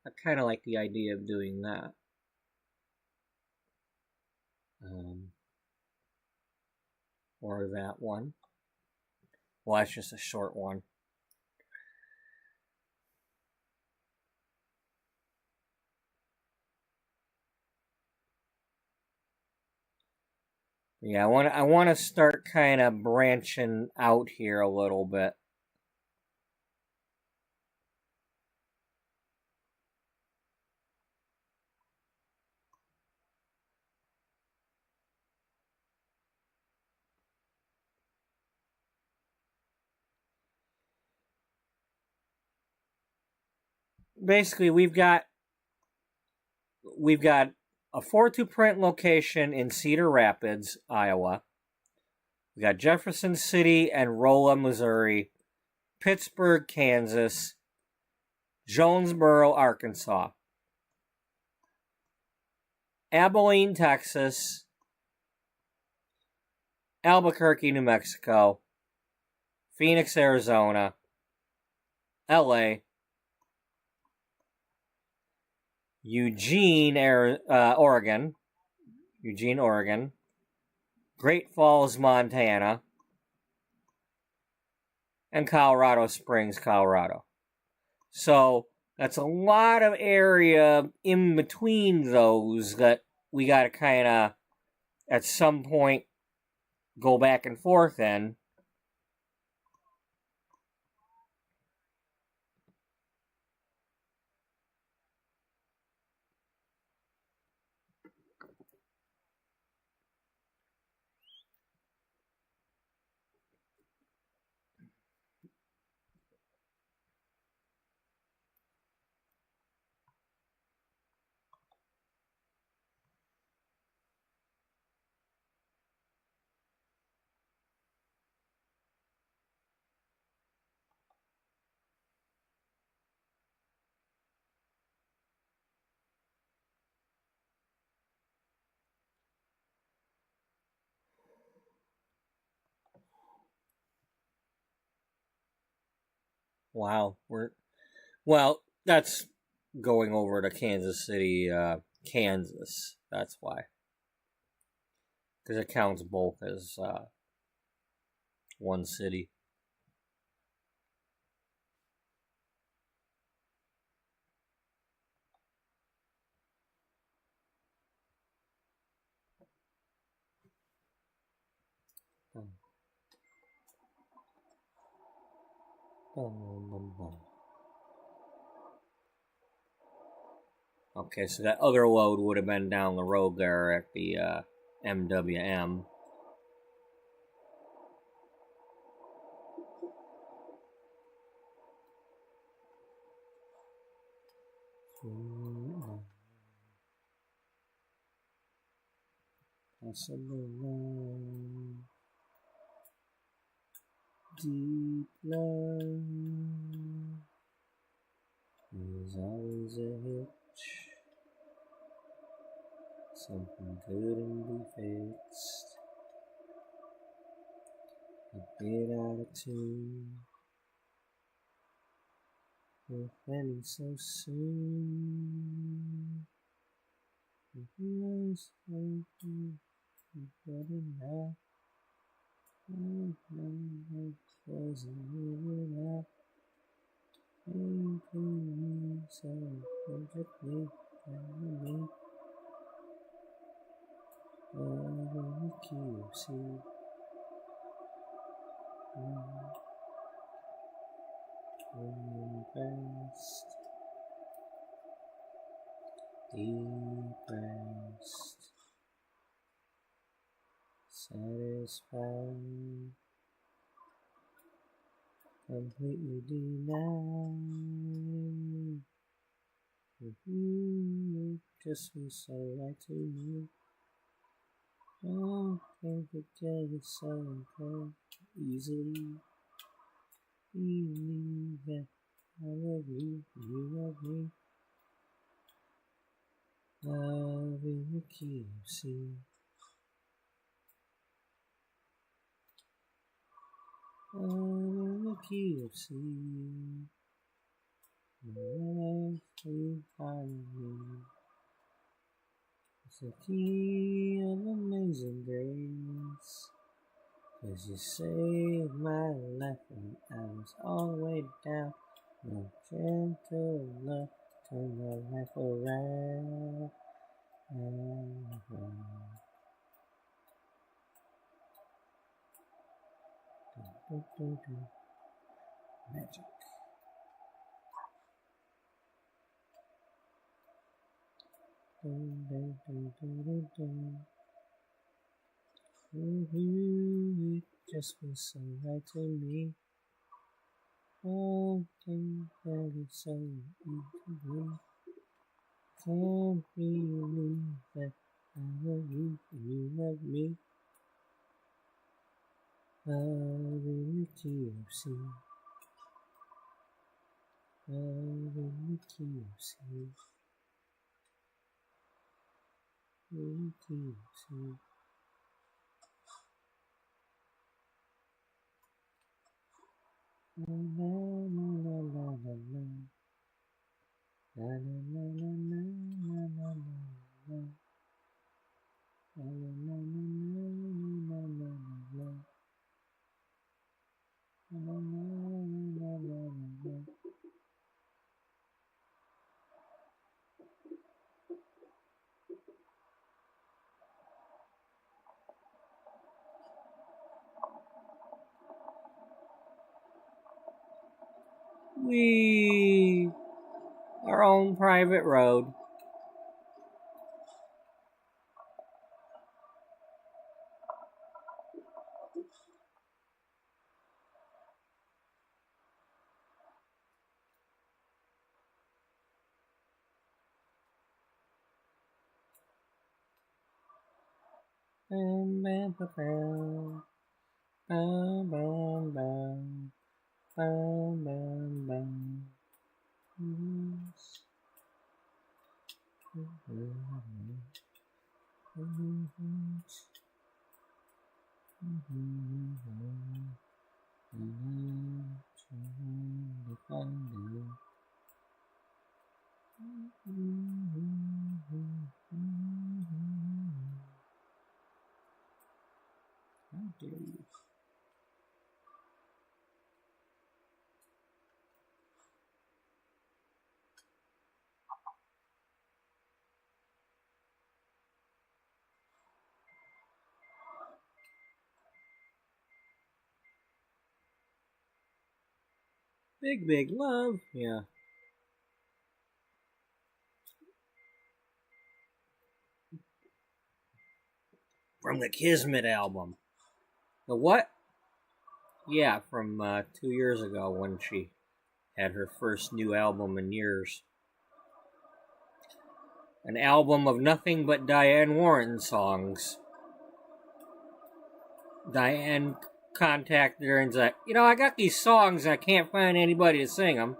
A: I kind of like the idea of doing that. Or that one. Well, that's just a short one. Yeah, I want to start kind of branching out here a little bit. Basically, we've got a 4-2 print location in Cedar Rapids, Iowa. We got Jefferson City and Rolla, Missouri, Pittsburgh, Kansas, Jonesboro, Arkansas, Abilene, Texas, Albuquerque, New Mexico, Phoenix, Arizona, LA, Eugene, Oregon, Great Falls, Montana, and Colorado Springs, Colorado. So that's a lot of area in between those that we got to kind of, at some point, go back and forth in. Wow, that's going over to Kansas City, Kansas. That's why, because it counts both as one city. Okay, so that other load would have been down the road there at the MWM. Possible love, deep love is always a hitch. Something couldn't be fixed. A bit out of tune. We're ending so soon. It was hoping better now. I'm closing it up. Include me so perfectly and me. Oh, QC. Impressed. Depressed. Satisfied. completely denied. You just was so right to me. Oh, can't forget it so easily. Believe that I love you, you love me. Love in the key of C. Love in the key of C. Life you find me. It's the key of amazing grace. 'Cause you saved my life when I was all the way down. Your gentle love turned my life around. Magic. It just was so right to me. Oh, can't it so easily. Can't believe that I love you and you love me. Love in the key of C. Love in the key of C. In the key of C. La la la la la la la. La la la la la la la la. La la la la la la la. La la la la la. We our own private road. Bam bam bam bam bam bam bam bam bam. How dare you? Big love, yeah. From the Kismet album. The what? Yeah, from 2 years ago when she had her first new album in years. An album of nothing but Diane Warren songs. Diane contacted her and said, I got these songs and I can't find anybody to sing them.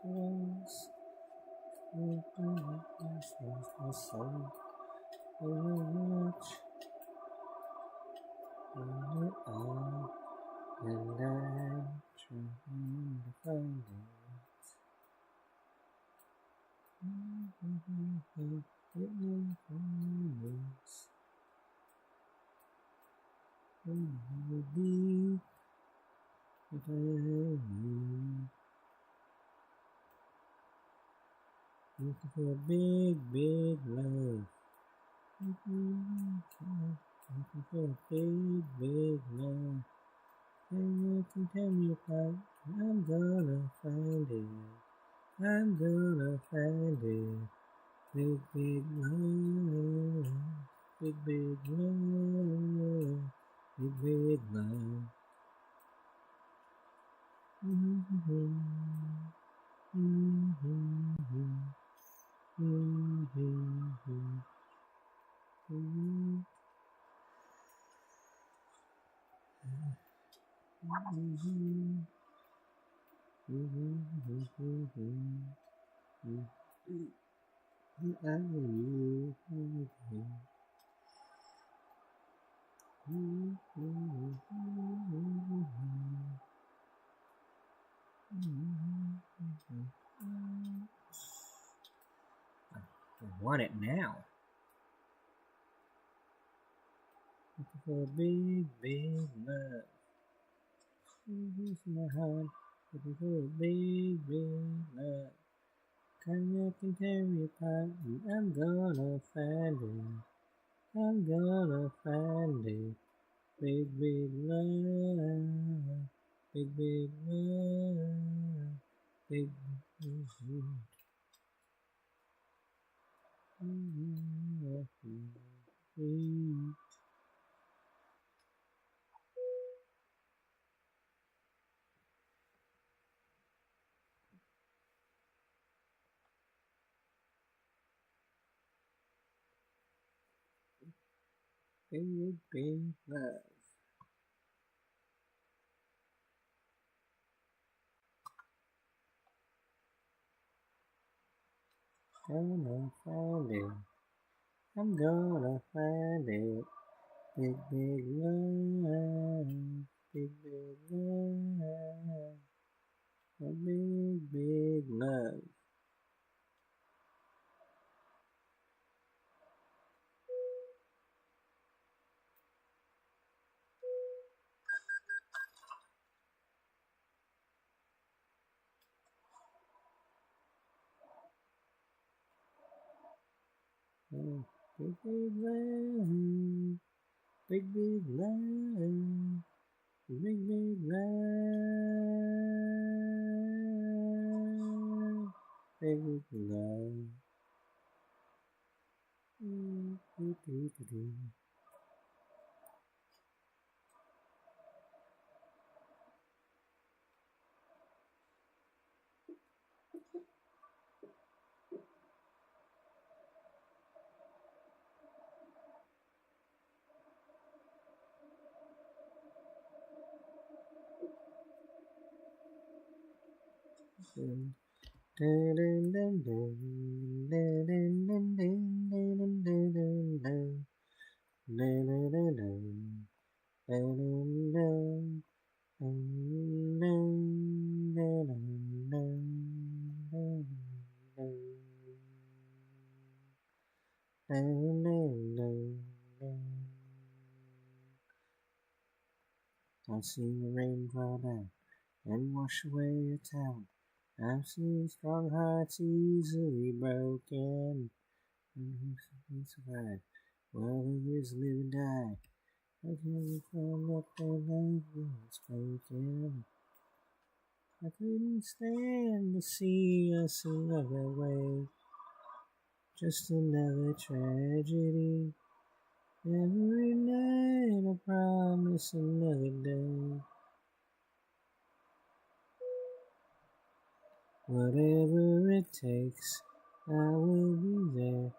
A: And I'm trying to find it. Looking for a big love. Looking for a big love. And you can tell me apart, I'm gonna find it. I'm gonna find it. Big, big love. Big, big love. Big, big love. Mm-hmm. Mm-hmm. Mm-hmm. Mm-hmm. I want it now. Looking for a big, big love. Here's my heart. Looking for a big, big love. Come up and tear me apart, and I'm gonna find it. I'm gonna find it. Big, big love. Big, big love. Big, big love. Big, big love. Gonna find it. I'm gonna find it. Big, big love. Big, big love. A big, big love. Big, big love. Big, big love. Big, big love. Big, big love. I've seen the rain fall down and wash away a town. I've seen strong hearts easily broken. And who survive while others live and die? I can't find what their life was spoken. I couldn't stand to see us another way. Just another tragedy. Every night I promise another day. Whatever it takes, I will be there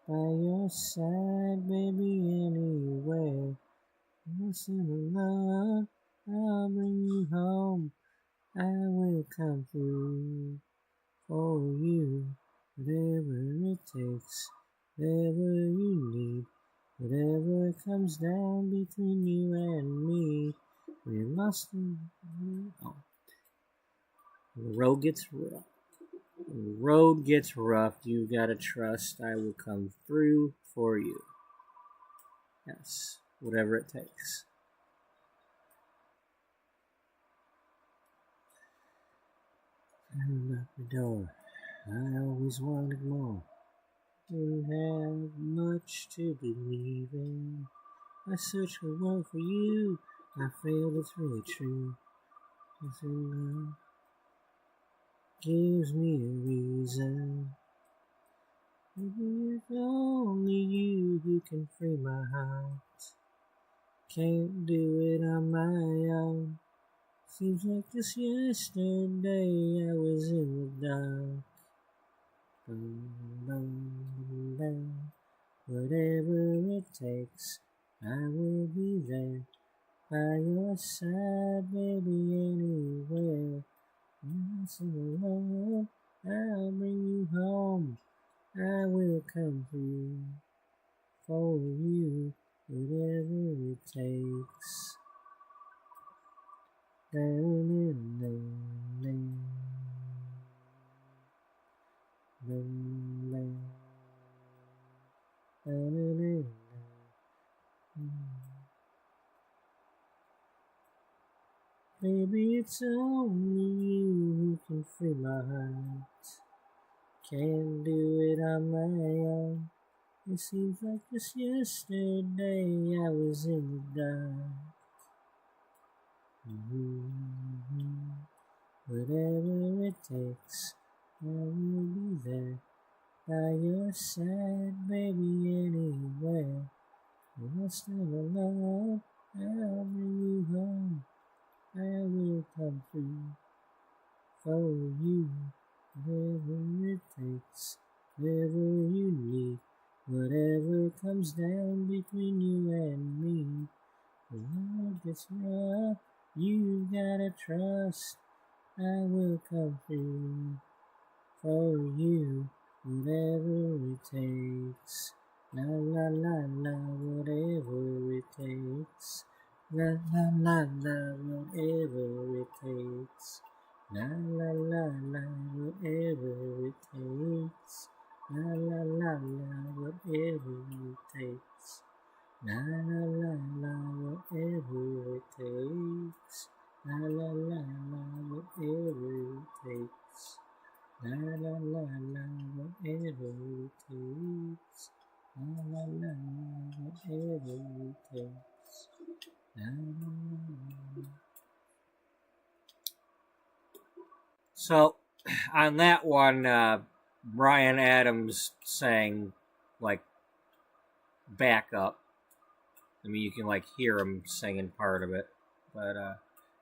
A: by your side, baby, anywhere. Listen alone, I'll bring you home. I will come through for you. Whatever it takes, whatever you need, whatever comes down between you and me. We're lost in the road gets rough. When the road gets rough, you gotta trust I will come through for you. Yes, whatever it takes. I locked the door. I always wanted more. Didn't have much to believe in. I searched the world for you. I failed, it's really true. Is in love. gives me a reason. Maybe it's only you who can free my heart. Can't do it on my own. Seems like just yesterday I was in the dark. Boom, boom, boom. Whatever it takes, I will be there by your side, baby, anywhere. Sing along, I'll bring you home. I will come through for you, whatever it takes. Baby, it's only you who can free my heart. Can't do it on my own. It seems like just yesterday I was in the dark. Whatever it takes, I will be there by your side, baby, anywhere. When I'm still alone, I'll bring you home. I will come through for you, whatever it takes, whatever you need, whatever comes down between you and me. When it gets rough, you gotta trust, I will come through for you, whatever it takes. La la la la, whatever it takes. La la la la, whatever it takes. La la la la, whatever it takes. La la la la, whatever it takes. La la la la, whatever it takes. La la la la, whatever it takes. La la la la, whatever it takes. La la la la, whatever it takes. La la la la. So, on that one, Bryan Adams sang like backup. I mean, you can like hear him singing part of it, but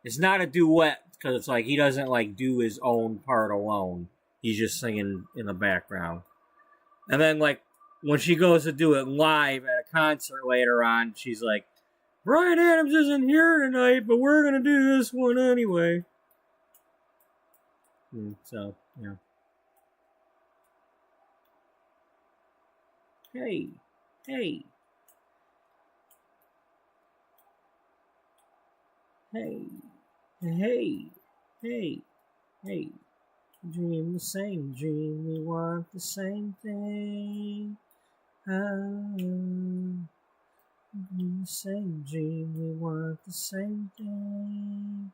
A: it's not a duet because it's like he doesn't like do his own part alone. He's just singing in the background. And then like when she goes to do it live at a concert later on, she's like, Bryan Adams isn't here tonight, but we're gonna do this one anyway. So, yeah. Hey. Hey, hey, hey. Dream the same dream, we want the same thing. Dream the same dream, we want the same thing.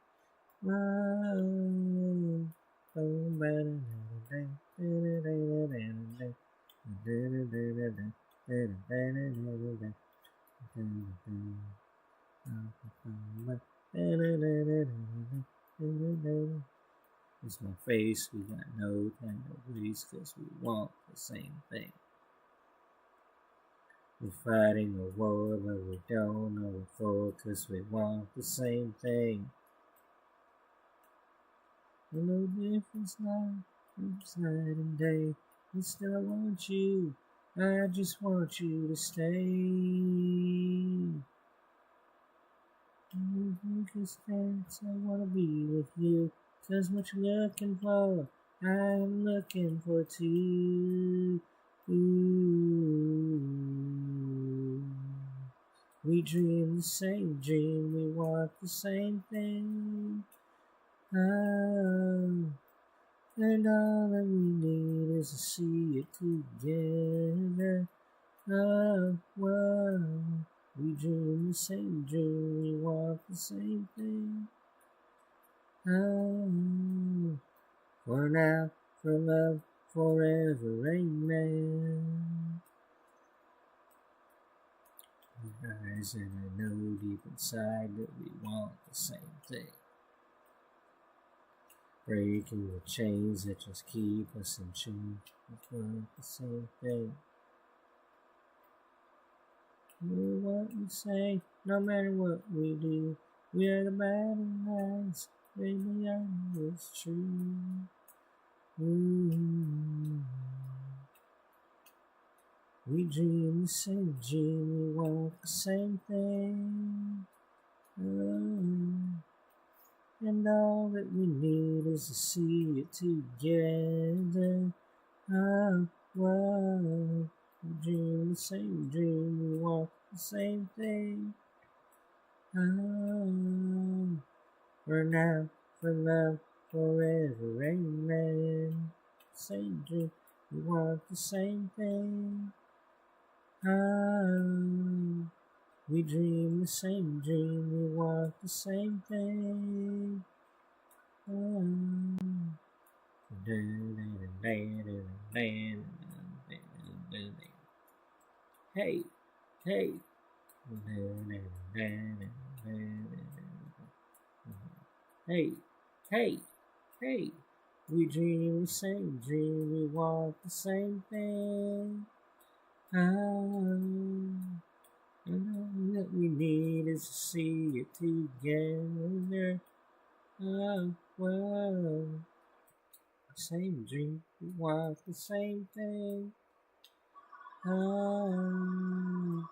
A: It's my face, we got no kind of ways, cause we want the same thing. We're fighting a war, but we don't know what for, cause we want the same thing. No difference now, it's night and day, but still I want you, I just want you to stay. Because I wanna be with you, cause what you're looking for, I'm looking for too. We dream the same dream, we want the same thing. And all that we need is to see it together. We dream the same dream, we want the same thing. For now, for love, forever, amen. Guys, and I know deep inside that we want the same thing. breaking the chains that just keep us in tune. It's not the same thing. What we say, no matter what we do, we are the battle lines. Baby, I know it's true. Ooh. We dream the same dream, we want the same thing. And all that we need is to see it together. Whoa. We dream the same dream, we want the same thing. For now, for love, forever, amen. Same dream, we want the same thing. We dream the same dream, we want the same thing. Hey, hey. Hey, hey, hey. We dream the same dream, we want the same thing. And all that we need is to see it together. Whoa. Same dream, we want the same thing. And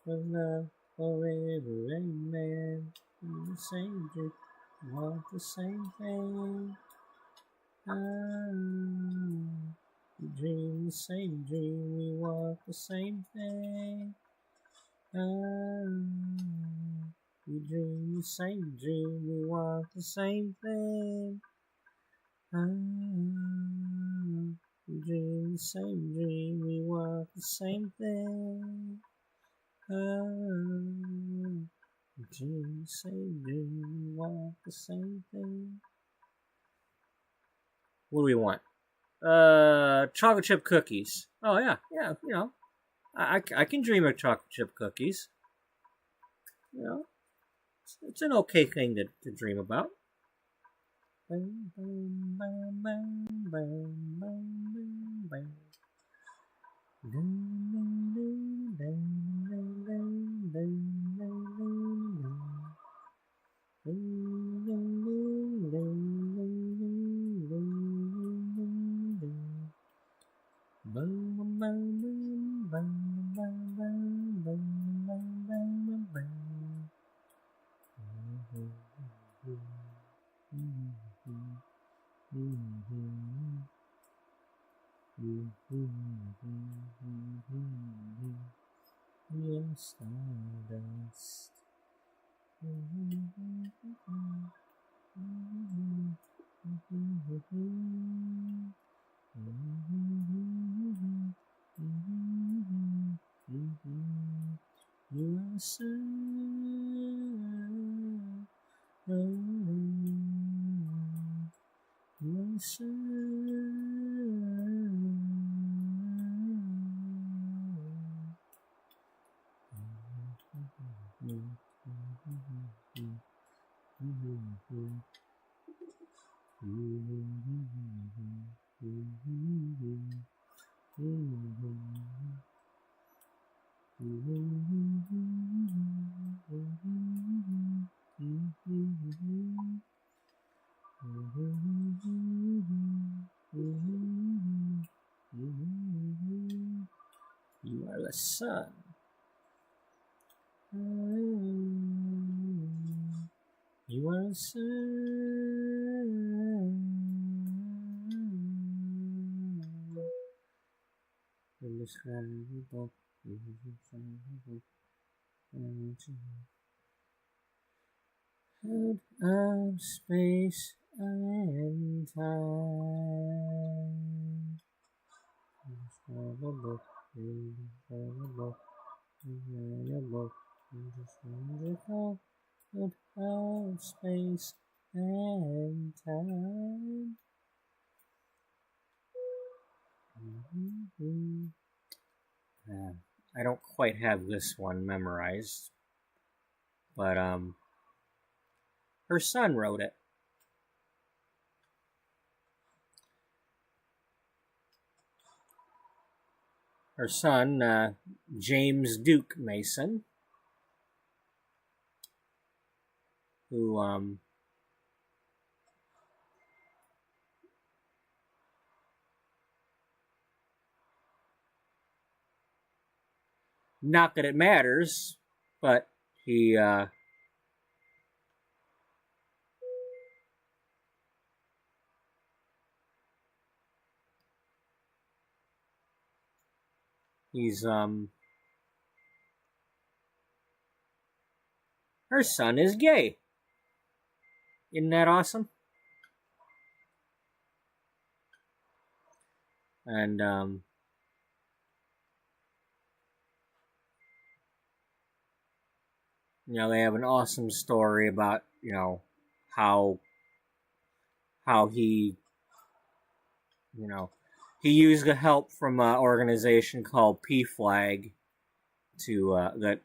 A: for love forever, amen. The same dream, we want the same thing. We dream the same dream, we want the same thing. We dream the same dream, we want the same thing. We dream the same dream, we want the same thing. We dream the same dream, we want the same thing. What do we want? Chocolate chip cookies. Oh yeah, you know, I can dream of chocolate chip cookies. You know, it's an okay thing to dream about. Stardust. You are sun. You are You are the sun. You are the sun. Indescribable, out of space and time. Indescribable, indescribable, indescribable, indescribable, out of space and time. I don't quite have this one memorized, but her son wrote it. her son, James Duke Mason, who not that it matters, but he's her son is gay. Isn't that awesome? And they have an awesome story about how he he used the help from an organization called PFLAG to that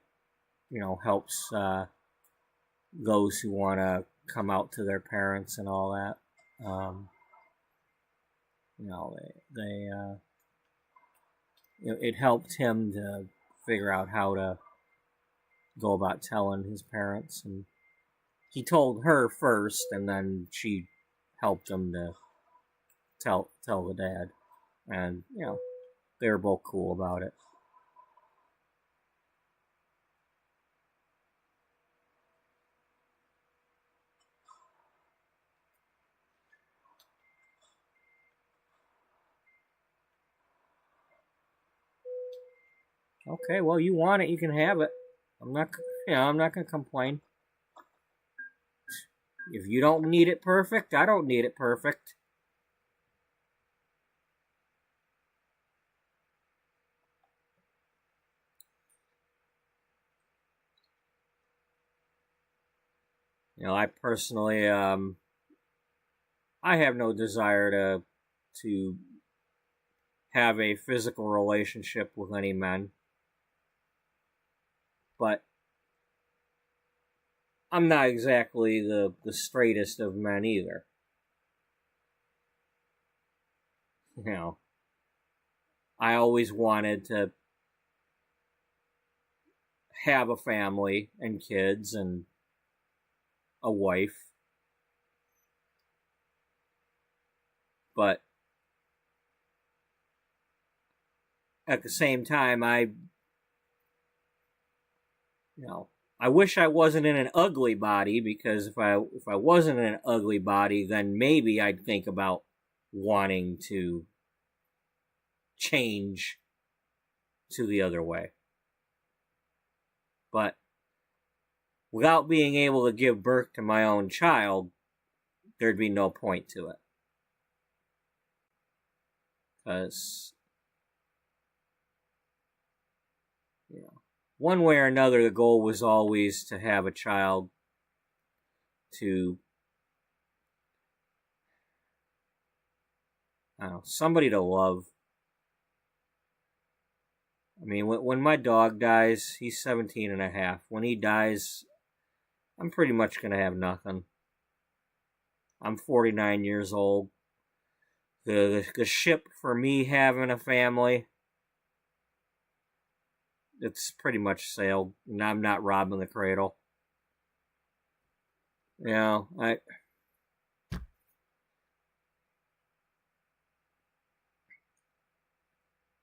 A: helps those who want to come out to their parents and all that. It helped him to figure out how to go about telling his parents, and he told her first, and then she helped him to tell the dad, and they were both cool about it. Okay, well, you want it, you can have it. I'm not gonna complain. If you don't need it perfect, I don't need it perfect. I personally, I have no desire to have a physical relationship with any men. But I'm not exactly the straightest of men either. I always wanted to have a family and kids and a wife. But at the same time, I wish I wasn't in an ugly body, because if I wasn't in an ugly body, then maybe I'd think about wanting to change to the other way. But without being able to give birth to my own child, there'd be no point to it. Because, one way or another, the goal was always to have a child somebody to love. I mean, when my dog dies, he's 17 and a half. When he dies, I'm pretty much going to have nothing. I'm 49 years old. The ship for me having a family, it's pretty much sailed, and I'm not robbing the cradle. I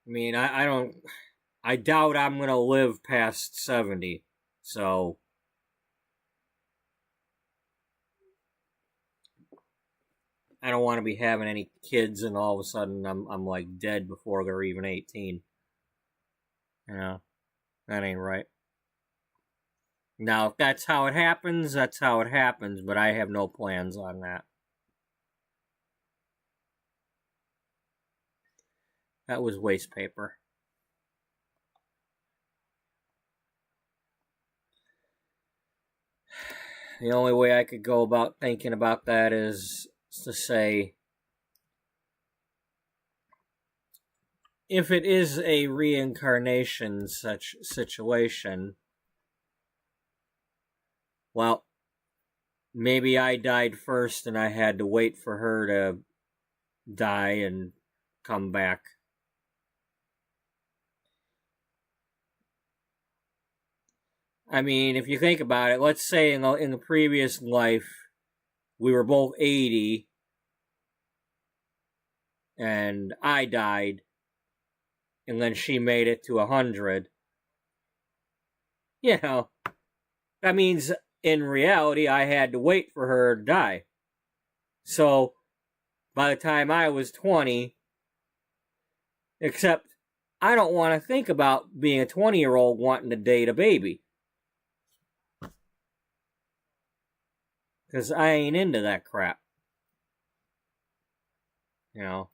A: mean, I doubt I'm going to live past 70, so I don't want to be having any kids and all of a sudden I'm like dead before they're even 18. That ain't right. Now, if that's how it happens, that's how it happens, but I have no plans on that. That was waste paper. The only way I could go about thinking about that is to say, if it is a reincarnation such situation, well, maybe I died first and I had to wait for her to die and come back. I mean, if you think about it, let's say in the previous life, we were both 80 and I died, and then she made it to 100. You know, that means in reality, I had to wait for her to die. So by the time I was 20, except I don't want to think about being a 20-year-old wanting to date a baby. Because I ain't into that crap. You know.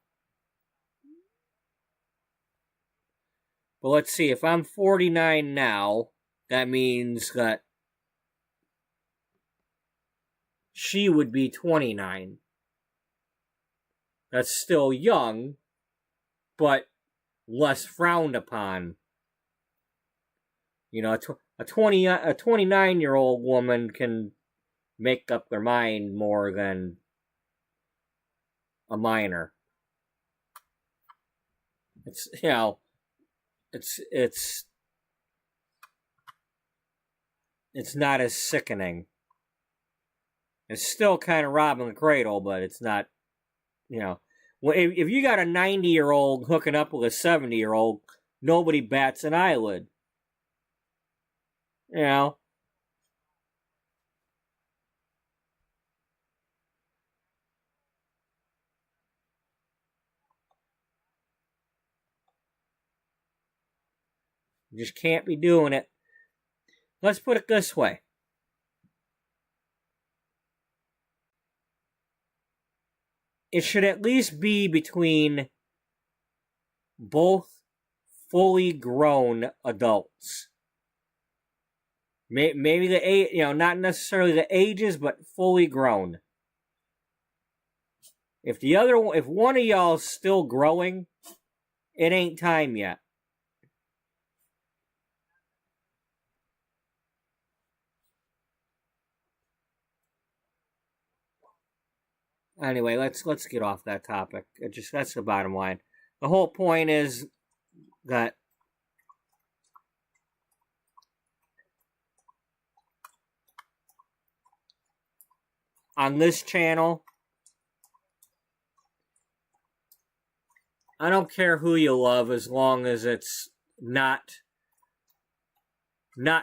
A: But let's see, if I'm 49 now, that means that she would be 29. That's still young, but less frowned upon. You know, a 29-year-old woman can make up their mind more than a minor. It's, you know, it's not as sickening. It's still kind of robbing the cradle, but it's not, you know. Well, if you got a 90-year-old hooking up with a 70-year-old, nobody bats an eyelid. You know. You just can't be doing it. Let's put it this way. It should at least be between both fully grown adults. Maybe the age, you know, not necessarily the ages, but fully grown. If one of y'all's still growing, it ain't time yet. Anyway, let's get off that topic. That's the bottom line. The whole point is that on this channel, I don't care who you love as long as it's not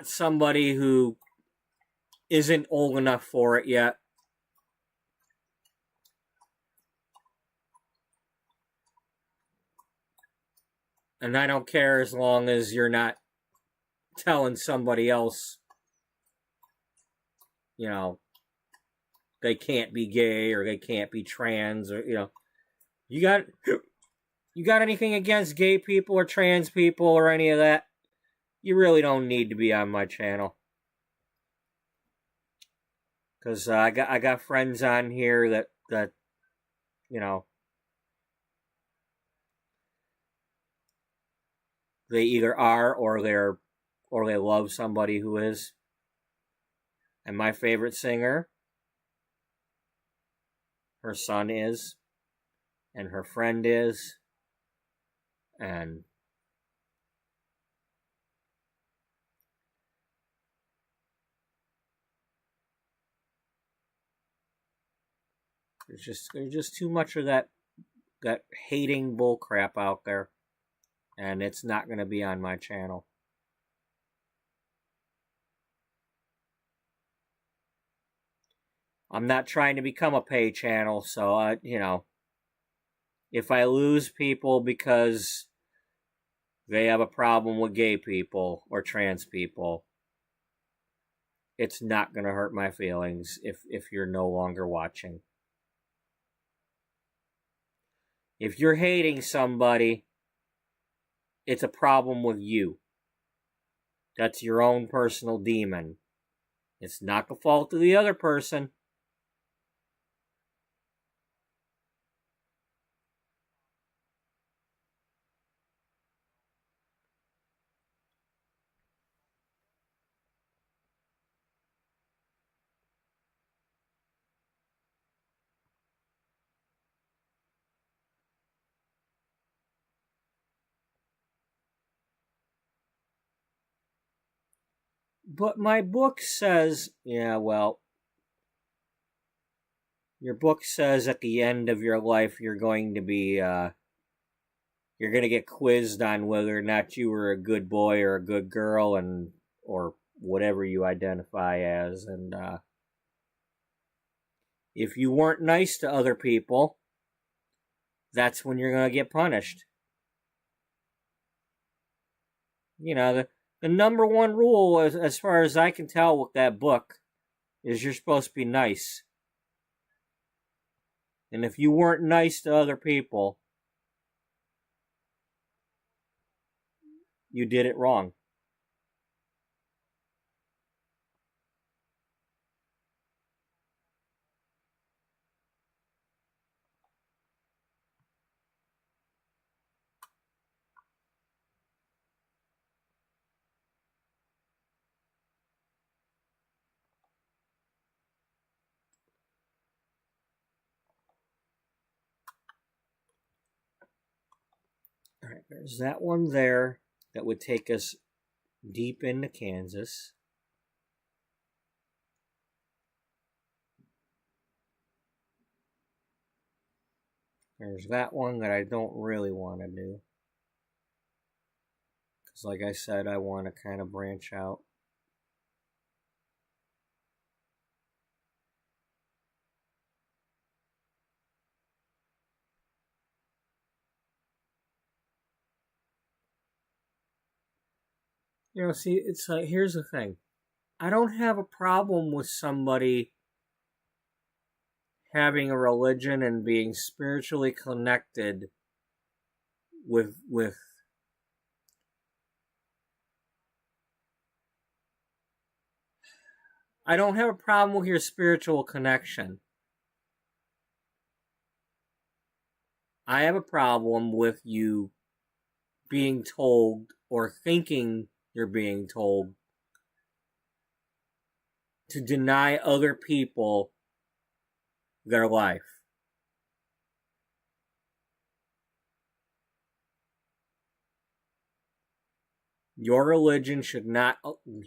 A: somebody who isn't old enough for it yet. And I don't care as long as you're not telling somebody else, you know, they can't be gay or they can't be trans, or, you know, you got anything against gay people or trans people or any of that? You really don't need to be on my channel. Because I got friends on here that you know, they either are or they love somebody who is. And my favorite singer, her son is, and her friend is, and there's just too much of that hating bull crap out there, and it's not going to be on my channel. I'm not trying to become a pay channel, so you know, if I lose people because they have a problem with gay people or trans people, it's not going to hurt my feelings if you're no longer watching. If you're hating somebody, it's a problem with you. That's your own personal demon. It's not the fault of the other person. But my book says, yeah, well, your book says at the end of your life you're going to be, you're going to get quizzed on whether or not you were a good boy or a good girl, and or whatever you identify as. And if you weren't nice to other people, that's when you're going to get punished. You know, the number one rule, as far as I can tell with that book, is you're supposed to be nice. And if you weren't nice to other people, you did it wrong. All right, there's that one there that would take us deep into Kansas. There's that one that I don't really want to do. Because like I said, I want to kind of branch out. You know, see, it's like, here's the thing. I don't have a problem with somebody having a religion and being spiritually connected with I don't have a problem with your spiritual connection. I have a problem with you being told or thinking you're being told to deny other people their life. Your religion should not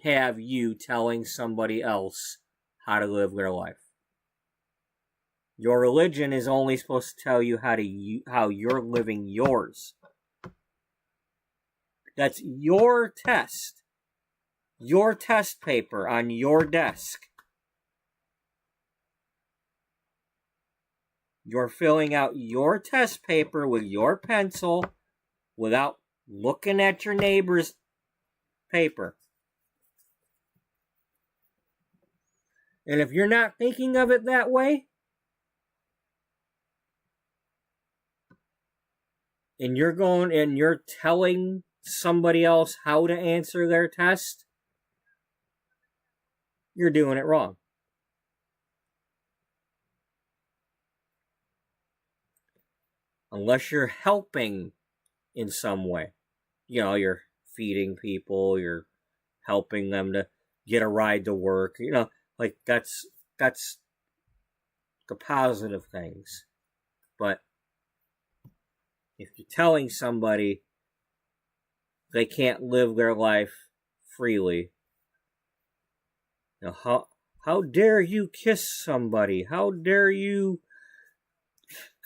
A: have you telling somebody else how to live their life. Your religion is only supposed to tell you how you're living yours. That's your test. Your test paper on your desk. You're filling out your test paper with your pencil without looking at your neighbor's paper. And if you're not thinking of it that way, and you're telling somebody else how to answer their test, you're doing it wrong. Unless you're helping in some way. You know, you're feeding people, you're helping them to get a ride to work, you know, like that's the positive things. But if you're telling somebody they can't live their life freely, you know, how dare you kiss somebody? How dare you?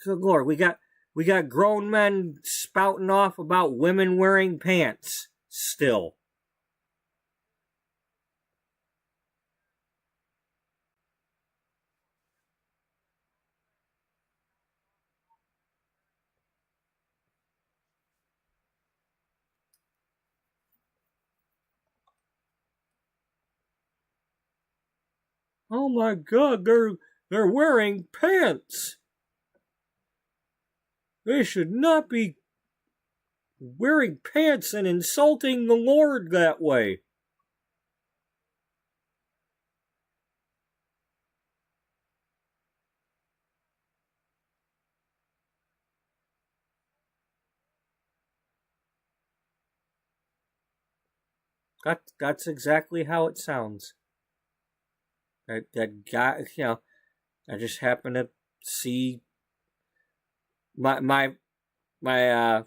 A: Good Lord, we got grown men spouting off about women wearing pants still. Oh my God, they're wearing pants. They should not be wearing pants and insulting the Lord that way. That's exactly how it sounds. That guy, you know, I just happened to see my the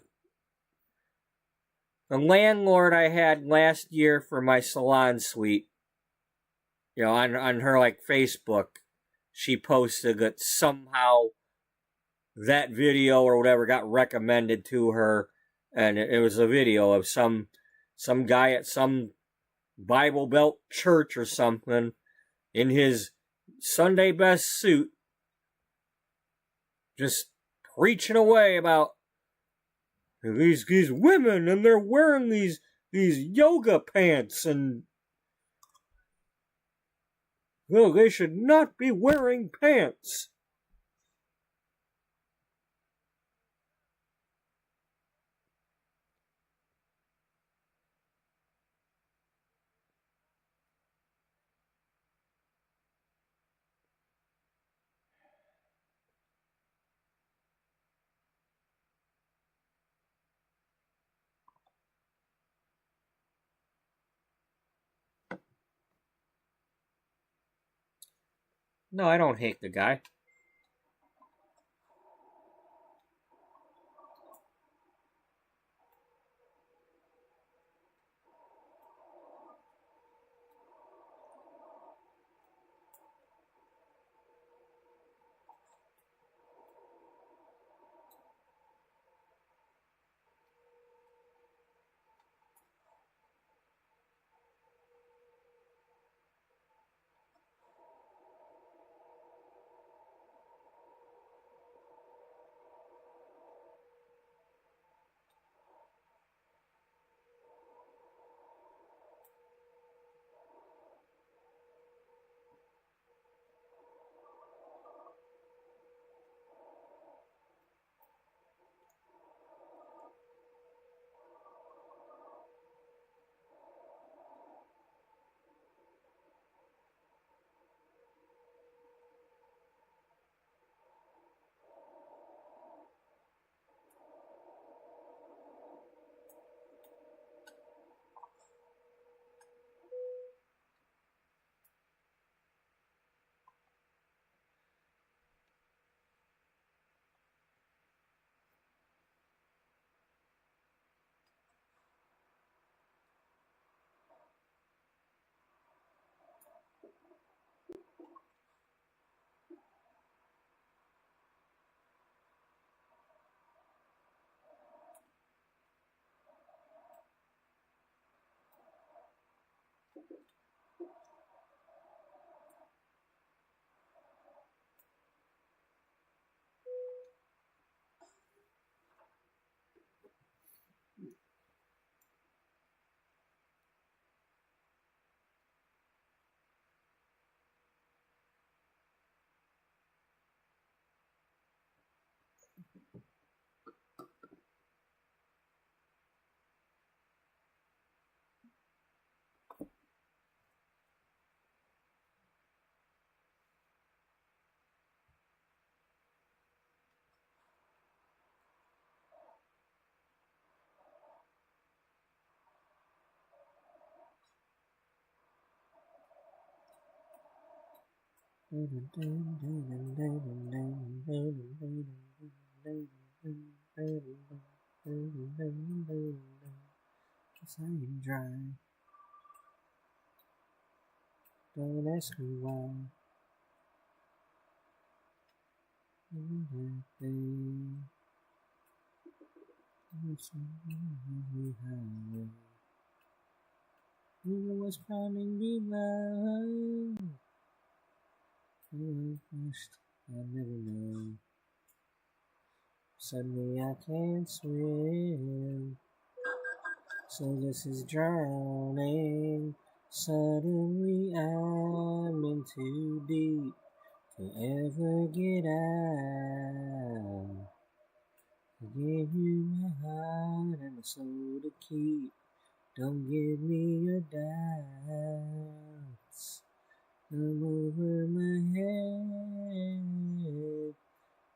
A: landlord I had last year for my salon suite you know, on her like Facebook, she posted that somehow that video or whatever got recommended to her, and it was a video of some guy at some Bible Belt church or something in his Sunday best suit, just preaching away about these women and they're wearing these yoga pants and no, they should not be wearing pants. No, I don't hate the guy. Cause I am dry. Don't ask me why. You was pounding me low. First, I never know. Suddenly I can't swim. So this is drowning. Suddenly I'm in too deep to ever get out. I gave you my heart and a soul to keep. Don't give me your doubts. I'm over my head,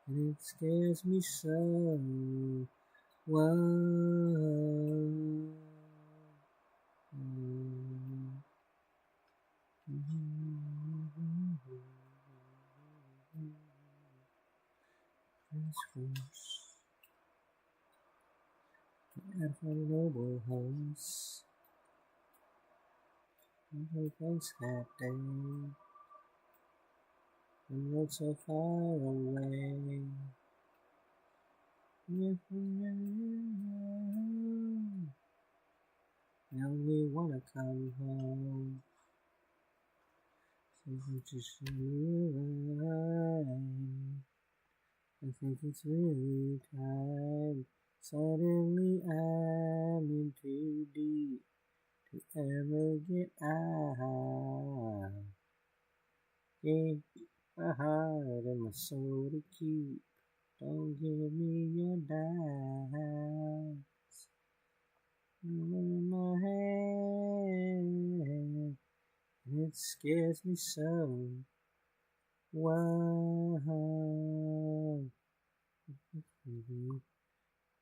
A: and it scares me so. Whoa. At a noble house, Everything's happy. And you're so far away. I only wanna come home. So just realize. I think it's really time. Suddenly I'm in too deep to ever get out. Gave my heart and my soul to keep. Don't give me your doubts. In my hand, it scares me so. Wow.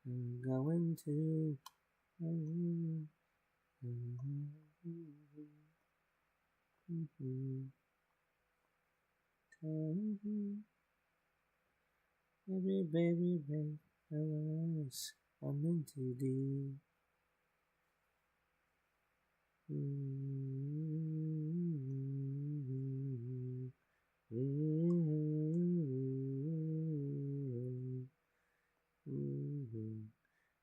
A: I'm going to. Baby, I'm in too deep.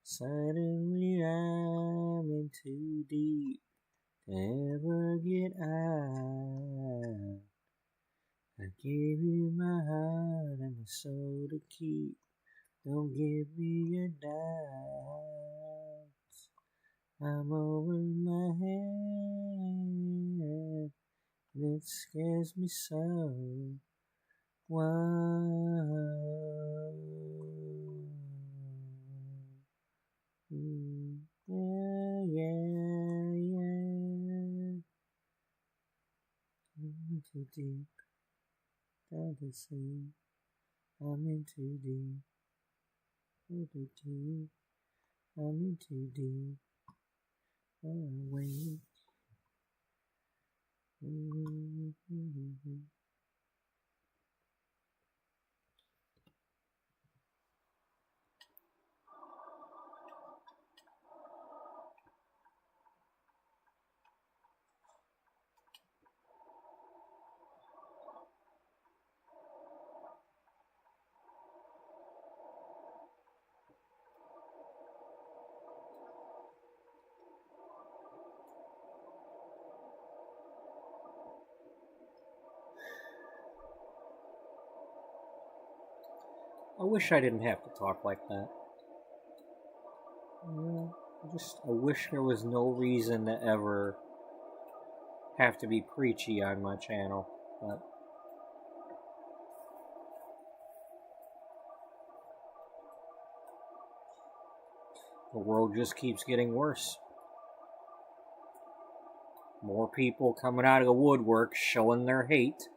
A: Suddenly I'm in too deep to ever get out. I gave you my heart and my soul to keep. Don't give me your doubts. I'm over my head, and it scares me so. Wow. Yeah. I'm too deep, down to sleep. I'm in too deep, too deep. I'm in too deep. Away. I wish I didn't have to talk like that. I wish there was no reason to ever have to be preachy on my channel, but the world just keeps getting worse. More people coming out of the woodwork showing their hate.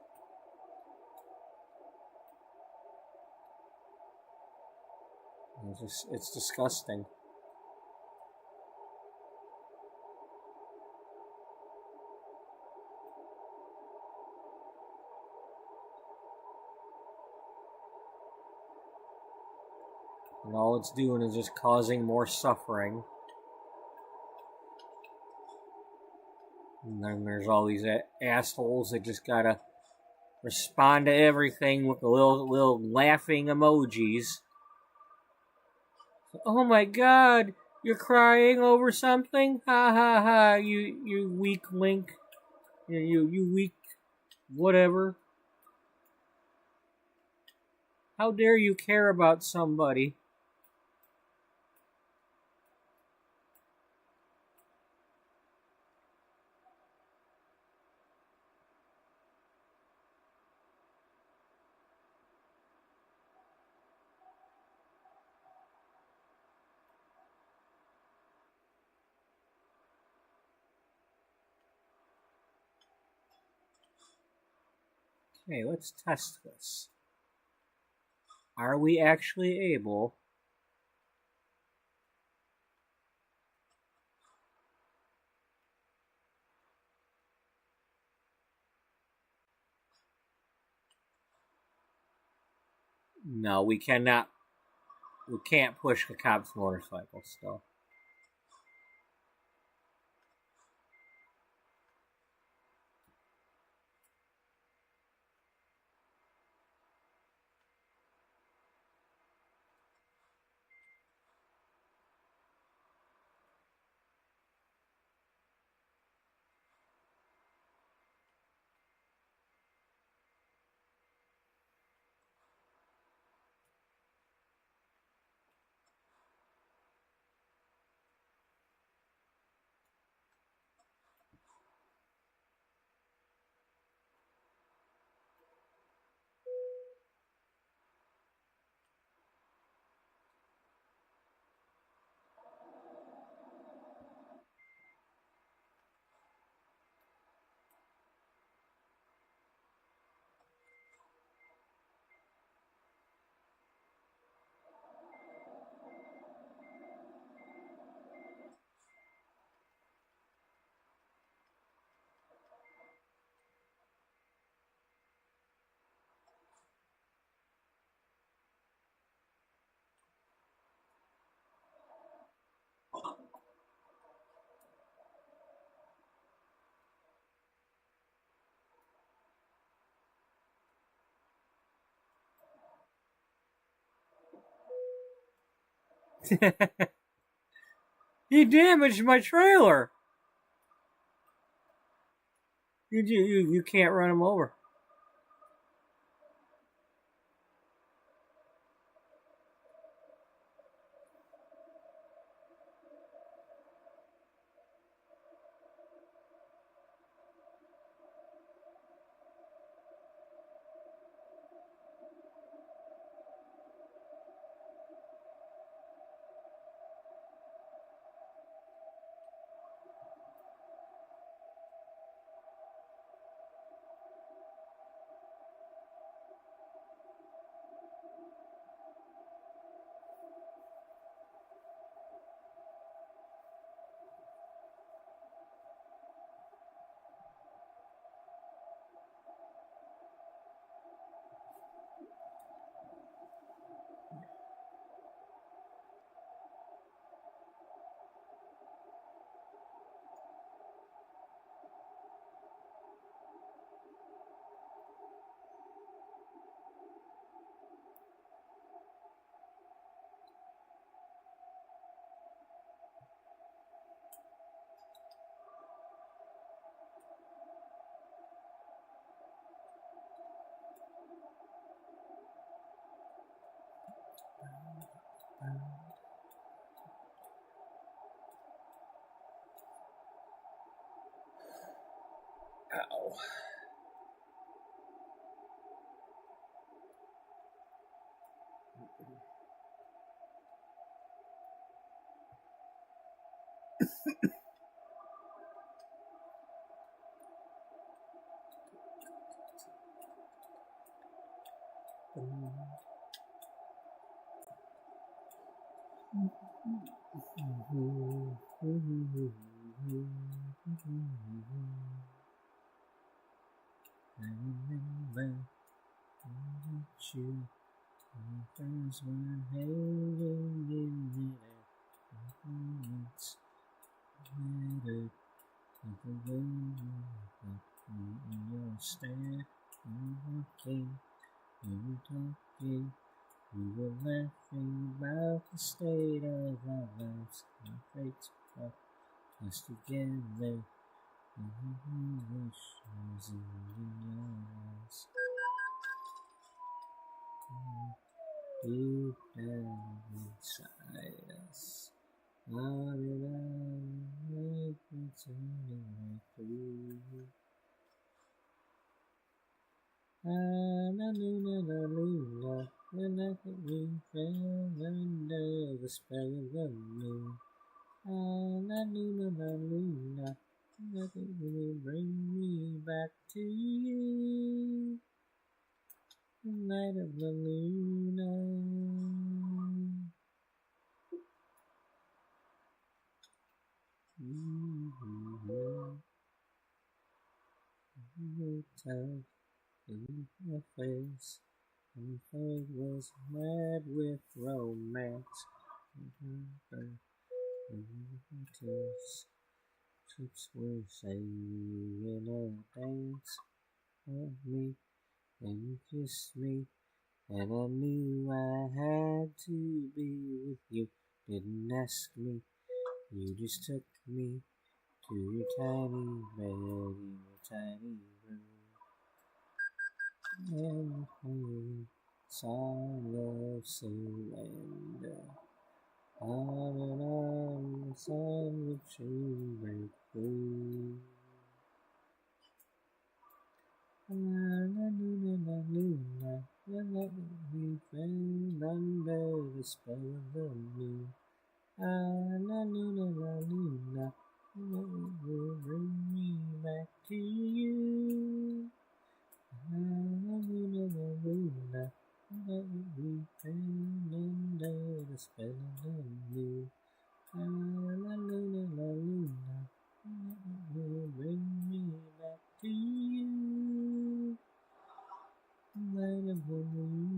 A: It's disgusting. And all it's doing is just causing more suffering. And then there's all these assholes that just gotta respond to everything with the little laughing emojis. Oh my god, you're crying over something? Ha ha ha, you weak link. You weak whatever. How dare you care about somebody? Okay, let's test this. Are we actually able No, we cannot. We can't push the cop's motorcycle still. He damaged my trailer. You can't run him over. Ow. I remember you first were hanging in there. It's better than the way you stare. You walking, you talking. We were laughing about the state of our lives. Our fates brought us together. Wish was in your eyes. Deep down inside us, how did I make it turning through? La luna, la luna, the night that we fell under the spell of the moon. La luna, la luna, nothing will bring me back to you. The night of the luna. Time in my face, and it was mad with romance. Trips were saying a dance of me, and you kissed me, and I knew I had to be with you. Didn't ask me, you just took me to your tiny bed in your tiny room. And playing song of surrender. On and on, the sun would soon break through. La luna, the night we fell under the spell of the moon. La luna, will bring me back to you. La luna, we fell under the spell of the moon. La luna, will bring me back to you. Light of the luna.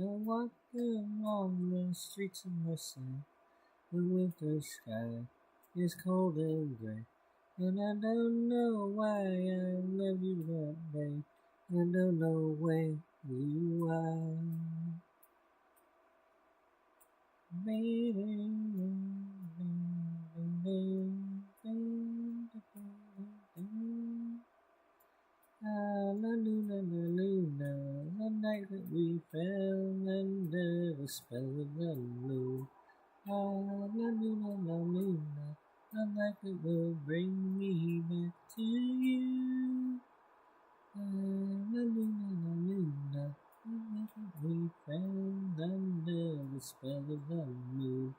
A: walk along the streets of Mercy. The winter sky is cold and gray, and I don't know why I love you that day. I don't know where you are. The night that we fell under the spell of the moon. The night that will bring me back to you. The night that we fell under the spell of the moon.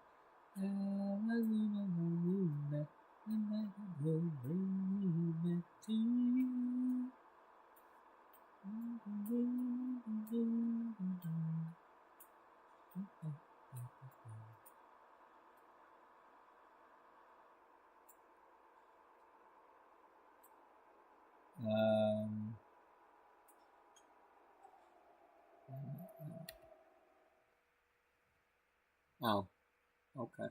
A: The night that will bring me back to you. Oh, okay.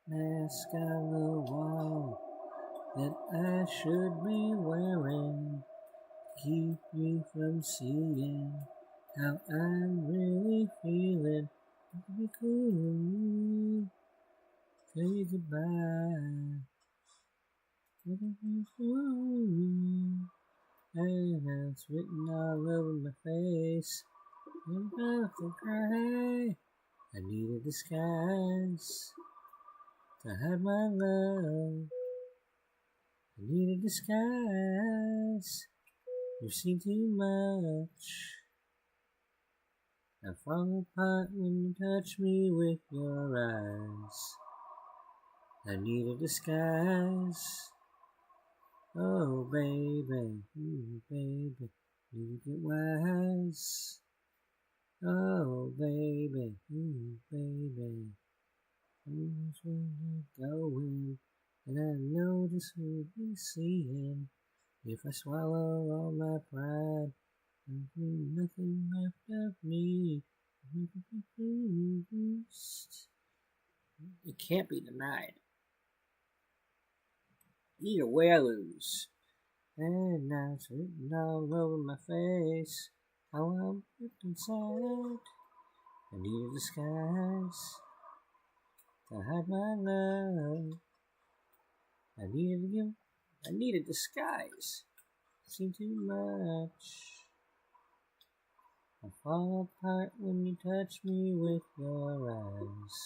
A: Mask on the wall that I should be wearing, keep you from seeing how I'm really feeling. It'd be cool. Say goodbye. It'll be cool. And it's written all over my face. I'm about to cry. I need a disguise to hide my love. I need a disguise. You've seen too much. I fall apart when you touch me with your eyes. I need a disguise. Oh, baby, baby, need to get wise. Oh, baby, baby, who's where you're going? And I know just who you're seeing. If I swallow all my pride, there'll be nothing left of me. It can't be denied. Either way, I lose. And now it's written all over my face how I'm put inside. I need a disguise to hide my love. I need a disguise. Seen too much. I fall apart when you touch me with your eyes.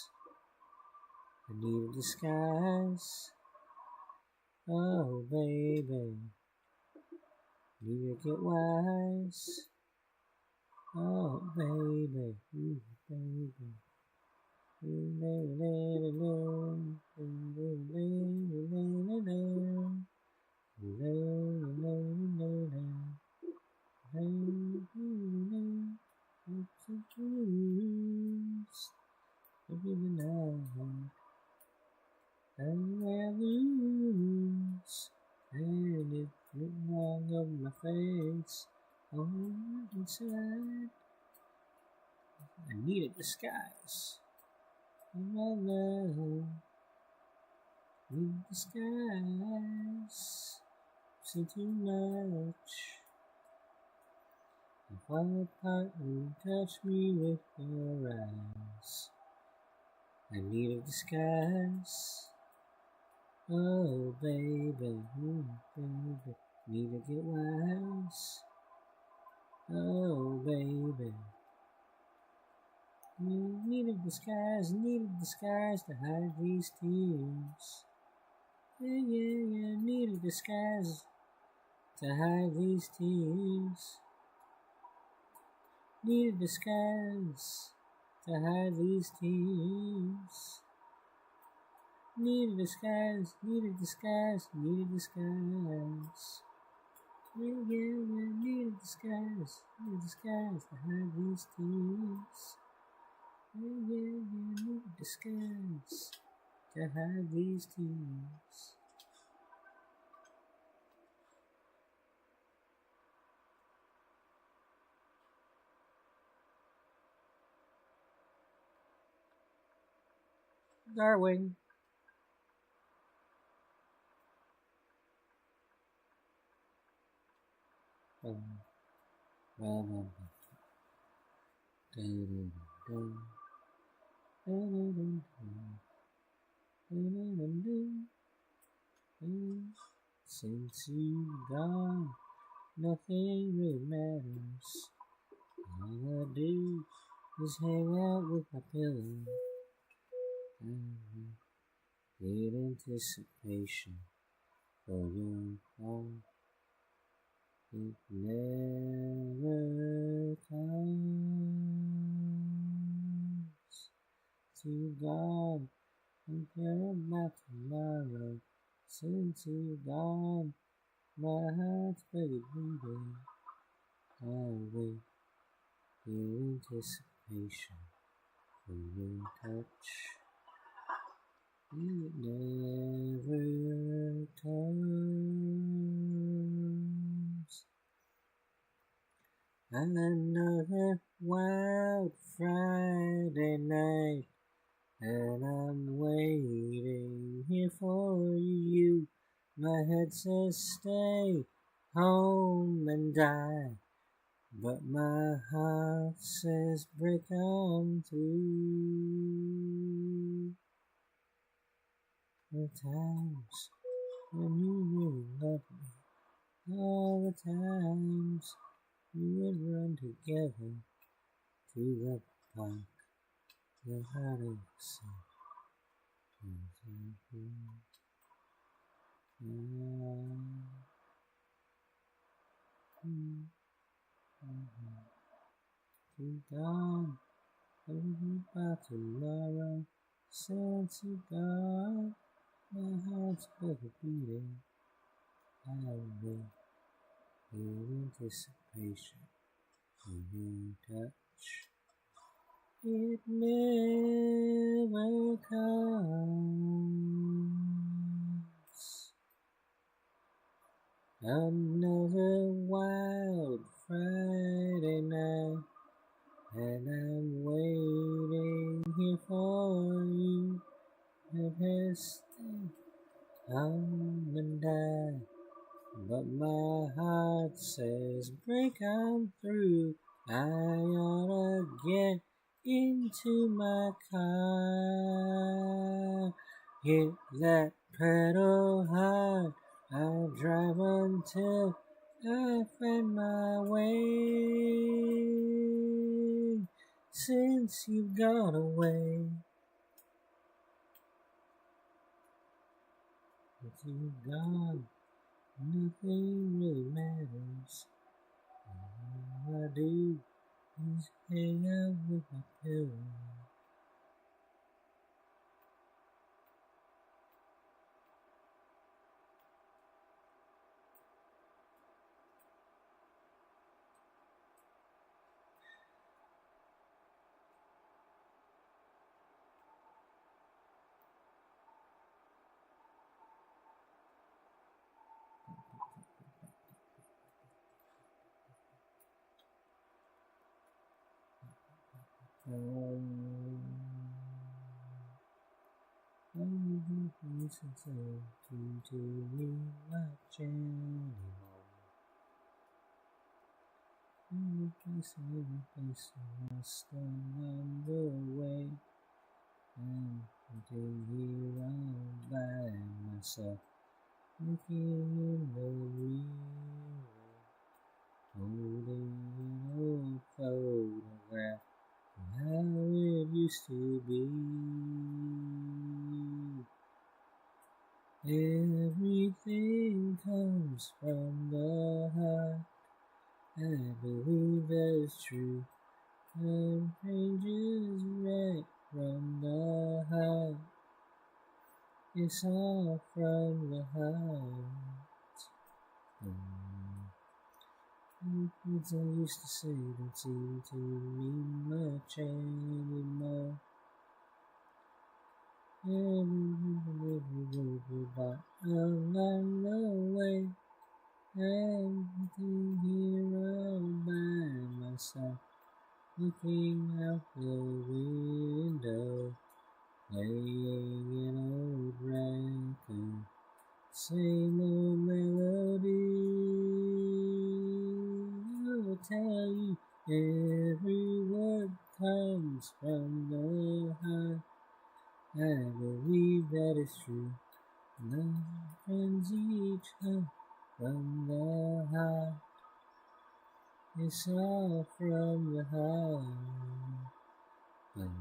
A: I need a disguise. Oh, baby, need to get wise. Oh, baby, baby. And I lose, and it's written all over my face, all inside. I need a disguise. Oh, my love, need a disguise. See too much. I fall apart when you touch me with your eyes. I need a disguise. Oh, baby, baby, need to get wise. Oh, baby, need a disguise to hide these tears. Yeah, need a disguise to hide these tears. Need a disguise to hide these tears. Need a disguise, need a disguise, need a disguise. Yeah, need a disguise to hide these tears. Yeah, disguise to hide these tears. Darwin. Since you've gone, nothing really matters. All I do is hang out with my pillow. In anticipation for your call. It never comes. Too gone, don't care about tomorrow. Since you're gone, my heart's barely beating. I'll wait in anticipation for your touch. It never comes. Another wild Friday night, and I'm waiting here for you. My head says stay home and die, but my heart says break on through. The times when you really loved me, all the times we would run together to the park, the hiding sun. Too gone, thinking about tomorrow. Since you're gone, my heart's better beating. I'll wait in anticipation for your touch. It never comes. Another wild Friday night, and I'm waiting here for you. It has stayed home and die, but my heart says break on through. I oughta get into my car, hit that pedal hard. I'll drive until I find my way. Since you've gone away, since you've gone, nothing really matters. All I do is hang out with my pillow. Listen to me much anymore. Every place I lost along the way. I'm sitting here all by myself, looking in the mirror, holding an old photograph of how it used to be. Everything comes from the heart. I believe that is true. And pages read from the heart. It's all from the heart. Words I used to say don't seem to mean much anymore. Every but along the way, everything here all by myself, looking out the window, playing an old record, same old melody. I will tell you, every word comes from the heart. I believe that it's true. Love friends each other from the heart. It's all from the heart. Boom,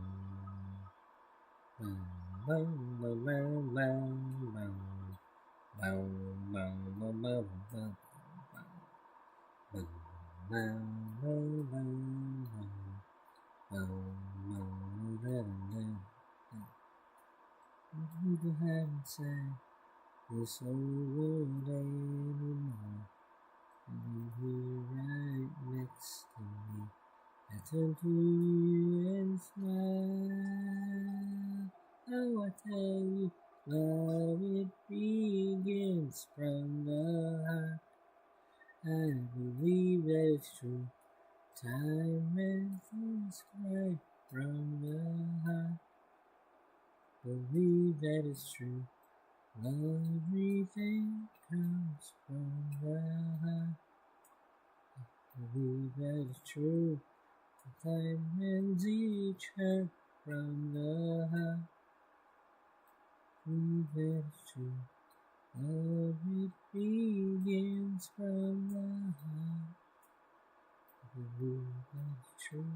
A: boom, boom, boom, boom, boom, boom. Boom, boom, boom, boom, boom, boom, boom, boom, boom, boom, boom. You haven't said this old world anymore. And you're here right next to me. I turn to you and smile. Oh, I tell you, love it begins from the heart. I believe that it's true. Time and things right from the heart. Believe that it's true. Everything comes from the heart. Believe that it's true. Time ends each hurt from the heart. Believe that it's true. Love it begins from the heart. Believe that it's true.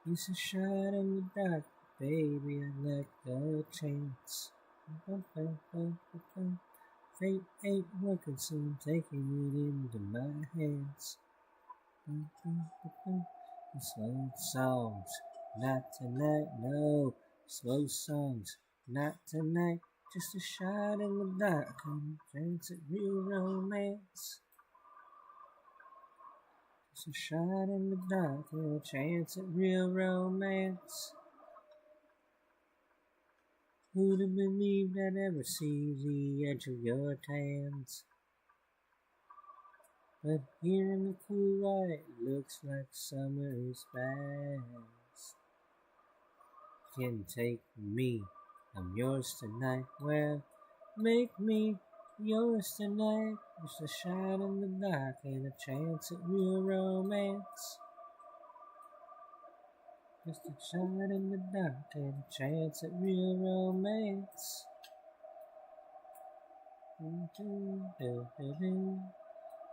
A: It's a shot in the dark, baby, I like the chance. Fate ain't working, so I'm taking it into my hands. Slow songs, not tonight, no. Slow songs, not tonight. Just a shot in the dark and a chance at real romance. Just a shot in the dark and a chance at real romance. Who'd have believed I'd ever see the edge of your tans? But here in the cool light, looks like summer is past. Can take me, I'm yours tonight. Well, make me yours tonight. Just a shot in the dark and a chance at real romance. Just a shot in the dark and a chance at real romance.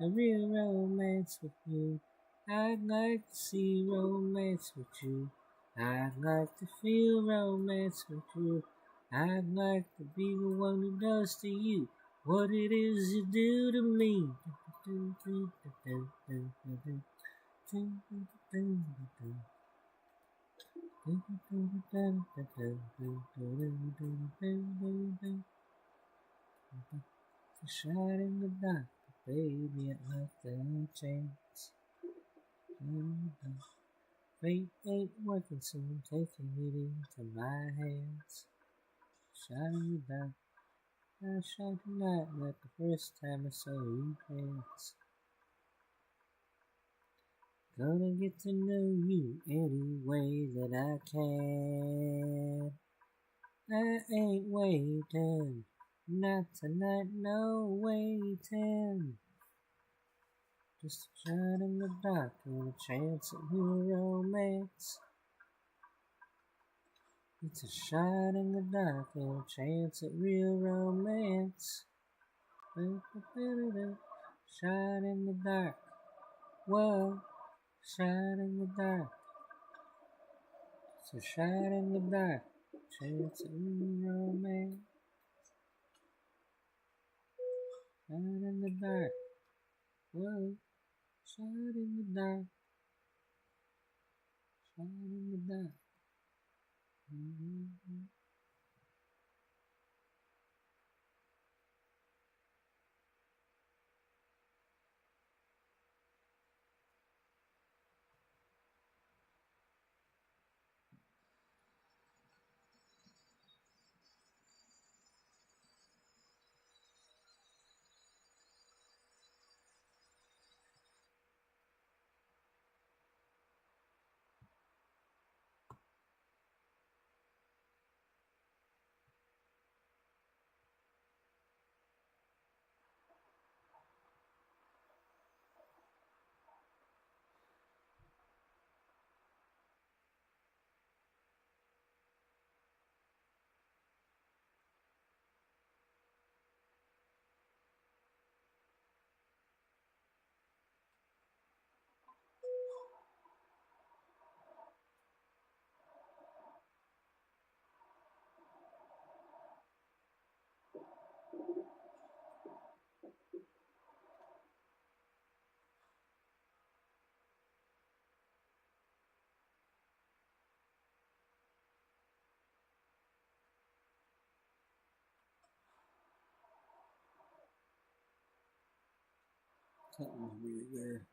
A: A real romance with you. I'd like to see romance with you. I'd like to feel romance with you. I'd like to be the one who does to you what it is you do to me. A shot in the dark, baby, I'd like the chance. Fate ain't working, so I'm taking it into my hands. Shot in the dark, I shot tonight like the first time I saw you dance. Gonna get to know you any way that I can. I ain't waiting, not tonight, no waiting. Just a shot in the dark and a chance at real romance. It's a shot in the dark, a chance at real romance. Shot in the dark. Whoa, shot in the dark. It's a shot in the dark, chance at real romance. Shot in the dark. Whoa, shot in the dark. Shot in the dark. Mm-hmm. Something's weird there.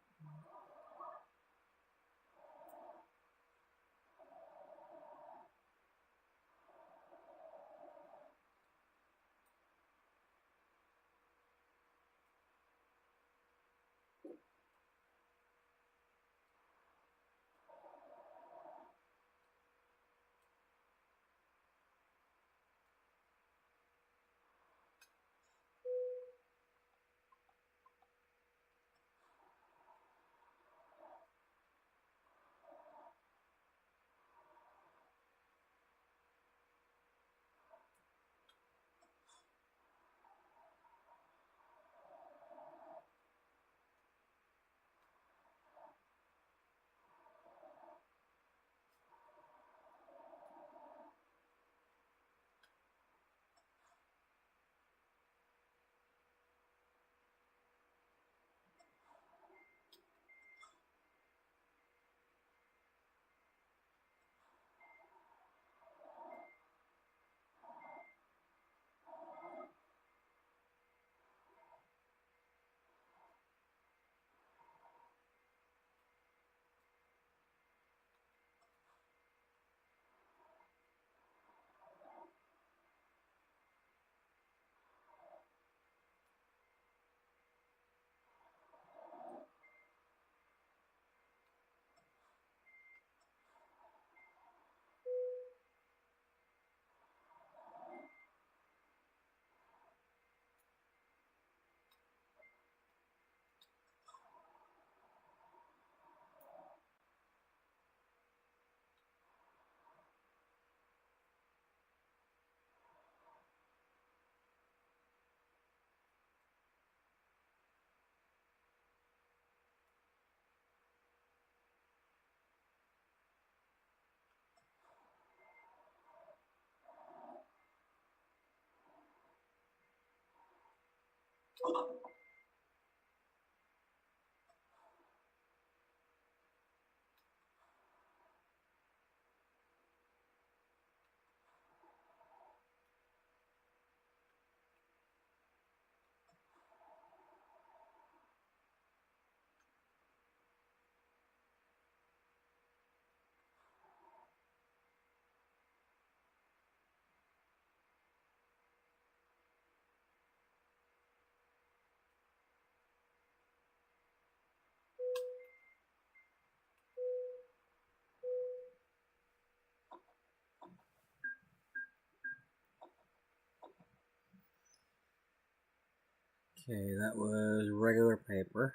A: Okay, that was regular paper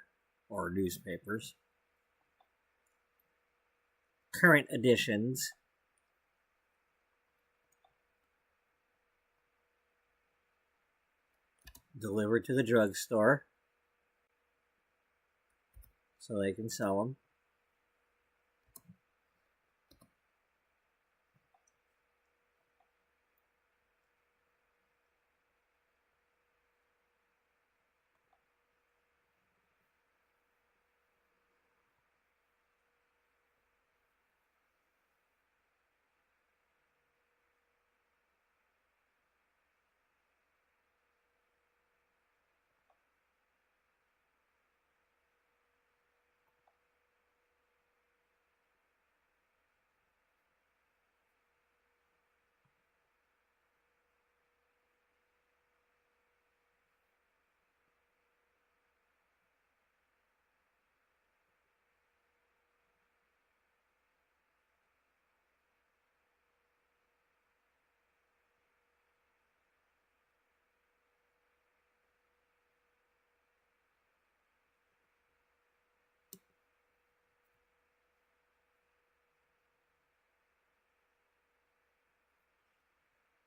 A: or newspapers. Current editions. delivered to the drugstore so they can sell them.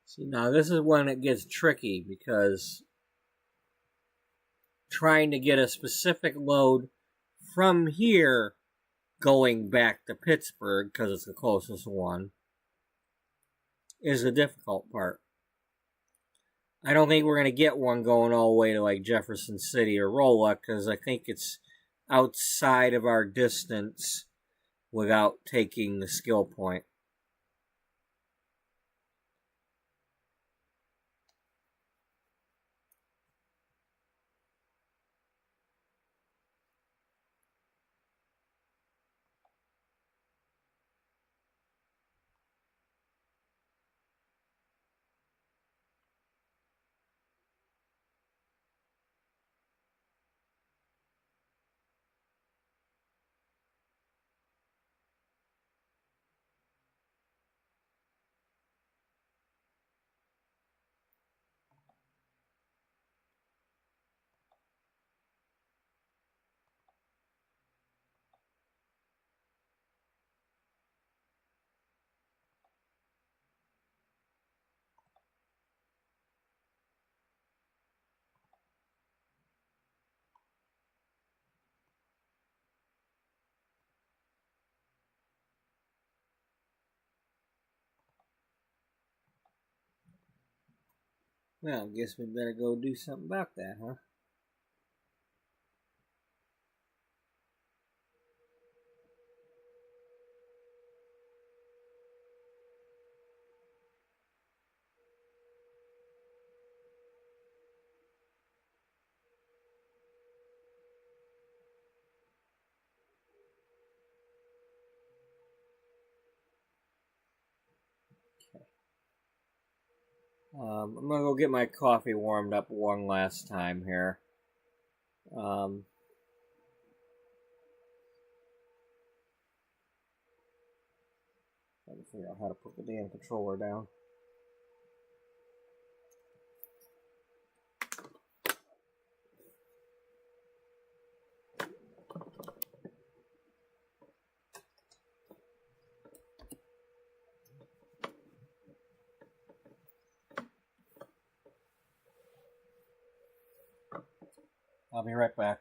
A: See, now this is when it gets tricky because trying to get a specific load from here going back to Pittsburgh, because it's the closest one, is the difficult part. I don't think we're going to get one going all the way to like Jefferson City or Rolla, because I think it's outside of our distance without taking the skill point. Well, I guess we better go do something about that, huh? I'm going to go get my coffee warmed up one last time here. Trying to figure out how to put the damn controller down. I'll be right back.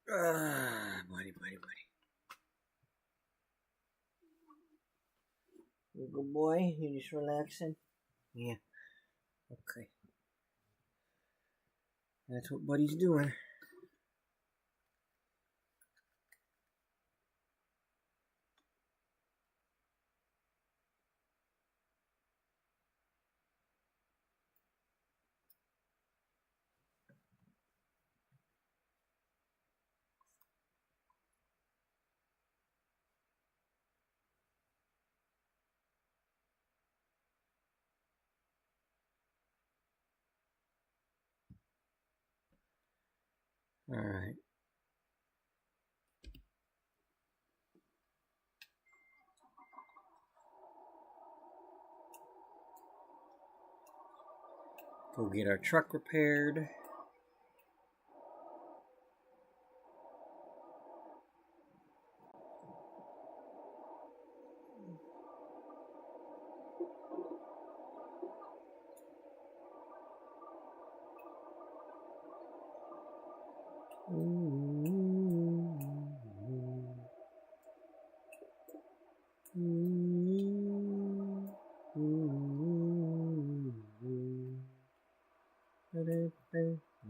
A: Buddy. Good boy, you just relaxing? Yeah. Okay. That's what Buddy's doing. Alright. Go get our truck repaired.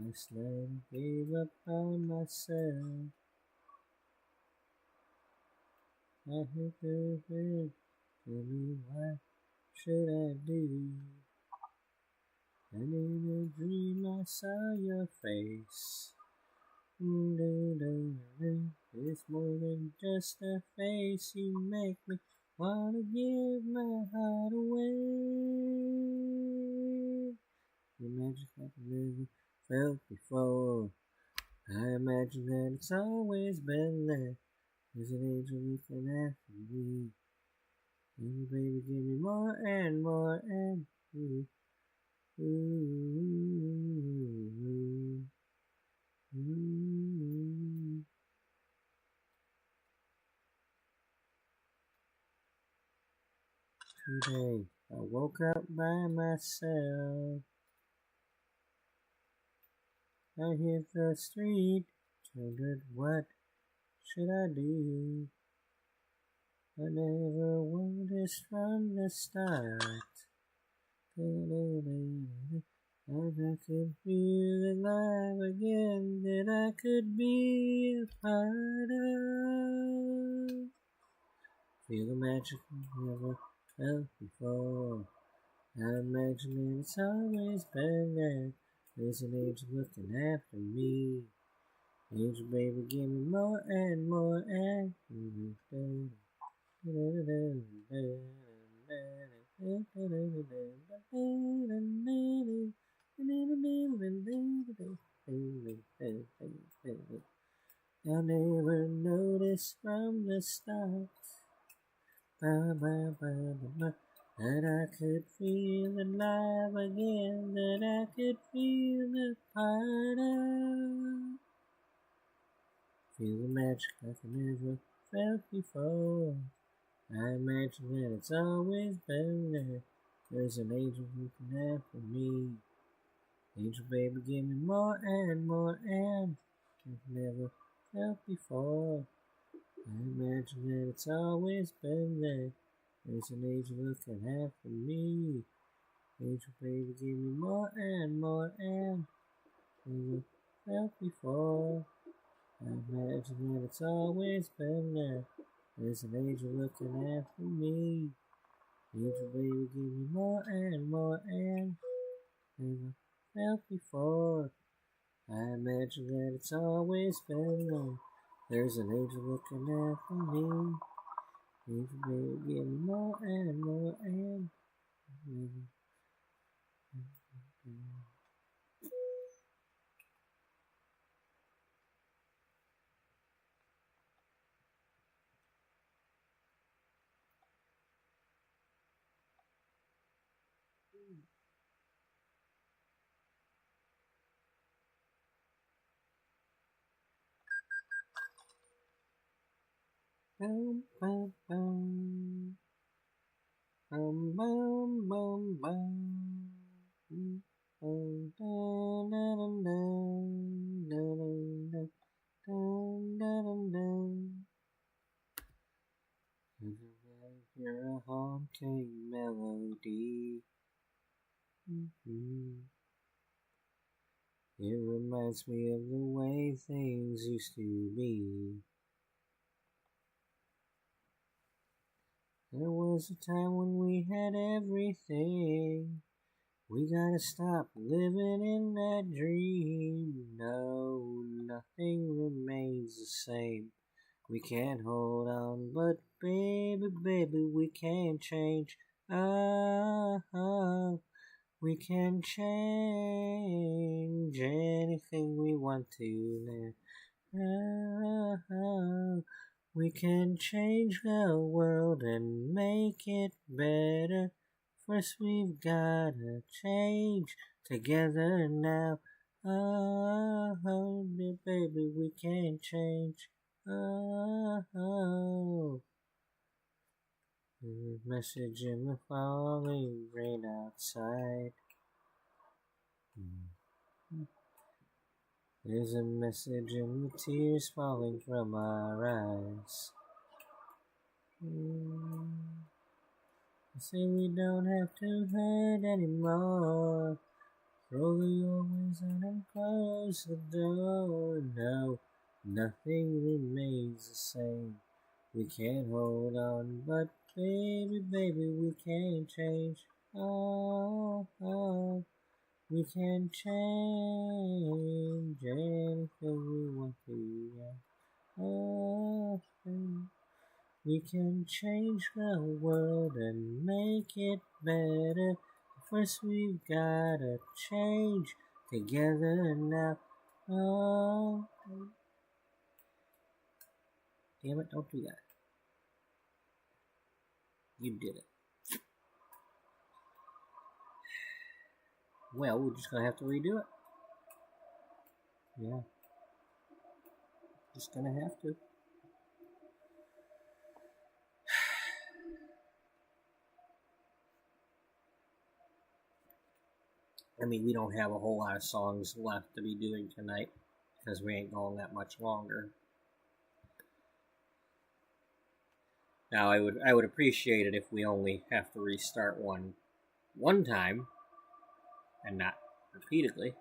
A: This land gave up on myself. I hit the bed. Tell me what should I do? And in a dream I saw your face. It's more than just a face. You make me wanna give my heart away. The magic like I never felt before. I imagine that it's always been there. There's an angel looking after me. And you, baby, give me more and more and ooh, ooh, ooh. Today I woke up by myself. I hit the street, wondered what should I do. I never wanted this from the start. If I could feel alive again, that I could be a part of. Feel the magic I never felt before. I imagine that it's always been there. There's an angel looking after me. Angel baby, give me more and more and I never noticed from the start that I could feel alive again, that I could feel a part of. Feel the magic like I never felt before. I imagine that it's always been there. There's an angel looking after me. Angel baby, give me more and more and I've never felt before. I imagine that it's always been there. There's an angel looking after me. Angel baby, give me more and more and never felt before. I imagine that it's always been there. There's an angel looking after me. Angel baby, give me more and more and never felt before. I imagine that it's always been there. There's an angel looking after me. Angel baby, give me more and more and never. Bum, bum, bum. Bum, bum, bum, bum. Bum, da, da, da, da, da, da, da, da. You're a haunting melody. It reminds me of the way things used to be. There was a time when we had everything. We gotta stop living in that dream. No, nothing remains the same. We can't hold on, but baby, baby, we can change. Oh, we can change anything we want to now. Oh, we can change the world and make it better. First we've gotta change together now. Oh, baby, we can change. Oh, there's a message in the falling rain outside. There's a message in the tears falling from our eyes. I say we don't have to hurt anymore. Throw the old ways out and close the door. No, nothing remains the same. We can't hold on, but baby, baby, we can change. Oh, we can change anything we want to. Oh, we can change the world and make it better. First we've gotta change together now. Oh, damn it, don't do that. You did it. Well, we're just gonna have to redo it. Yeah. Just gonna have to. I mean, we don't have a whole lot of songs left to be doing tonight because we ain't going that much longer. Now, I would appreciate it if we only have to restart one time and not repeatedly.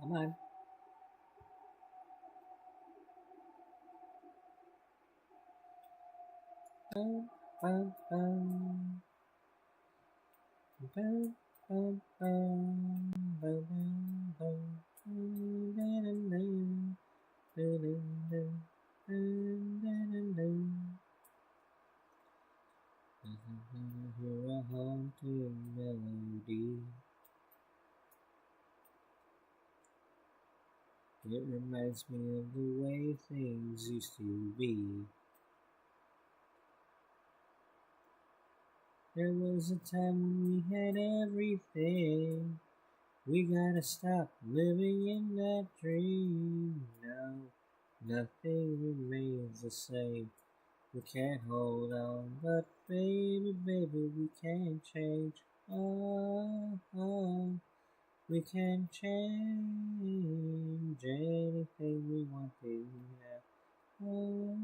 A: Come on. Hear a haunting melody. It reminds me of the way things used to be. There was a time when we had everything. We gotta stop living in that dream. No, nothing remains the same. We can't hold on, but baby, baby, we can change. Oh, we can change anything we want to now. Oh,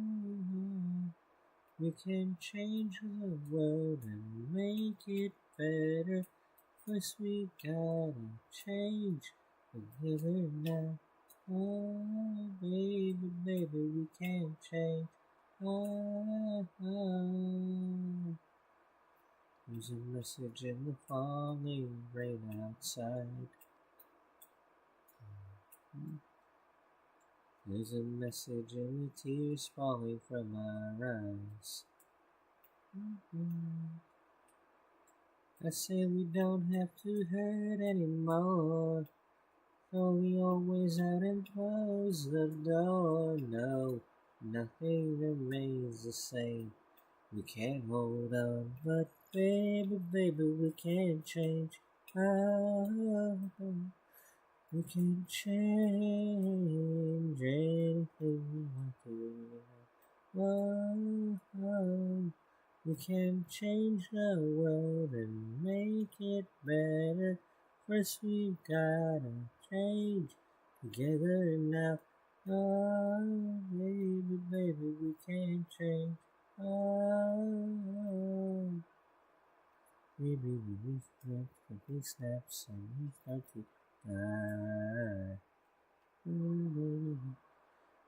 A: we can change the world and make it better. First we gotta change together now. Oh, baby, baby, we can change. Oh, there's a message in the falling rain outside. There's a message in the tears falling from our eyes. I say we don't have to hurt anymore. Throw the old ways out and close the door. No, nothing remains the same. We can't hold on, but baby, baby, we can change. Oh, we can change anything we want to. We can change the world and make it better. First we've gotta change together now. Oh, baby, baby, we can change. Oh, baby, we snap, we snaps, and we start to die.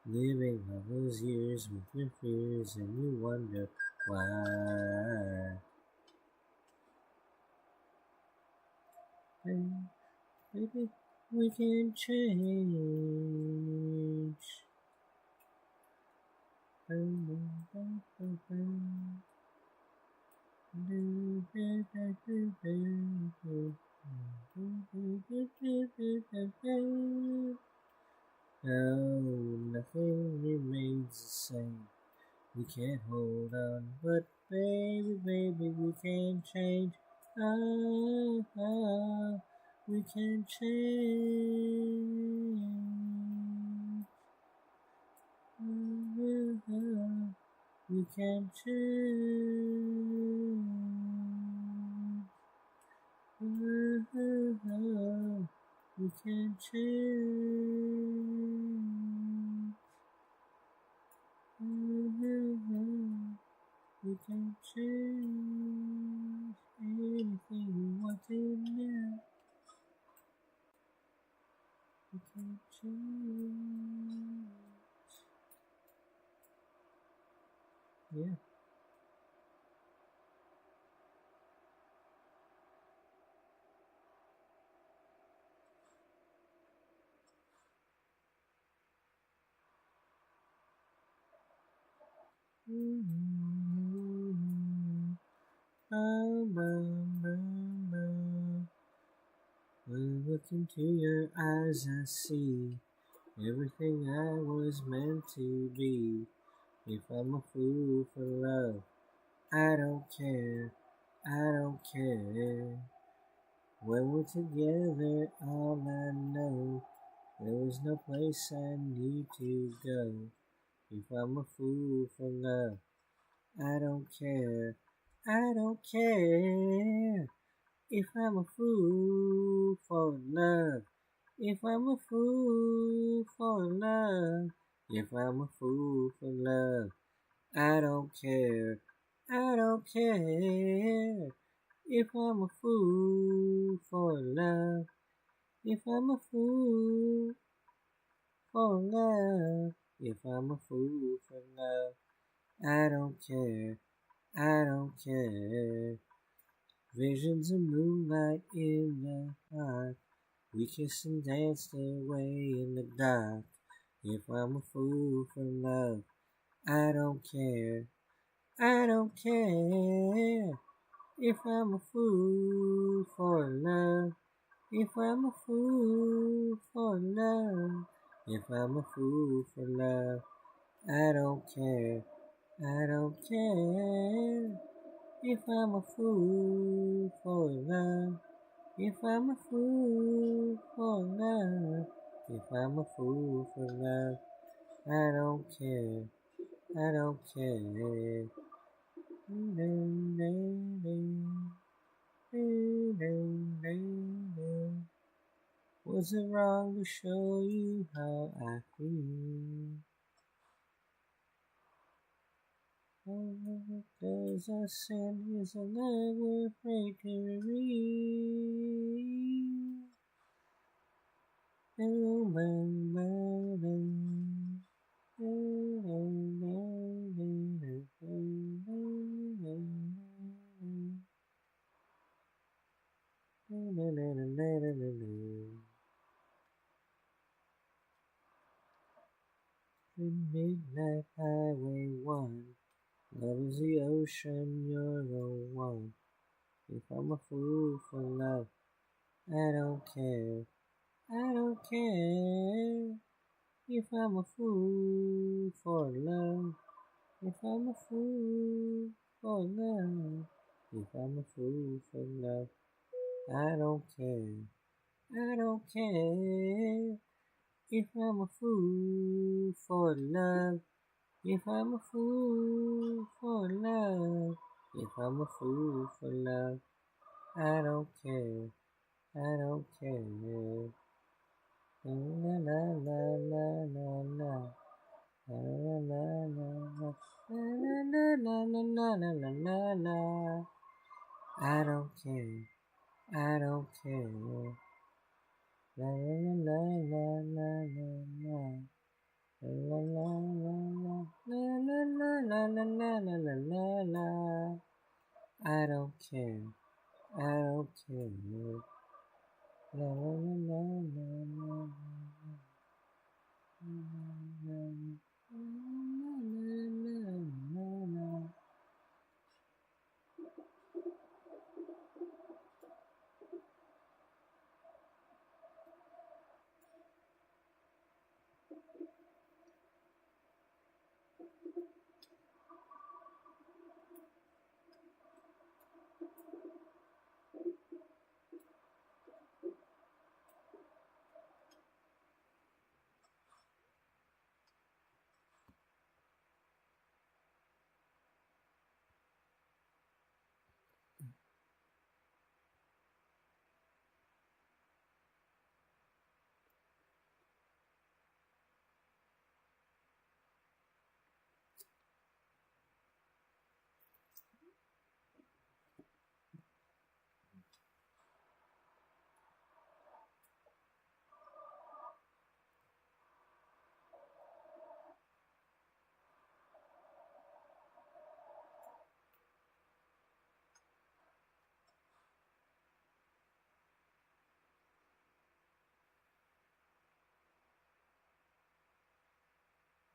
A: Living all those years with your fears, and you wonder why. Baby, we can change. No, nothing remains the same. We can't hold on, but baby, baby, we can change. Ah, ah, we can change. Ah, ah, we can change. Ah, ah, we can change. We can change anything we want to now. We can change. Yeah. When I look into your eyes, I see everything I was meant to be. If I'm a fool for love, I don't care, I don't care. When we're together, all I know, there is no place I need to go. If I'm a fool for love, I don't care, I don't care. If I'm a fool for love, if I'm a fool for love, if I'm a fool for love, I don't care, I don't care. If I'm a fool for love, if I'm a fool for love, if I'm a fool for love, I don't care, I don't care. Visions of moonlight in the heart, we kiss and danced away in the dark. If I'm a fool for love, I don't care, I don't care. If I'm a fool for love, if I'm a fool for love, if I'm a fool for love, I don't care, I don't care. If I'm a fool for love, if I'm a fool for love, if I'm a fool for love, I don't care, I don't care. Was it wrong to show you how I feel? Cause our sin is a love we're afraid to reveal. The Midnight Highway 1. Love is the ocean, you're the one. If I'm a fool for love, I don't care, I don't care. If I'm a fool for love, if I'm a fool for love, if I'm a fool for love, I don't care, I don't care. If I'm a fool for love, if I'm a fool for love, If I'm a fool for love, I don't care. I don't care. La la la la la la. La la la la la. La la la la la la la la. I don't care. I don't care. La la la la la la la. La la la la la la la la la la la la la. I don't care. I don't care. La la la la la la.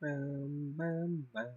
A: Bum, bum, bum.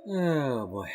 A: Oh boy.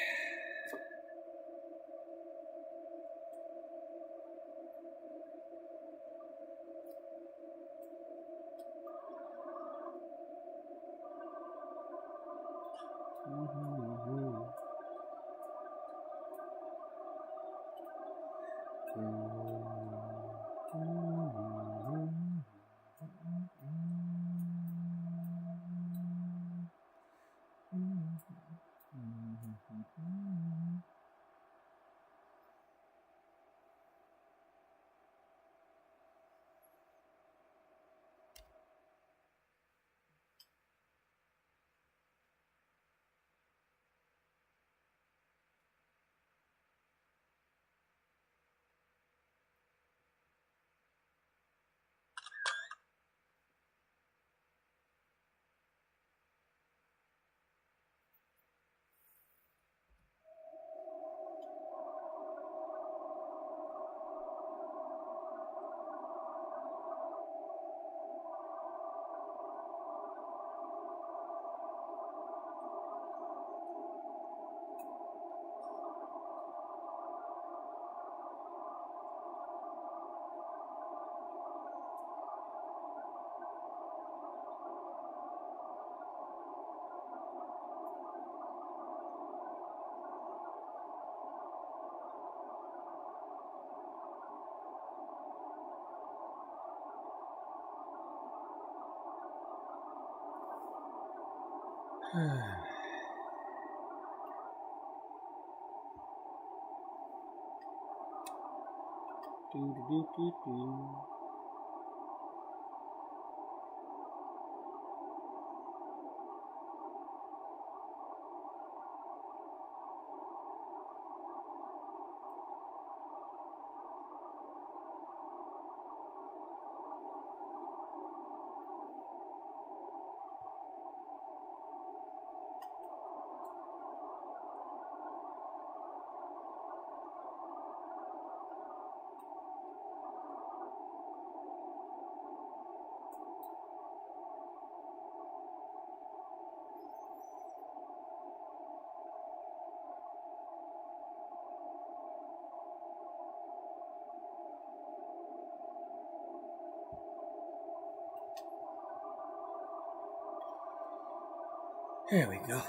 A: There we go.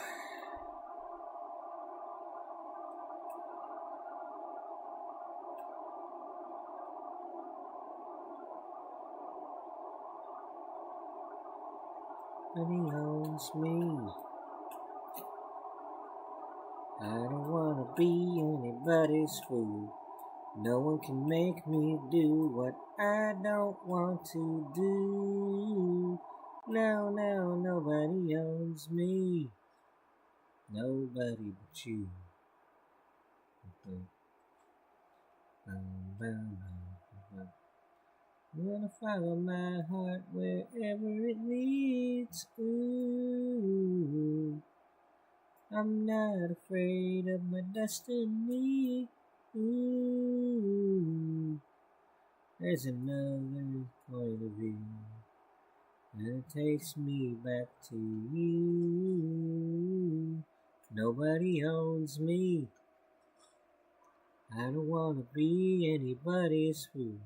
A: And he owns me. I don't wanna be anybody's fool. No one can make me do what I don't want to do. No, nobody owns me. Nobody but you. I'm gonna follow my heart wherever it leads. Ooh, I'm not afraid of my destiny. Ooh, there's another point of view, and it takes me back to you. Nobody owns me. I don't wanna be anybody's fool.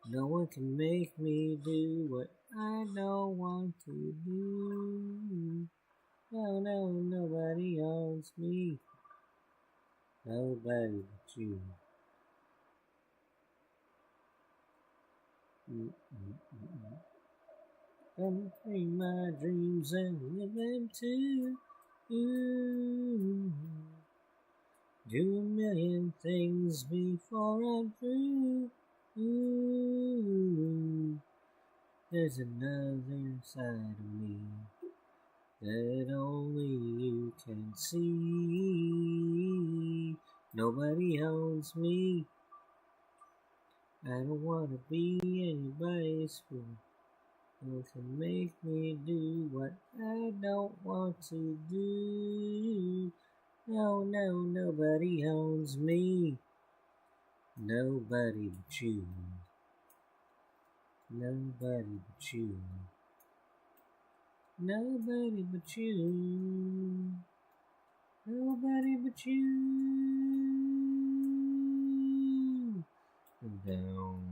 A: No one can make me do what I don't want to do. No, nobody owns me. Nobody but you. Come free my dreams and live them too. Ooh. Do a million things before I'm through. Ooh. There's another side of me that only you can see. Nobody owns me. I don't wanna be anybody's fool. No one can make me do what I don't want to do. No, nobody owns me. Nobody but you. Nobody but you. Nobody but you. Nobody but you. Down,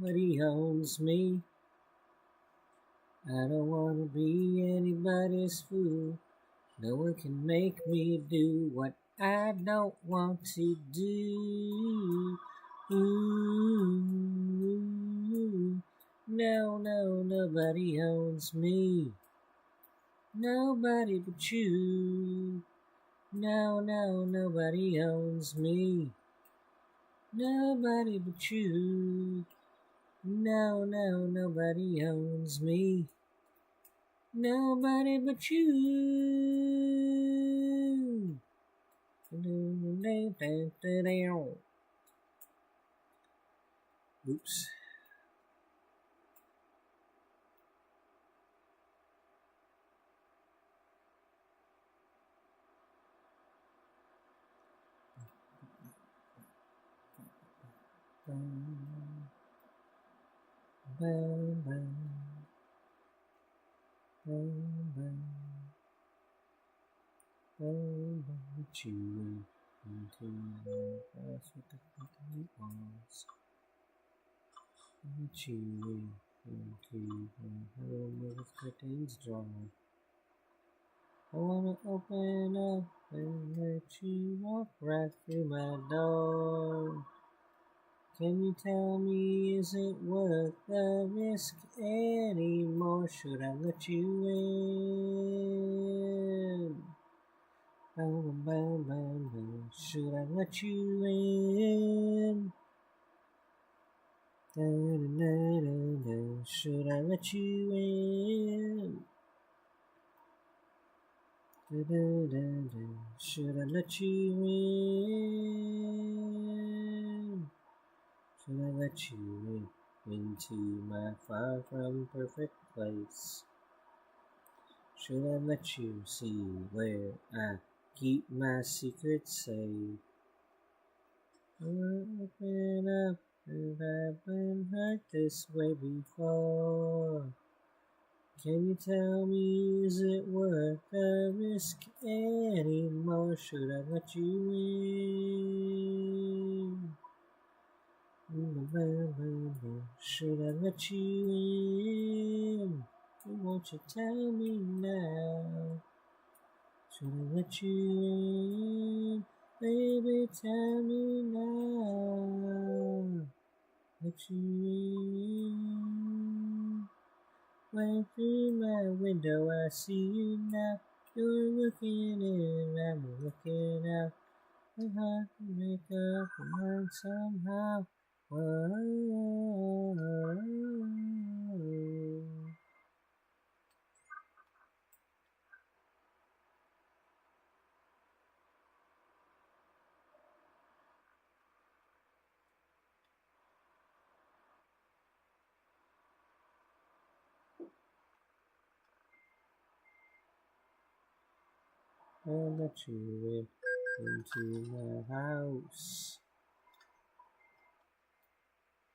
A: nobody owns me. I don't wanna be anybody's fool. No one can make me do what I don't want to do. Ooh. No, nobody owns me. Nobody but you. No, nobody owns me. Nobody but you. No, nobody owns me. Nobody but you. Oops. You into that's what the company wants. You into my home with its curtains drawn. I wanna open up and let you walk right through my door. Can you tell me, is it worth the risk anymore? Should I let you in? Bam, bam, bam, bam. Should I let you in? Da, da, da, da, da. Should I let you in? Da, da, da, da. Should I let you in? Should I let you into my far from perfect place? Should I let you see where I keep my secrets safe? Open up, if I've been hurt this way before. Can you tell me, is it worth the risk anymore? Should I let you in? Should I let you in? Won't you tell me now? Should I let you in? Baby, tell me now. Let you in. Right through my window, I see you now. You're looking in, I'm looking out. I have to make up my mind somehow. Whoa. I'll let you into my house.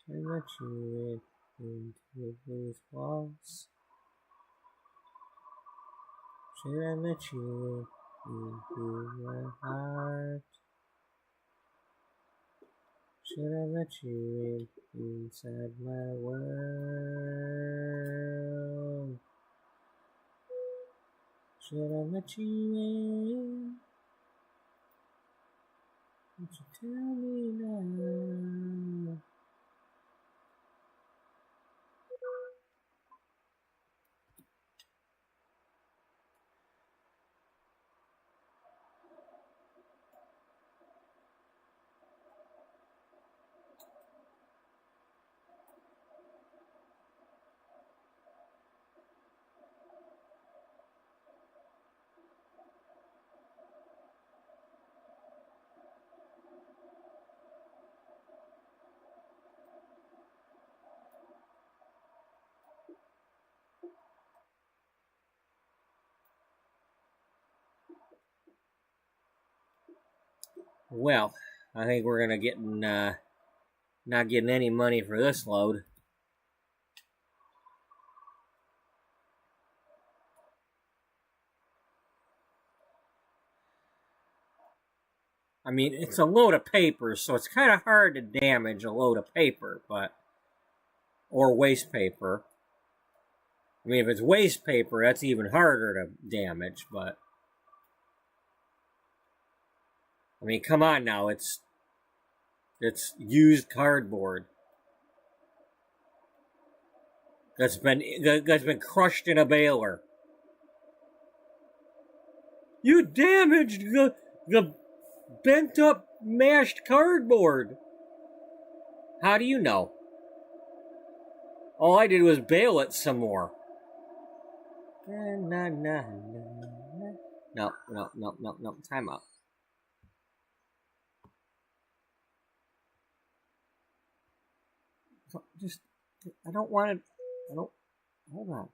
A: I'll let you into these walls. Should I let you into my heart? Should I let you inside my world? Should I let you in? Won't you tell me now? Well, I think we're gonna get not getting any money for this load. I mean, it's a load of paper, so it's kind of hard to damage a load of paper, or waste paper. I mean, if it's waste paper, that's even harder to damage, but I mean, come on now, it's used cardboard that's been crushed in a baler. You damaged the bent up mashed cardboard. How do you know? All I did was bale it some more. No, time out. I don't want to, hold on.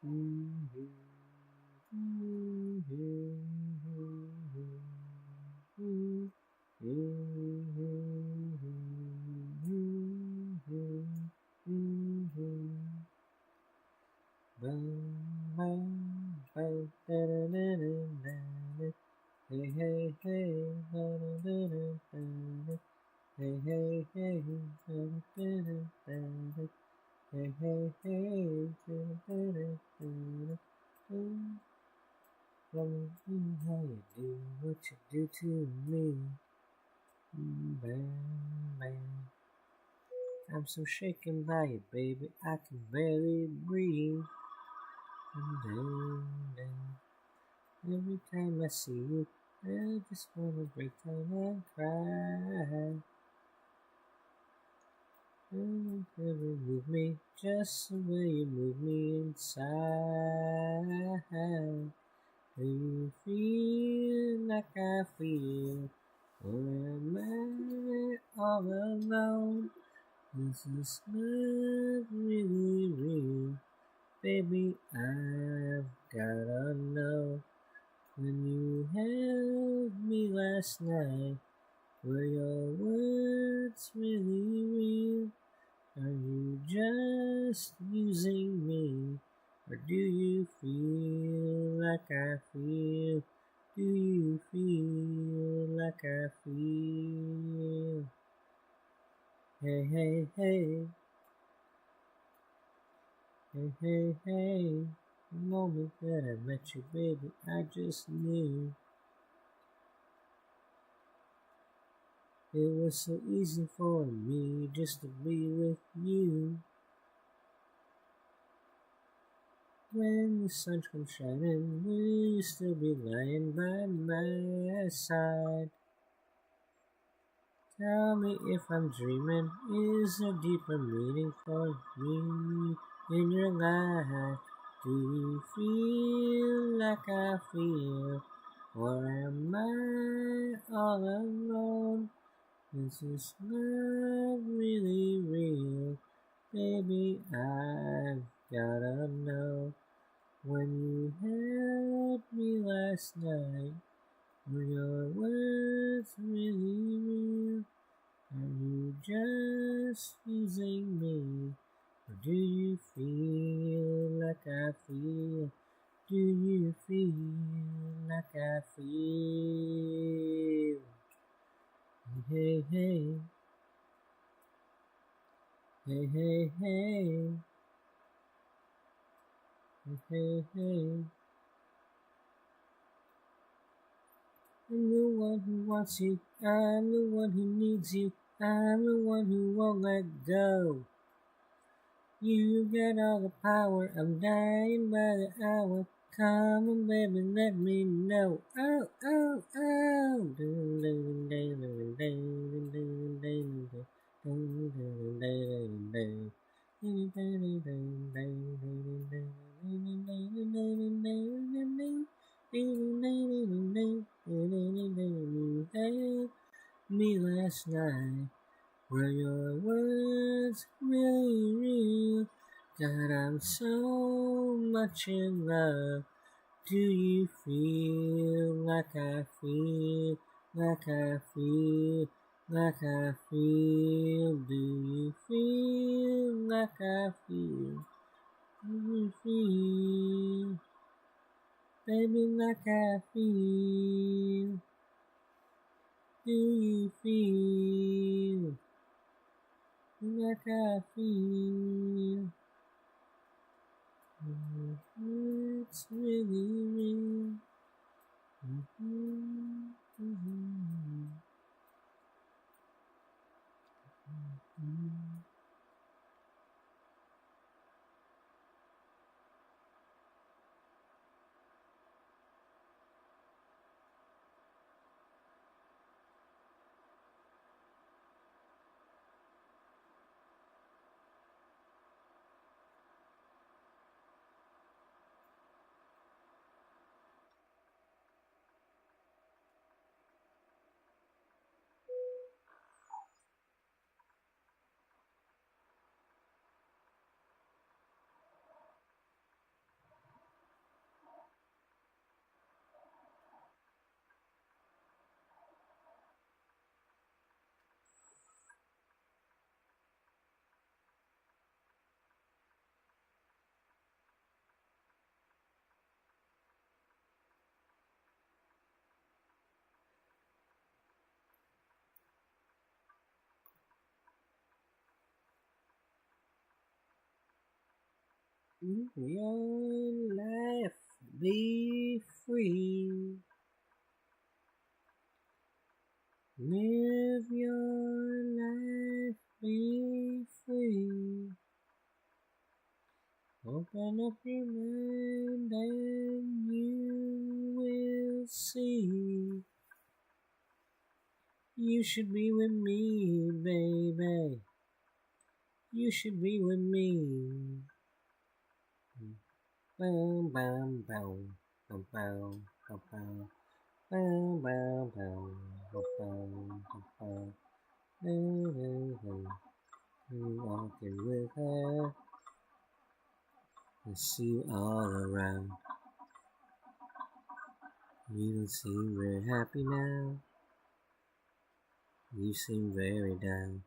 A: Hey, hey, hey, hey, hey, hey, hey, hey, hey, how you do what you do to me, bam, bam. I'm so shaken by you, baby, I can barely breathe. Every time I see you, I just wanna break down and cry. You never move me just the way you move me inside. Do you feel like I feel? Or am I all alone? This is not really real. Baby, I've gotta know. When you held me last night, were your words really real? Are you just using me? Or do you feel like I feel? Do you feel like I feel? Hey, hey, hey, hey, hey, hey. The moment that I met you, baby, I just knew. It was so easy for me just to be with you. When the sun comes shining, will you still be lying by my side? Tell me if I'm dreaming, is there deeper meaning for me in your life? Do you feel like I feel, or am I all alone? This is not really real, baby, I've gotta know. When you held me last night, were your words really real? Are you just using me? Or do you feel like I feel? Do you feel like I feel? Hey, hey, hey, hey, hey, hey, hey, hey. I'm the one who wants you, I'm the one who needs you, I'm the one who won't let go. You got all the power, I'm dying by the hour. Come on, baby, let me know. Oh, oh, oh. Me last night. Were your words really real? God, I'm so much in love. Do you feel like I feel? Like I feel? Like I feel? Do you feel like I feel? Do you feel? Baby, like I feel? Do you feel? Like I feel? It's really real. Live your life, be free. Live your life, be free. Open up your mind and you will see. You should be with me, baby. You should be with me. Bow, bow, bow, bow, bow, bow, bow. Bow, bow, bow, bow, bow, bow, bow. Walking with her, I see you all around. You don't seem very happy now. You seem very down.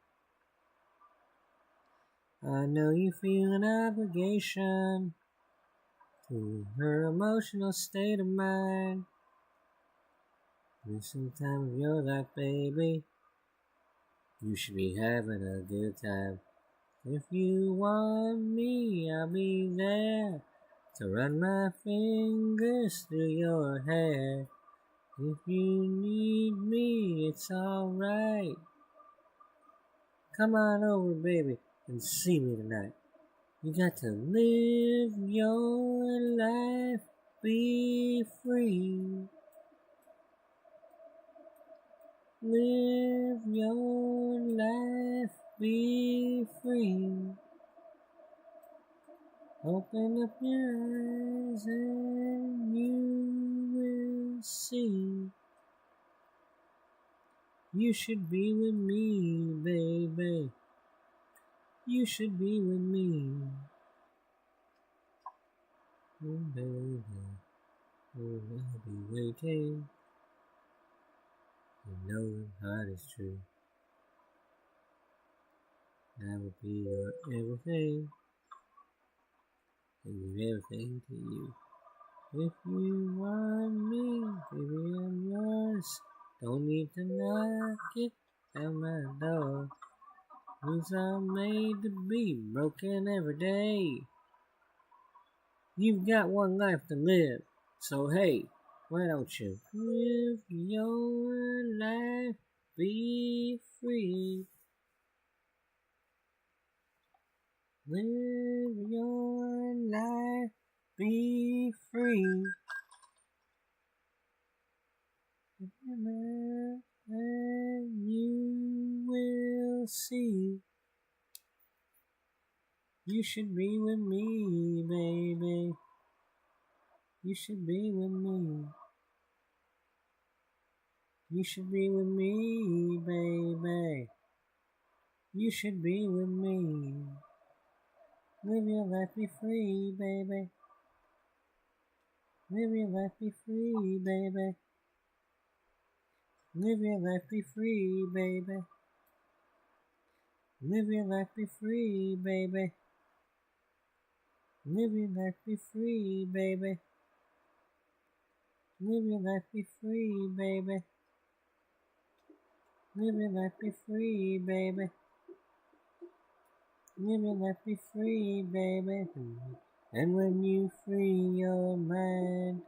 A: I know you feel an obligation to her emotional state of mind. Some time of your life, baby, you should be having a good time. If you want me, I'll be there to run my fingers through your hair. If you need me, it's alright. Come on over, baby, and see me tonight. You got to live your life, be free. Live your life, be free. Open up your eyes and you will see. You should be with me, baby. You should be with me. Oh, baby, oh, I'll be waiting. You know the heart is true. I will be your everything, and give everything to you. If you want me, baby, I'm yours. Don't need to knock it down my door. Rules are made to be broken every day. You've got one life to live, so hey, why don't you live your life, be free. Live your life, be free. And you will see. You should be with me, baby. You should be with me. You should be with me, baby. You should be with me. Live your life, be free, baby. Live your life, be free, baby. Live your life, be free, baby. Live your life, be free, baby. Live your life, be free, baby. Live your life, be free, baby. Live your life, be free, baby. Live your life, be free, baby. And when you free your mind,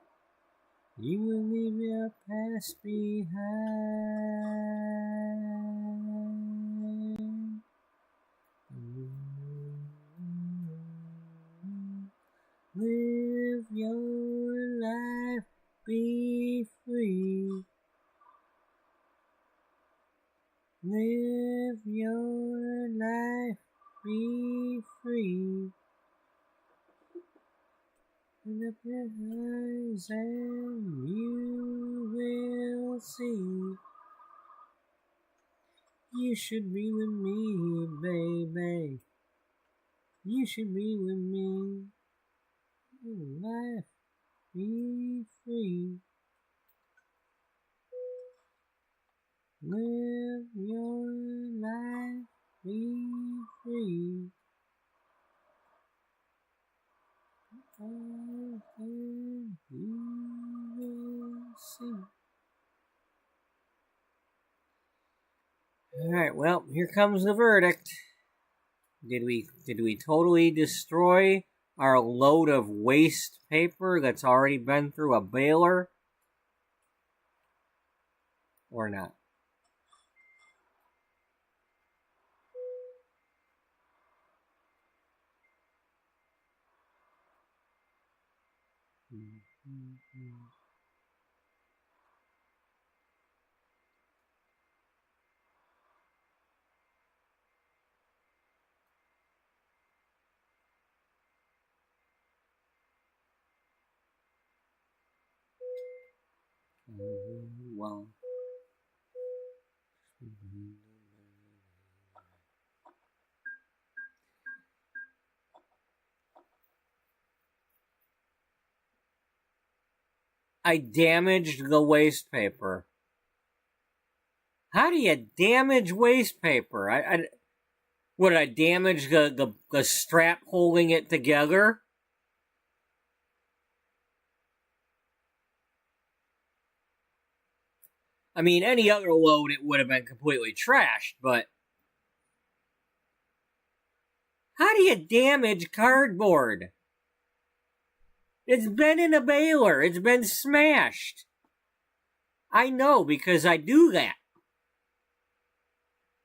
A: you will leave your past behind. Live your life, be free. Live your life, be free. Open up your eyes and you will see. You should be with me, baby. You should be with me. Life, be free. Live your life, be free. And you will see. Alright, well, here comes the verdict. Did we totally destroy our load of waste paper that's already been through a baler or not? Well, I damaged the waste paper. How do you damage waste paper? Would I damage the strap holding it together? I mean, any other load, it would have been completely trashed, but how do you damage cardboard? It's been in a baler. It's been smashed. I know because I do that.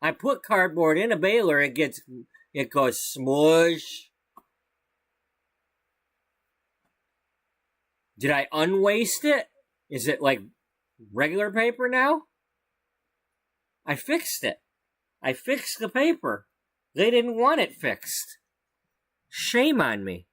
A: I put cardboard in a baler, it goes smush. Did I unwaste it? Is it like regular paper now? I fixed it. I fixed the paper. They didn't want it fixed. Shame on me.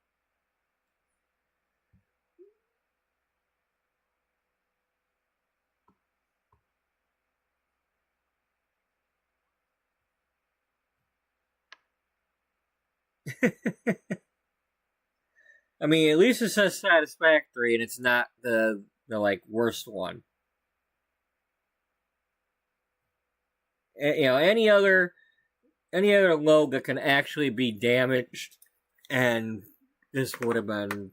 A: I mean, at least it says satisfactory, and it's not the like worst one. You know, any other logo that can actually be damaged, and this would have been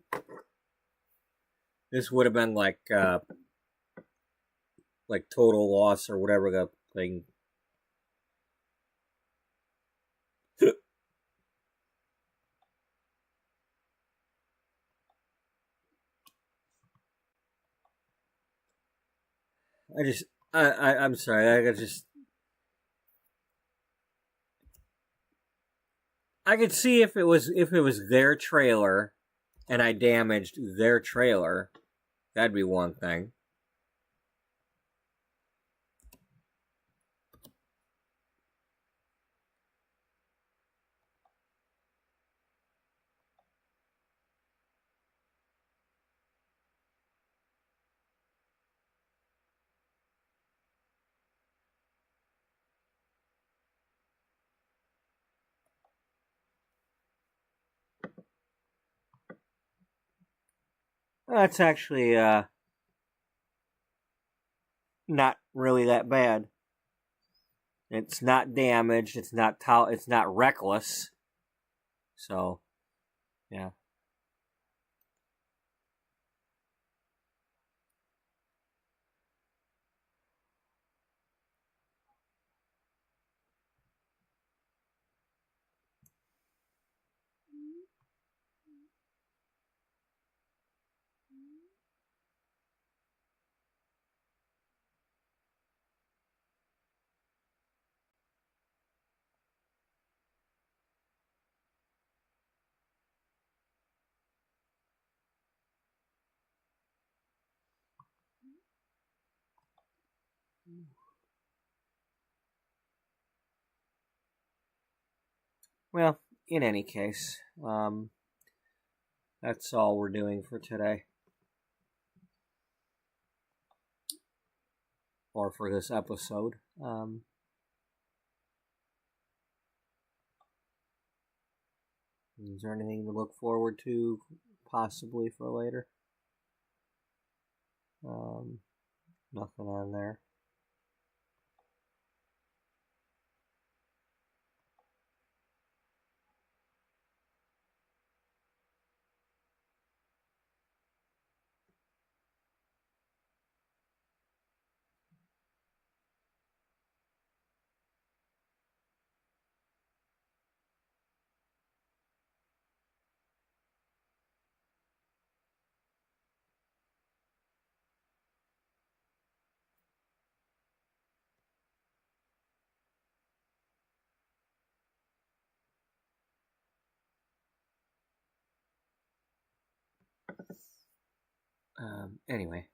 A: like total loss or whatever the thing. I'm sorry. I could see if it was their trailer, and I damaged their trailer. That'd be one thing. That's actually not really that bad. It's not damaged. It's not reckless. So, yeah. Well, in any case, that's all we're doing for today. Or for this episode. Is there anything to look forward to possibly for later? Nothing on there. Anyway.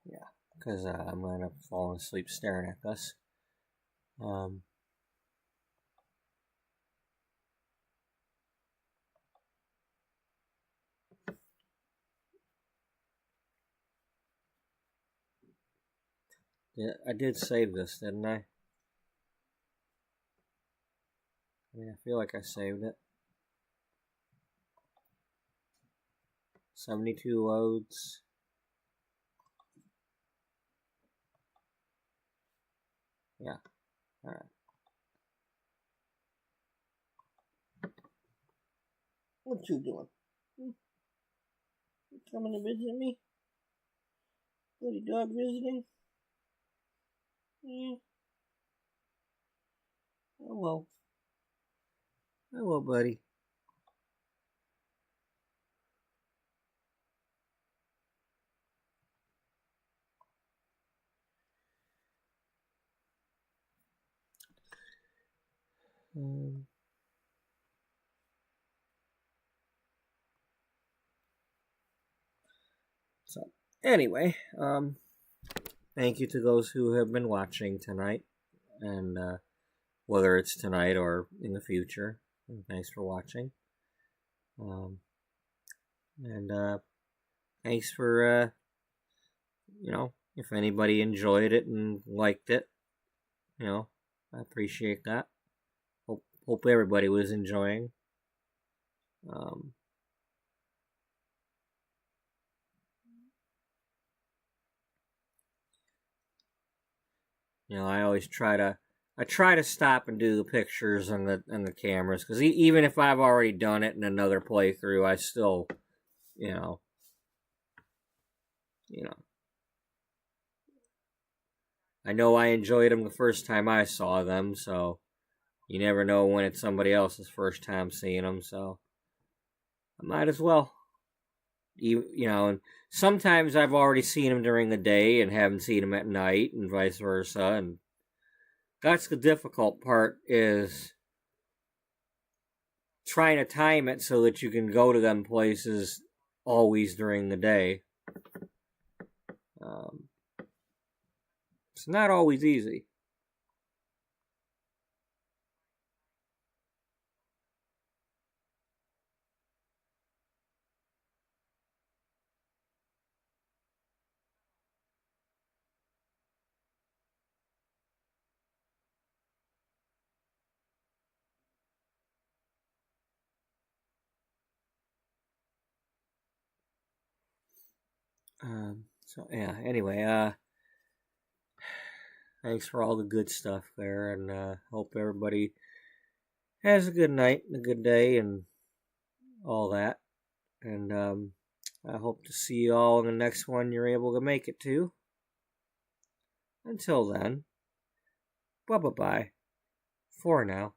A: Yeah, because I'm going to end up falling asleep staring at this. Yeah, I did save this, didn't I? I feel like I saved it. 72 loads. Yeah, alright. What you doing? You coming to visit me? Buddy dog visiting? Yeah. Hello. Hello, buddy. So, anyway, thank you to those who have been watching tonight, and whether it's tonight or in the future. And thanks for watching. Thanks for if anybody enjoyed it and liked it, I appreciate that. Hope everybody was enjoying. I always try to stop and do the pictures and the cameras, because even if I've already done it in another playthrough, I still, I know I enjoyed them the first time I saw them, so you never know when it's somebody else's first time seeing them, so I might as well. And sometimes I've already seen them during the day and haven't seen them at night, and vice versa, and that's the difficult part, is trying to time it so that you can go to them places always during the day. It's not always easy. Anyway, thanks for all the good stuff there, and hope everybody has a good night and a good day and all that. And I hope to see you all in the next one you're able to make it to. Until then, bye-bye for now.